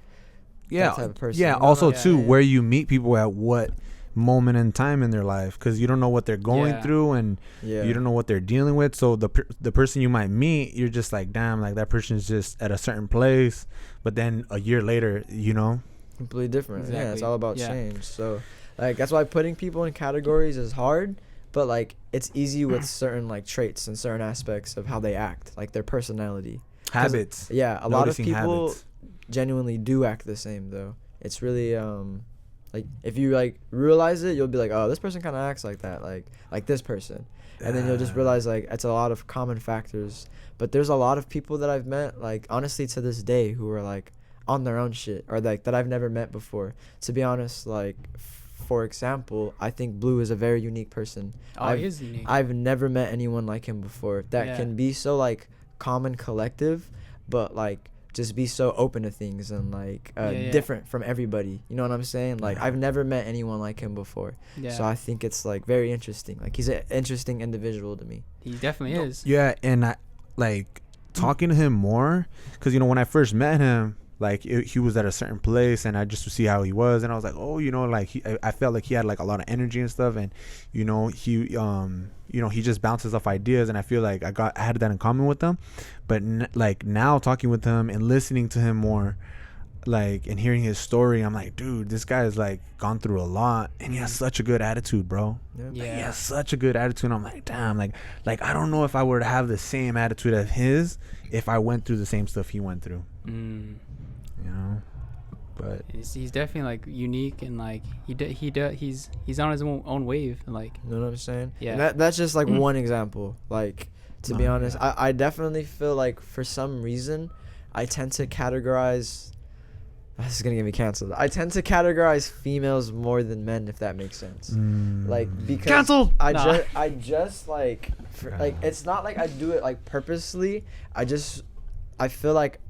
yeah, that type of person. yeah. You know what Also, I'm too, saying? where you meet people at what moment in time in their life, because you don't know what they're going Yeah. through, and Yeah. you don't know what they're dealing with. So the person you might meet, you're just like, damn, like that person's just at a certain place, but then a year later, you know. Completely different. Yeah, it's Exactly. all about Yeah. change. So, like, that's why putting people in categories is hard, but, like, it's easy with certain, like, traits and certain aspects of how they act, like their personality. Habits. Yeah, a lot of Noticing people habits. genuinely do act the same, though. It's really, like, if you, like, realize it, you'll be like, oh, this person kind of acts like that, like this person. And then you'll just realize, like, it's a lot of common factors. But there's a lot of people that I've met, like, honestly, to this day, who are, like, on their own shit, or, like, that I've never met before. To be honest, like, for example, I think Blue is a very unique person. oh, he is unique. I've never met anyone like him before that Yeah. can be so, like, calm and collective, but, like, just be so open to things and, like, Yeah. different from everybody. You know what I'm saying? Like, Yeah. I've never met anyone like him before. Yeah, So I think it's, like, very interesting. Like, he's an interesting individual to me. he definitely is. Yeah, and I like talking to him more, because you know when I first met him, like he was at a certain place, and I just to see how he was, and I was like, oh, you know, like I felt like he had like a lot of energy and stuff, and you know he just bounces off ideas, and I feel like I had that in common with him. But like now talking with him and listening to him more, like, and hearing his story, I'm like, dude, this guy has like gone through a lot, and he has such a good attitude, bro. Yeah. Like, he Yeah. has such a good attitude. And I'm like, damn, like I don't know if I were to have the same attitude as his if I went through the same stuff he went through, Mm. you know. But He's definitely like unique, and like he's on his own wave, and like You know what I'm saying? Yeah. And that's just, like, one example. Like, to be No, honest, yeah. I definitely feel like for some reason I tend to categorize. This is gonna get me canceled. I tend to categorize females more than men, if that makes sense. Like, because Canceled! I just like, like, it's not like I do it, like, purposely. I feel like,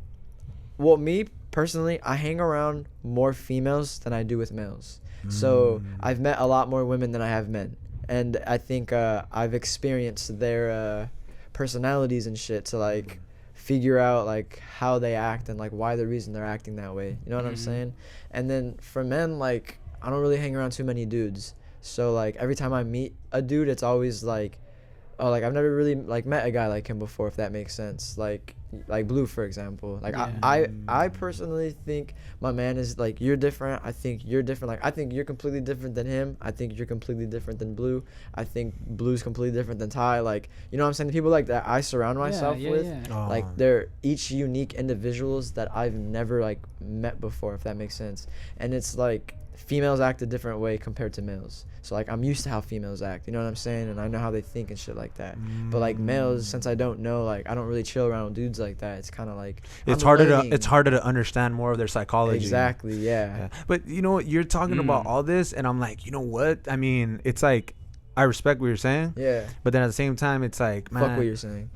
well, me personally, I hang around more females than I do with males. So I've met a lot more women than I have men, and I think I've experienced their personalities and shit to, like, figure out, like, how they act and, like, why the reason they're acting that way. You know what I'm saying? And then for men, like, I don't really hang around too many dudes. So, like, every time I meet a dude, it's always like, oh, like, I've never really, like, met a guy like him before, if that makes sense. Like Blue, for example. Like, Yeah. I personally think my man is, like, you're different. I think you're different. Like, I think you're completely different than him. I think you're completely different than Blue. I think Blue's completely different than Ty. Like, you know what I'm saying? The people like that I surround myself with, Yeah. like, they're each unique individuals that I've never, like, met before, if that makes sense. And it's like females act a different way compared to males. So, like, I'm used to how females act, you know what I'm saying? And I know how they think and shit like that. But, like, males, since I don't know, like, I don't really chill around dudes like that. It's kind of like, it's I'm harder learning. to understand more of their psychology. Exactly, yeah. Yeah. But you know what, you're talking about all this, and I'm like, you know what? I mean, it's like I respect what you're saying, Yeah. but then at the same time, it's like, man, Fuck what you're saying.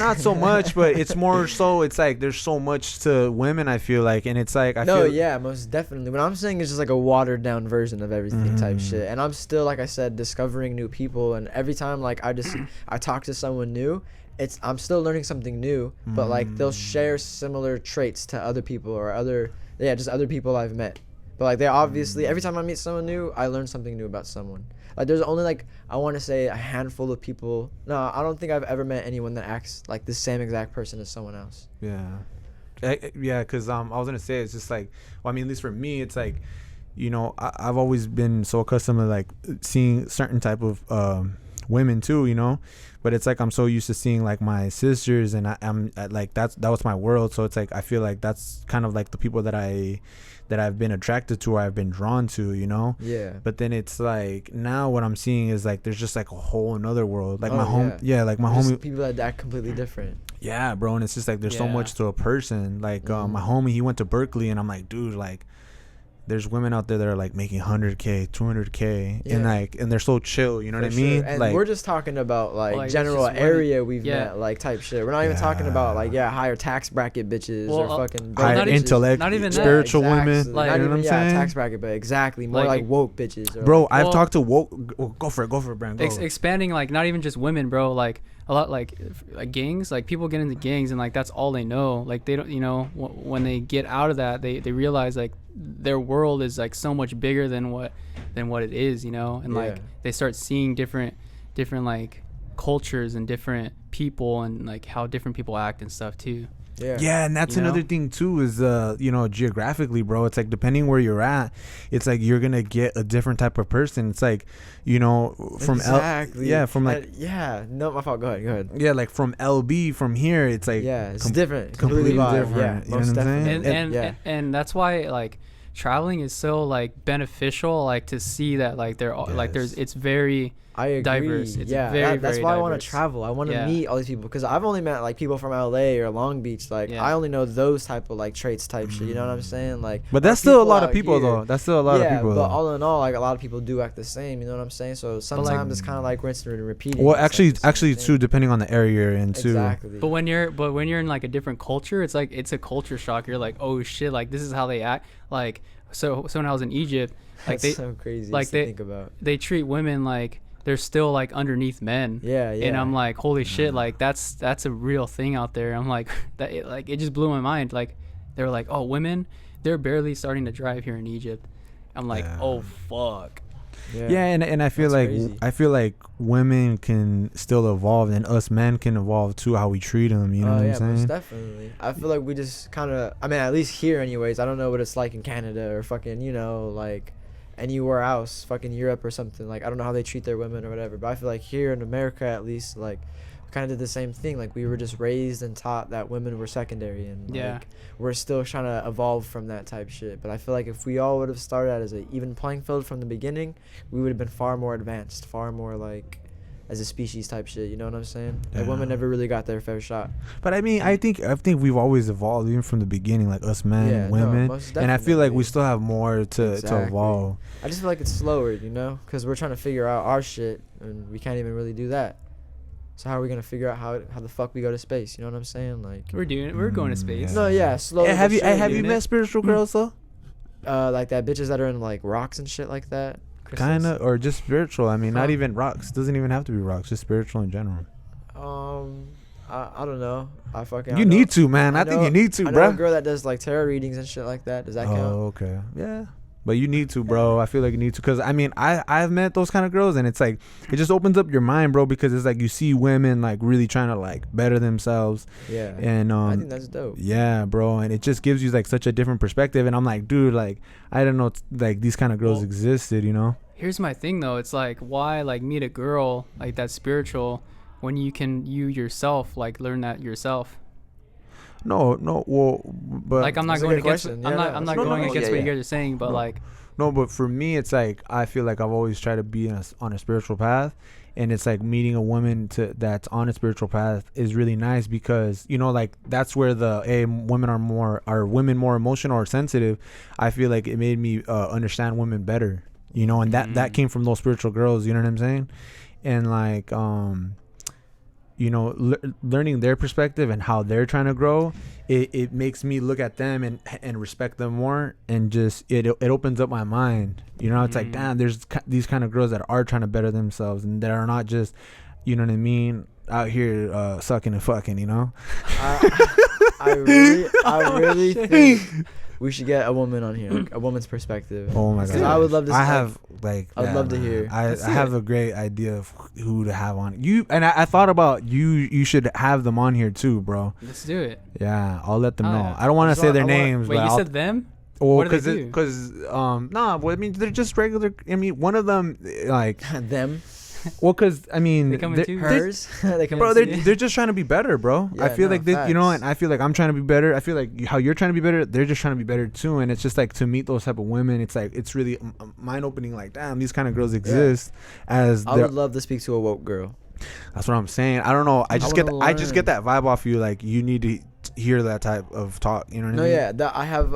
not so much, but it's more so. It's like there's so much to women, I feel like, and it's like I feel Yeah, most definitely. What I'm saying is just like a watered down version of everything type shit. And I'm still, like I said, discovering new people. And every time, like, I talk to someone new, I'm still learning something new. But, like, they'll share similar traits to other people or just other people I've met. But, like, they obviously, every time I meet someone new, I learn something new about someone. Like, there's only, like, I want to say a handful of people. No, I don't think I've ever met anyone that acts like the same exact person as someone else. Yeah, because I was gonna say, it's just like, well, I mean, at least for me, it's like, you know, I've always been so accustomed to, like, seeing certain type of women too, you know. But it's like I'm so used to seeing like my sisters, and I'm like that was my world. So it's like I feel like that's kind of like the people that I've been attracted to or I've been drawn to, you know. Yeah. But then it's like now what I'm seeing is like there's just like a whole another world. Like my like my Just homie, people that act completely different. yeah, bro. And it's just like there's so much to a person. Like my homie, he went to Berkeley, and I'm like, dude, like there's women out there that are like making 100K, 200K, and they're so chill, you know what I mean? And like, we're just talking about like general area we've met, like type shit. We're not even talking about like higher tax bracket bitches or fucking higher intellect, not even spiritual women. Like, you know what I'm saying? Tax bracket, but exactly more like woke bitches. Or bro, like, I've talked to woke. Go for it, Branden. Expanding, like not even just women, bro. Like a lot, like gangs. Like people get into gangs, and like that's all they know. Like they don't, you know, when they get out of that, they realize like their world is like so much bigger than what it is, you know. And like they start seeing different like cultures and different people, and like how different people act and stuff too. Yeah, and that's another thing too is you know, geographically, bro, it's like depending where you're at, it's like you're gonna get a different type of person. It's like, you know, from from like no, my fault, go ahead. Yeah, like from LB, from here, it's like it's different, completely different. Yeah, you know what I'm saying? And that's why like traveling is so like beneficial, like to see that like there are like it's very diverse. It's very, that's very why diverse. I want to travel. I want to meet all these people, because I've only met like people from LA or Long Beach. Like I only know those type of like traits type shit. You know what I'm saying? Like, but that's still a lot of people though. That's still a lot of people. But all in all, like a lot of people do act the same. You know what I'm saying? So sometimes it's kind of like rinsing and repeating. Well, actually too, depending on the area you're in too. Exactly. But when you're in like a different culture, it's like it's a culture shock. You're like, oh shit, like this is how they act. Like so when I was in Egypt, like that's so crazy. Like to think about. They treat women like they're still like underneath men. Yeah. And I'm like, holy shit, like that's a real thing out there. I'm like, it just blew my mind. Like they were like, oh, women, they're barely starting to drive here in Egypt. I'm like, oh fuck. Yeah, and I feel like crazy. I feel like women can still evolve, and us men can evolve too, how we treat them. You know what I'm saying? Most definitely. I feel like we just kind of, I mean, at least here, anyways. I don't know what it's like in Canada or fucking, you know, like anywhere else, fucking Europe or something. Like I don't know how they treat their women or whatever. But I feel like here in America, at least, like we kind of did the same thing. Like we were just raised and taught that women were secondary, and like we're still trying to evolve from that type shit. But I feel like if we all would have started out as an even playing field from the beginning, we would have been far more advanced, far more like as a species type shit. You know what I'm saying? Like women never really got their fair shot. But I mean, I think we've always evolved even from the beginning, like us men, women, and I feel like we still have more to evolve. I just feel like it's slower, you know, because we're trying to figure out our shit, and we can't even really do that. So how are we gonna figure out how the fuck we go to space? You know what I'm saying? Like we're going to space. No, slowly. Have you met spiritual girls though? Like that bitches that are in like rocks and shit like that. Kind of, or just spiritual. I mean, not even rocks. Doesn't even have to be rocks. Just spiritual in general. I don't know. You need to, man. I think you need to, bro. I know a girl that does like tarot readings and shit like that. Does that count? Oh, okay. Yeah. But you need to, bro. I feel like you need to, because I mean, I've met those kind of girls, and it's like it just opens up your mind, bro, because it's like you see women like really trying to like better themselves. Yeah. And I think that's dope. Yeah, bro, and it just gives you like such a different perspective. And I'm like, dude, like I didn't know like these kind of girls existed, you know. Here's my thing though. It's like, why like meet a girl like that's spiritual when you yourself like learn that yourself? No, well, but like I'm not going against. I'm not going against what you guys are saying, but like. No, but for me, it's like I feel like I've always tried to be on a spiritual path, and it's like meeting a woman that's on a spiritual path is really nice, because you know, like that's where women are women more emotional or sensitive. I feel like it made me understand women better, you know, and that came from those spiritual girls. You know what I'm saying? And like you know, learning their perspective and how they're trying to grow, it makes me look at them and respect them more, and just it opens up my mind. You know, it's like, damn, there's these kind of girls that are trying to better themselves, and that are not just, you know what I mean, out here sucking and fucking, you know. I really think we should get a woman on here, like a woman's perspective. Oh my god! I would love to. I'd love to hear. I have a great idea of who to have on you, and I thought about you. You should have them on here too, bro. Let's do it. Yeah, I'll let them know. I don't want to say their names. Wait, you said them? Well, what do they do? Because well, I mean, they're just regular. I mean, one of them like them. Well, because I mean, They come in twos. Hers. They come bro, in they're twos. they're just trying to be better, bro. Yeah, I feel no, like this, you know, facts. and I feel like I'm trying to be better. I feel like how you're trying to be better, they're just trying to be better too. And it's just like to meet those type of women, it's like it's really mind opening. Like, damn, these kind of girls exist. As I would love to speak to a woke girl. that's what I'm saying. I don't know. I just wanna get that vibe off you. Like you need to hear that type of talk. You know what I No, mean? yeah, I have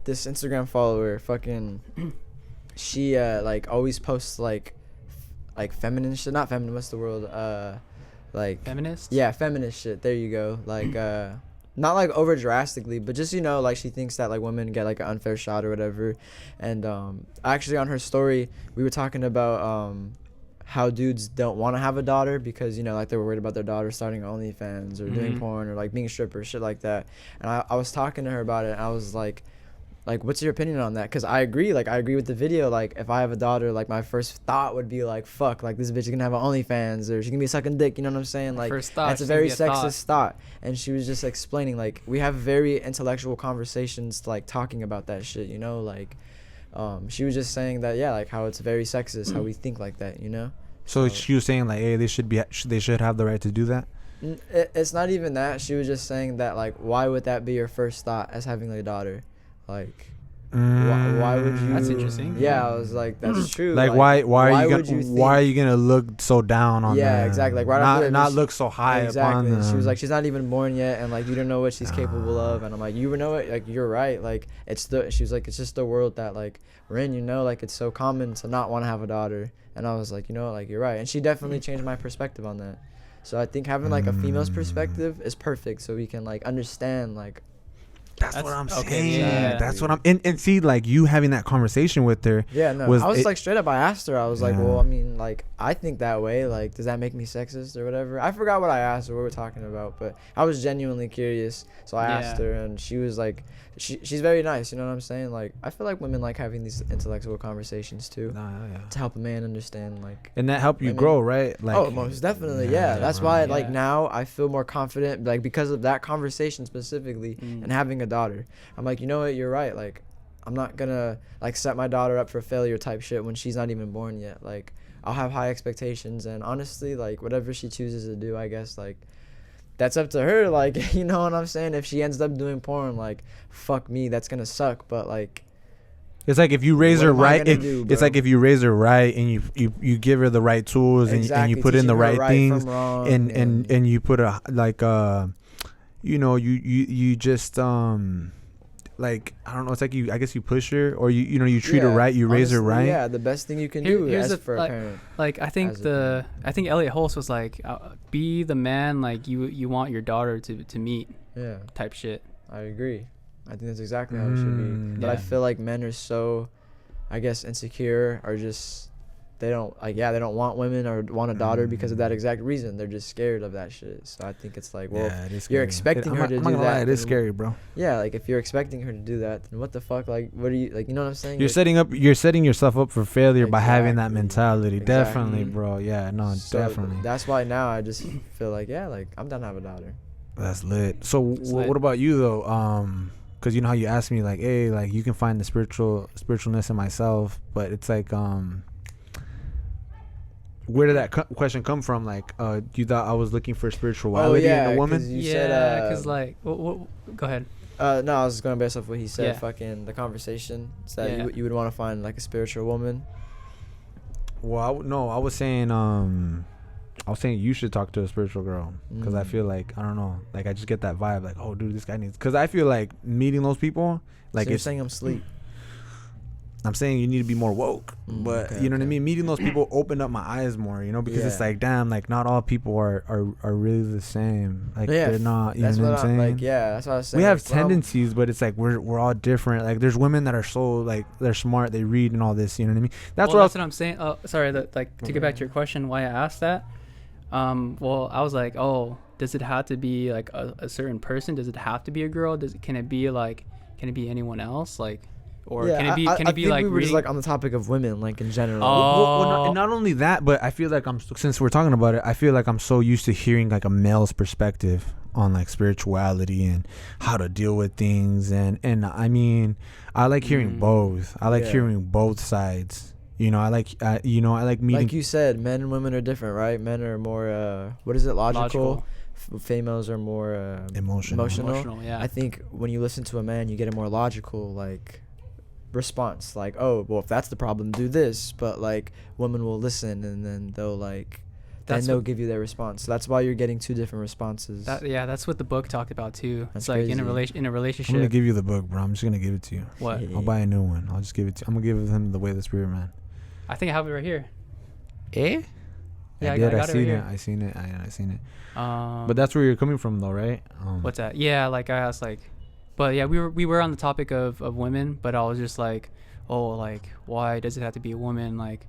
this Instagram follower. Fucking, she like always posts like feminine shit. Not feminine. What's the word? Like Feminist. yeah, feminist shit. There you go. Like not like over drastically, but just, you know, like she thinks that like women get like an unfair shot or whatever. And actually on her story we were talking about how dudes don't want to have a daughter because, you know, like they were worried about their daughter starting OnlyFans or doing porn or like being a stripper, shit like that. And I was talking to her about it, and I was like, what's your opinion on that? Because I agree with the video. Like, if I have a daughter, like my first thought would be like, fuck, like this bitch is gonna have an OnlyFans or she can be sucking dick, you know what I'm saying? Like, First thought, that's a she's gonna very be a sexist thought. And she was just explaining, like, we have very intellectual conversations, like talking about that shit, you know, like she was just saying that, yeah, like how it's very sexist how we think like that, you know. So she was saying like, hey, they should have the right to do that. It's not even that. She was just saying that, like, why would that be your first thought as having a daughter? Like, why would you? That's interesting. Yeah, I was like, that's true. Like why are you gonna look so down on Yeah, them? exactly. Like, right after not that, look so high exactly. upon them. She was like, she's not even born yet, and like you don't know what she's capable of. And I'm like, you know it. Like, you're right. Like, she was like, it's just the world that like we're in. You know, like it's so common to not want to have a daughter. And I was like, you know, like you're right. And she definitely changed my perspective on that. So I think having like a female's perspective is perfect, so we can like understand like. That's what I'm okay, saying. yeah. That's what I'm and see, like you having that conversation with her. Yeah, no. I was like straight up. I asked her. I was like, well, I mean, like I think that way. Like, does that make me sexist or whatever? I forgot what I asked her. What we were talking about, but I was genuinely curious. So I asked her, and she was like, she's very nice. You know what I'm saying? Like, I feel like women like having these intellectual conversations too, to help a man understand. Like, and that help you grow, right? Like, oh, most definitely. Yeah, that's why. Like now, I feel more confident. Like because of that conversation specifically, and having a daughter. I'm like, you know what, you're right. Like, I'm not gonna like set my daughter up for failure type shit when she's not even born yet. Like, I'll have high expectations, and honestly, like whatever she chooses to do, I guess like that's up to her. Like, you know what I'm saying? If she ends up doing porn, like fuck me, that's gonna suck. But like, it's like if you raise her right, it's like if you raise her right and you give her the right tools and you put in the right things and you put a like you know, you just like I don't know, it's like I guess you push her or you know you treat her right, you raise her right. Yeah, the best thing you can do is for a parent. Like I think Elliot Hulse was like, be the man like you want your daughter to meet. Yeah. Type shit. I agree. I think that's exactly how it should be. But I feel like men are so, I guess, insecure or just they don't want women or want a daughter because of that exact reason. They're just scared of that shit. So I think it's like, well, you're expecting her to do that. It is scary, bro. Yeah, like if you're expecting her to do that, then what the fuck? Like, what are you like? You know what I'm saying? You're setting yourself up for failure by having that mentality. Exactly. Definitely, bro. Yeah, no, definitely. That's why now I just feel like, yeah, like I'm down to have a daughter. That's lit. So what about you though? Because you know how you asked me like, hey, like you can find the spiritualness in myself, but it's like where did that question come from? Like, you thought I was looking for spirituality in a woman? Because like, go ahead. No, I was just going based off what he said. Yeah. Fucking the conversation. It's that you would want to find like a spiritual woman. Well, I was saying you should talk to a spiritual girl because I feel like I don't know, like I just get that vibe like, oh, dude, this guy needs. Because I feel like meeting those people, like so you're saying I'm asleep. I'm saying you need to be more woke, but you know what I mean. Meeting those people opened up my eyes more, you know, because it's like, damn, like not all people are really the same. Like they're not. You know what I'm saying? Like, yeah, that's what I was saying. We have tendencies, but it's like we're all different. Like there's women that are so like they're smart, they read and all this. You know what I mean? That's what I'm saying. Sorry, to get back to your question, why I asked that. Well, I was like, oh, does it have to be like a certain person? Does it have to be a girl? Can it be anyone else? Like. Or can it be like we were just like on the topic of women, like in general. Well, not only that, but I feel like since we're talking about it, I feel like I'm so used to hearing like a male's perspective on like spirituality and how to deal with things, and I mean, I like hearing both. I like hearing both sides. You know, I like meeting. Like you said, men and women are different, right? Men are more what is it, logical. Females are more emotional. Yeah. I think when you listen to a man, you get a more logical like response, like, oh well, if that's the problem, do this. But like women will listen, and then they'll give you their response. So that's why you're getting two different responses. That's what the book talked about too. That's it's like crazy. in a relationship. I'm gonna give you the book, bro. I'm just gonna give it to you. What? I'll buy a new one. I'll just give it to. I'm gonna give him The Way of the Spirit, man. I think I have it right here. Eh? Yeah, I got it seen right it. here. I seen it. I seen it. But But that's where you're coming from, though, right? what's that? Yeah, like I was like, but yeah, we were on the topic of women, but I was just like, oh, like why does it have to be a woman? Like,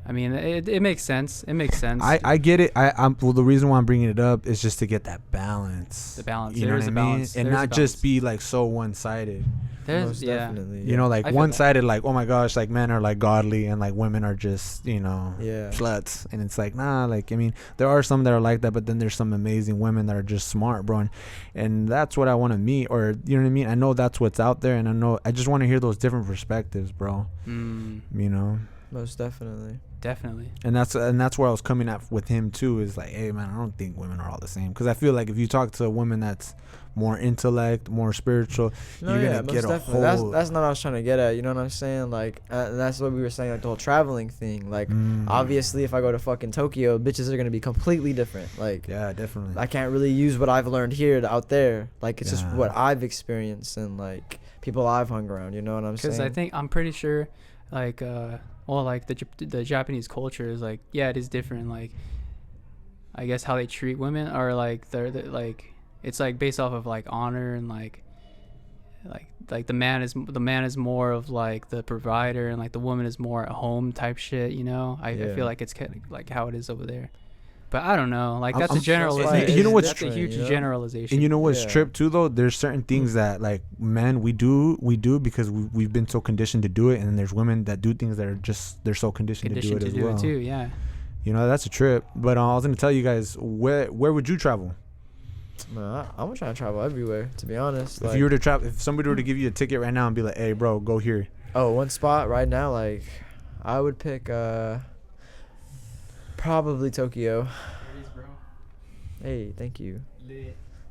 I mean, it makes sense. It makes sense. I get it. Well, the reason why I'm bringing it up is just to get that balance. The balance. You know There's what a I mean? balance. And There's a not just balance. be like so one-sided. There's Definitely. You know, like I feel one-sided, like, oh my gosh, like men are like godly and like women are just, you know, Yeah. sluts. And it's like, nah, like, I mean, there are some that are like that, but then there's some amazing women that are just smart, bro. And that's what I want to meet, or, you know what I mean? I know that's what's out there, and I just want to hear those different perspectives, bro. You know? Most definitely. Definitely. And that's where I was coming at with him too, is like, hey man, I don't think women are all the same, because I feel like if you talk to a woman that's more intellect, more spiritual, No, you're yeah, gonna get most a definitely. whole That's not what I was trying to get at. You know what I'm saying? Like, and that's what we were saying, like the whole traveling thing. Like, obviously, if I go to fucking Tokyo, bitches are gonna be completely different. Like, yeah, definitely. I can't really use what I've learned here to out there. Like, it's just Yeah. what I've experienced and like people I've hung around. You know what I'm saying? Because I'm pretty sure, like, like the Japanese culture is like, yeah, it is different. Like, I guess how they treat women, or like they're like, it's like based off of like honor, and like the man is more of like the provider, and like the woman is more at home type shit. You know, I feel like it's kind of like how it is over there. But I don't know. Like, that's a generalization. You know what's that's a huge generalization. And you know what's Yeah. tripped too, though? There's certain things that like men we do because we've been so conditioned to do it, and then there's women that do things that are just they're so conditioned to do it as well. too. Yeah. You know, that's a trip. But I was gonna tell you guys, where would you travel? Man, I'm trying to travel everywhere. To be honest. If you were to travel, if somebody were to give you a ticket right now and be like, hey bro, go here. Oh, one spot right now, like I would pick probably Tokyo. Hey, thank you.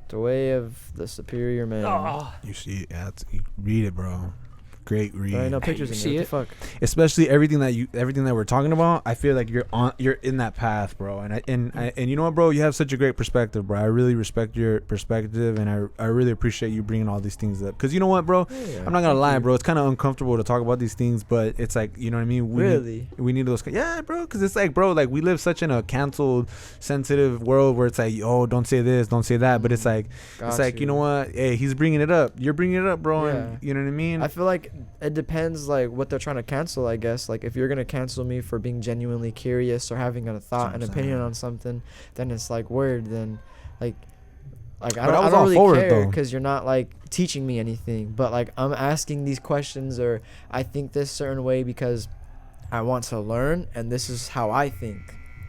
The Way of the Superior Man. Oh. You see, you read it, bro. Great read. There ain't no pictures in see there. it? What the fuck? Especially everything that we're talking about. I feel like you're in that path, bro. And you know what, bro? You have such a great perspective, bro. I really respect your perspective, and I really appreciate you bringing all these things up. Because you know what, bro? Yeah, I'm not gonna thank lie, you. bro. It's kind of uncomfortable to talk about these things, but it's like, you know what I mean? We need those. Yeah, bro. Because it's like, bro, like we live such in a canceled, sensitive world where it's like, oh, don't say this, don't say that. But it's like, you know what? Hey, he's bringing it up. You're bringing it up, bro. Yeah. And you know what I mean? I feel like it depends, like what they're trying to cancel. I guess like if you're gonna cancel me for being genuinely curious or having a thought, an opinion on something, then it's like word. Then like I don't really care because you're not like teaching me anything. But like I'm asking these questions, or I think this certain way because I want to learn, and this is how I think.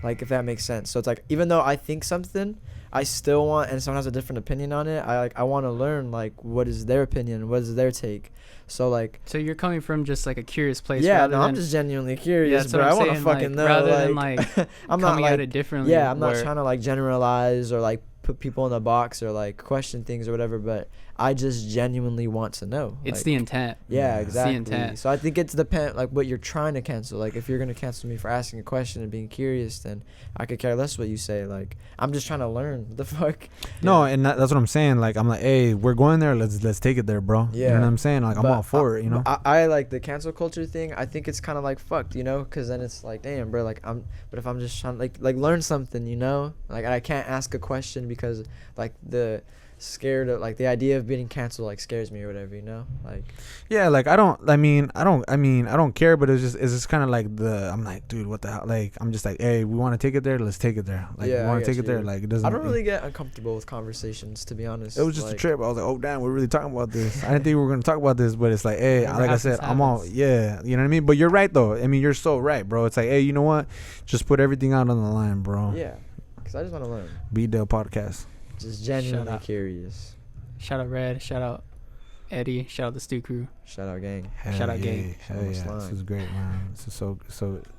Like, if that makes sense. So it's like, even though I think something, I still want, and someone has a different opinion on it, I want to learn like what is their opinion, what is their take. So like, so you're coming from just like a curious place. yeah, rather no, than, I'm just genuinely curious, that's bro. what I I'm want to saying, fucking know. rather like, than like I'm not coming like at it differently. yeah, I'm not where- trying to like generalize or like put people in a box or like question things or whatever, but I just genuinely want to know. It's like, the intent. yeah, It's the exactly. intent. So I think it's depend like what you're trying to cancel. Like if you're gonna cancel me for asking a question and being curious, then I could care less what you say. Like I'm just trying to learn. What the fuck? No, and that's what I'm saying. Like I'm like, hey, we're going there. Let's take it there, bro. Yeah. You know what I'm saying? Like I'm all for it. You know. I like the cancel culture thing. I think it's kind of like fucked, you know, because then it's like, damn, bro. Like but if I'm just trying to like learn something, you know, like I can't ask a question because like the scared of like the idea of being canceled like scares me or whatever, you know, like Yeah, like I don't care, but it's just kind of like I'm like, dude, what the hell? Like I'm just like, hey, we want to take it there, let's take it there. Like Yeah, we want I to take get it there. you. Like it doesn't. I don't really get uncomfortable with conversations, to be honest. It was just like, a trip. I was like, oh damn, we're really talking about this. I didn't think we were gonna talk about this, but it's like, hey, Whatever like I happens, said, I'm all happens. yeah, you know what I mean. But you're right though. I mean, you're so right, bro. It's like, hey, you know what? Just put everything out on the line, bro. Yeah, because I just want to learn. Be the podcast. Just genuinely out. curious. Shout out Red. Shout out Eddie. Shout out the Stew Crew. Shout out, gang. Shout out, gang. Hell Almost yeah, this lying. was great, man. This is so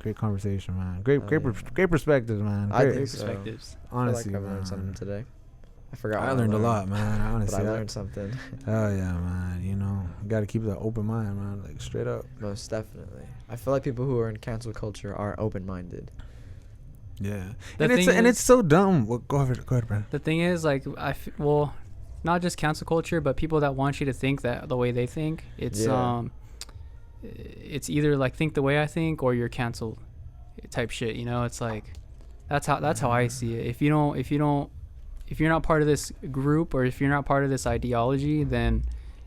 great conversation, man. Great Oh, yeah. great perspectives, man. I Great. think Great so. perspectives. Honestly, I feel like I man. learned something today. I forgot. I what learned a learned, lot, man. Honestly, but I learned something. Hell yeah, man. You know, you gotta keep that open mind, man. Like straight up. Most definitely. I feel like people who are in cancel culture are open-minded. Yeah. The And thing it's is- so dumb. Well, go ahead, Brandon. The thing is, like, well, not just cancel culture, but people that want you to think that the way they think. It's Yeah. it's either like think the way I think or you're canceled, type shit. You know, it's like that's how I see it. If you're not part of this group or if you're not part of this ideology, then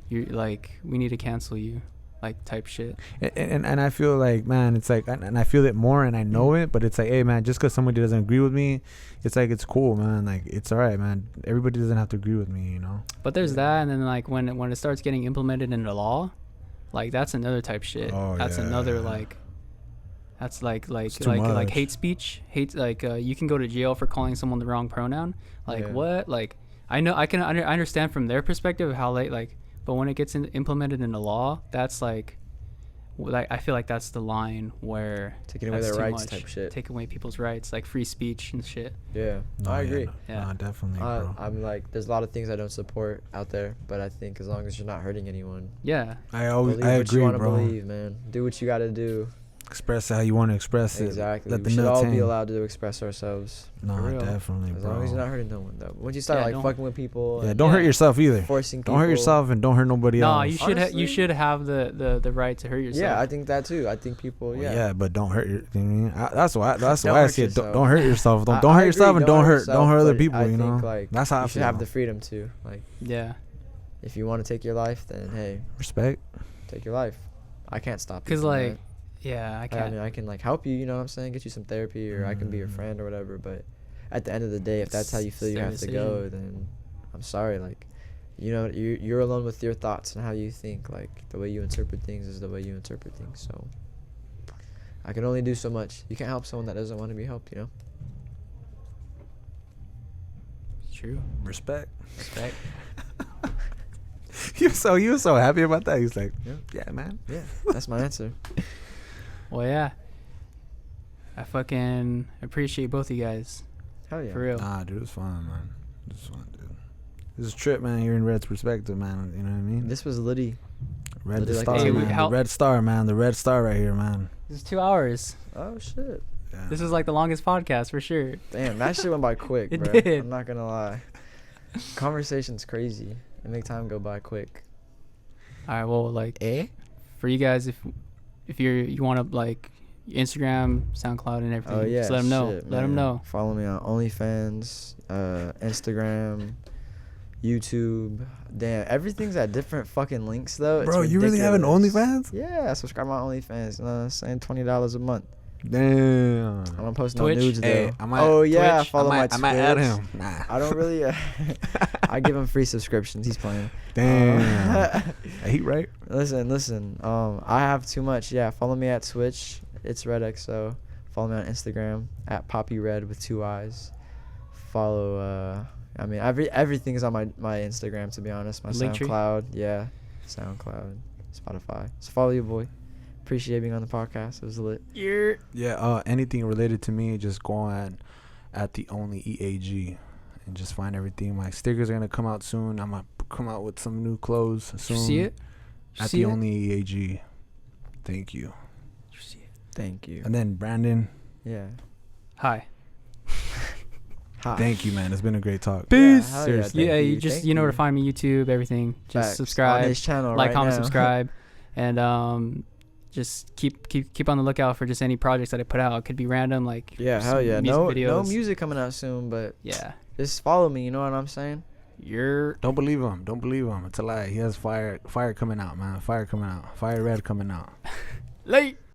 you're like, we need to cancel you, like, type shit. And I feel like, man, it's like, and I feel it more, and I know it, but it's like, hey, man, just because somebody doesn't agree with me, it's like, it's cool, man. Like, it's all right, man. Everybody doesn't have to agree with me, you know. But there's that, and then like when it starts getting implemented into law, like that's another type shit. Oh, That's yeah. another like. That's like It's too like much. hate speech. You can go to jail for calling someone the wrong pronoun. Like Yeah. what? Like I know I understand from their perspective how they like, but when it gets implemented into law, that's like I feel like that's the line where Taking away that's their too rights much. type shit. Taking away people's rights, like free speech and shit. Yeah. No, I yeah, agree. no, Yeah. no, definitely, bro. I'm like, there's a lot of things I don't support out there, but I think as long as you're not hurting anyone, Yeah. I believe agree, what you want to bro. believe, man. Do what you got to do. Express how you want to express it. Exactly. Let We the should nut all be hang. allowed to express ourselves. No, For real. definitely, As bro. long as you're not hurting no one, though. Once you start Yeah, like don't- fucking with people, Yeah, and don't hurt yourself either. forcing people. Don't hurt yourself and don't hurt nobody No, else. you should you Honestly- should have the right to hurt yourself. Yeah, I think that too. I think people. Well, Yeah. yeah, but don't hurt your. You know what I mean? That's why. That's Don't why I hurt see it. Don't, yourself. don't hurt yourself. Don't, I- don't I hurt agree, yourself and don't hurt yourself, other but people. I You know. think, like, That's how I you feel. should have the freedom to, like, Yeah. if you want to take your life, then hey, Respect. take your life. I can't stop you. Cause from like, that. yeah, I I can't. mean, I can like help you. You know what I'm saying? Get you some therapy, or I can be your friend or whatever. But at the end of the day, if that's how you feel It's you their have to go, then I'm sorry. Like, you know, you're alone with your thoughts and how you think. Like, the way you interpret things is the way you interpret things. So I can only do so much. You can't help someone that doesn't want to be helped. You know. True. Respect. Respect. You were so happy about that. He's like, Yeah. yeah, man. Yeah, that's my answer. Well, yeah. I fucking appreciate both of you guys. Hell yeah. For real. Nah, dude, it's fun, man. It's fun, dude. This is a trip, man. Hearing Red's perspective, man. You know what I mean? This was Liddy. Red the like star, that. Hey, man. The red star, man. The red star right here, man. This is 2 hours. Oh shit. Yeah. This is like the longest podcast for sure. Damn, that shit went by quick, It bro. did. I'm not gonna lie. Conversation's crazy. It make time go by quick. All right. Well, like Eh? for you guys, if you want to like Instagram, SoundCloud, and everything, Oh yeah. just let them know. shit, Let them man. know. Follow me on OnlyFans, Instagram, YouTube. Damn, everything's at different fucking links though. It's Bro, you really have an ridiculous. OnlyFans? Yeah, subscribe to my OnlyFans. You know what I'm saying? $20 a month. Damn. I'm gonna post no Twitch? nudes though. Hey, I might- oh yeah, Twitch? follow my I Twitch. might add him. Nah. I don't really. I give him free subscriptions. He's playing. Damn. He right? Listen. I have too much. Yeah, follow me at Twitch. It's RedXO. Follow me on Instagram at Papii Red with 2 eyes. Follow. I mean, everything is on my Instagram. To be honest, my Linktree? SoundCloud. Yeah, SoundCloud, Spotify. So follow your boy. Appreciate being on the podcast. It was lit. Yeah, anything related to me, just go on at the only EAG and just find everything. My stickers are gonna come out soon. I'm gonna come out with some new clothes Did soon. you see it? Did you At see the it? only EAG. Thank you. Did you see it? Thank you. And then Brandon, Yeah. Hi. Hi. thank you, man. It's been a great talk. Peace. hell yeah, Seriously. thank Yeah, you, you just thank you know where you. to find me. YouTube, everything. Just Facts. subscribe, on his channel like, right comment, now. subscribe, and just keep on the lookout for just any projects that I put out. It could be random, like Yeah, some hell yeah. music No videos. music coming out soon, but Yeah, just follow me. You know what I'm saying? you're Don't believe him. Don't believe him. It's a lie. He has fire coming out, man. Fire coming out. Fire Red coming out. late.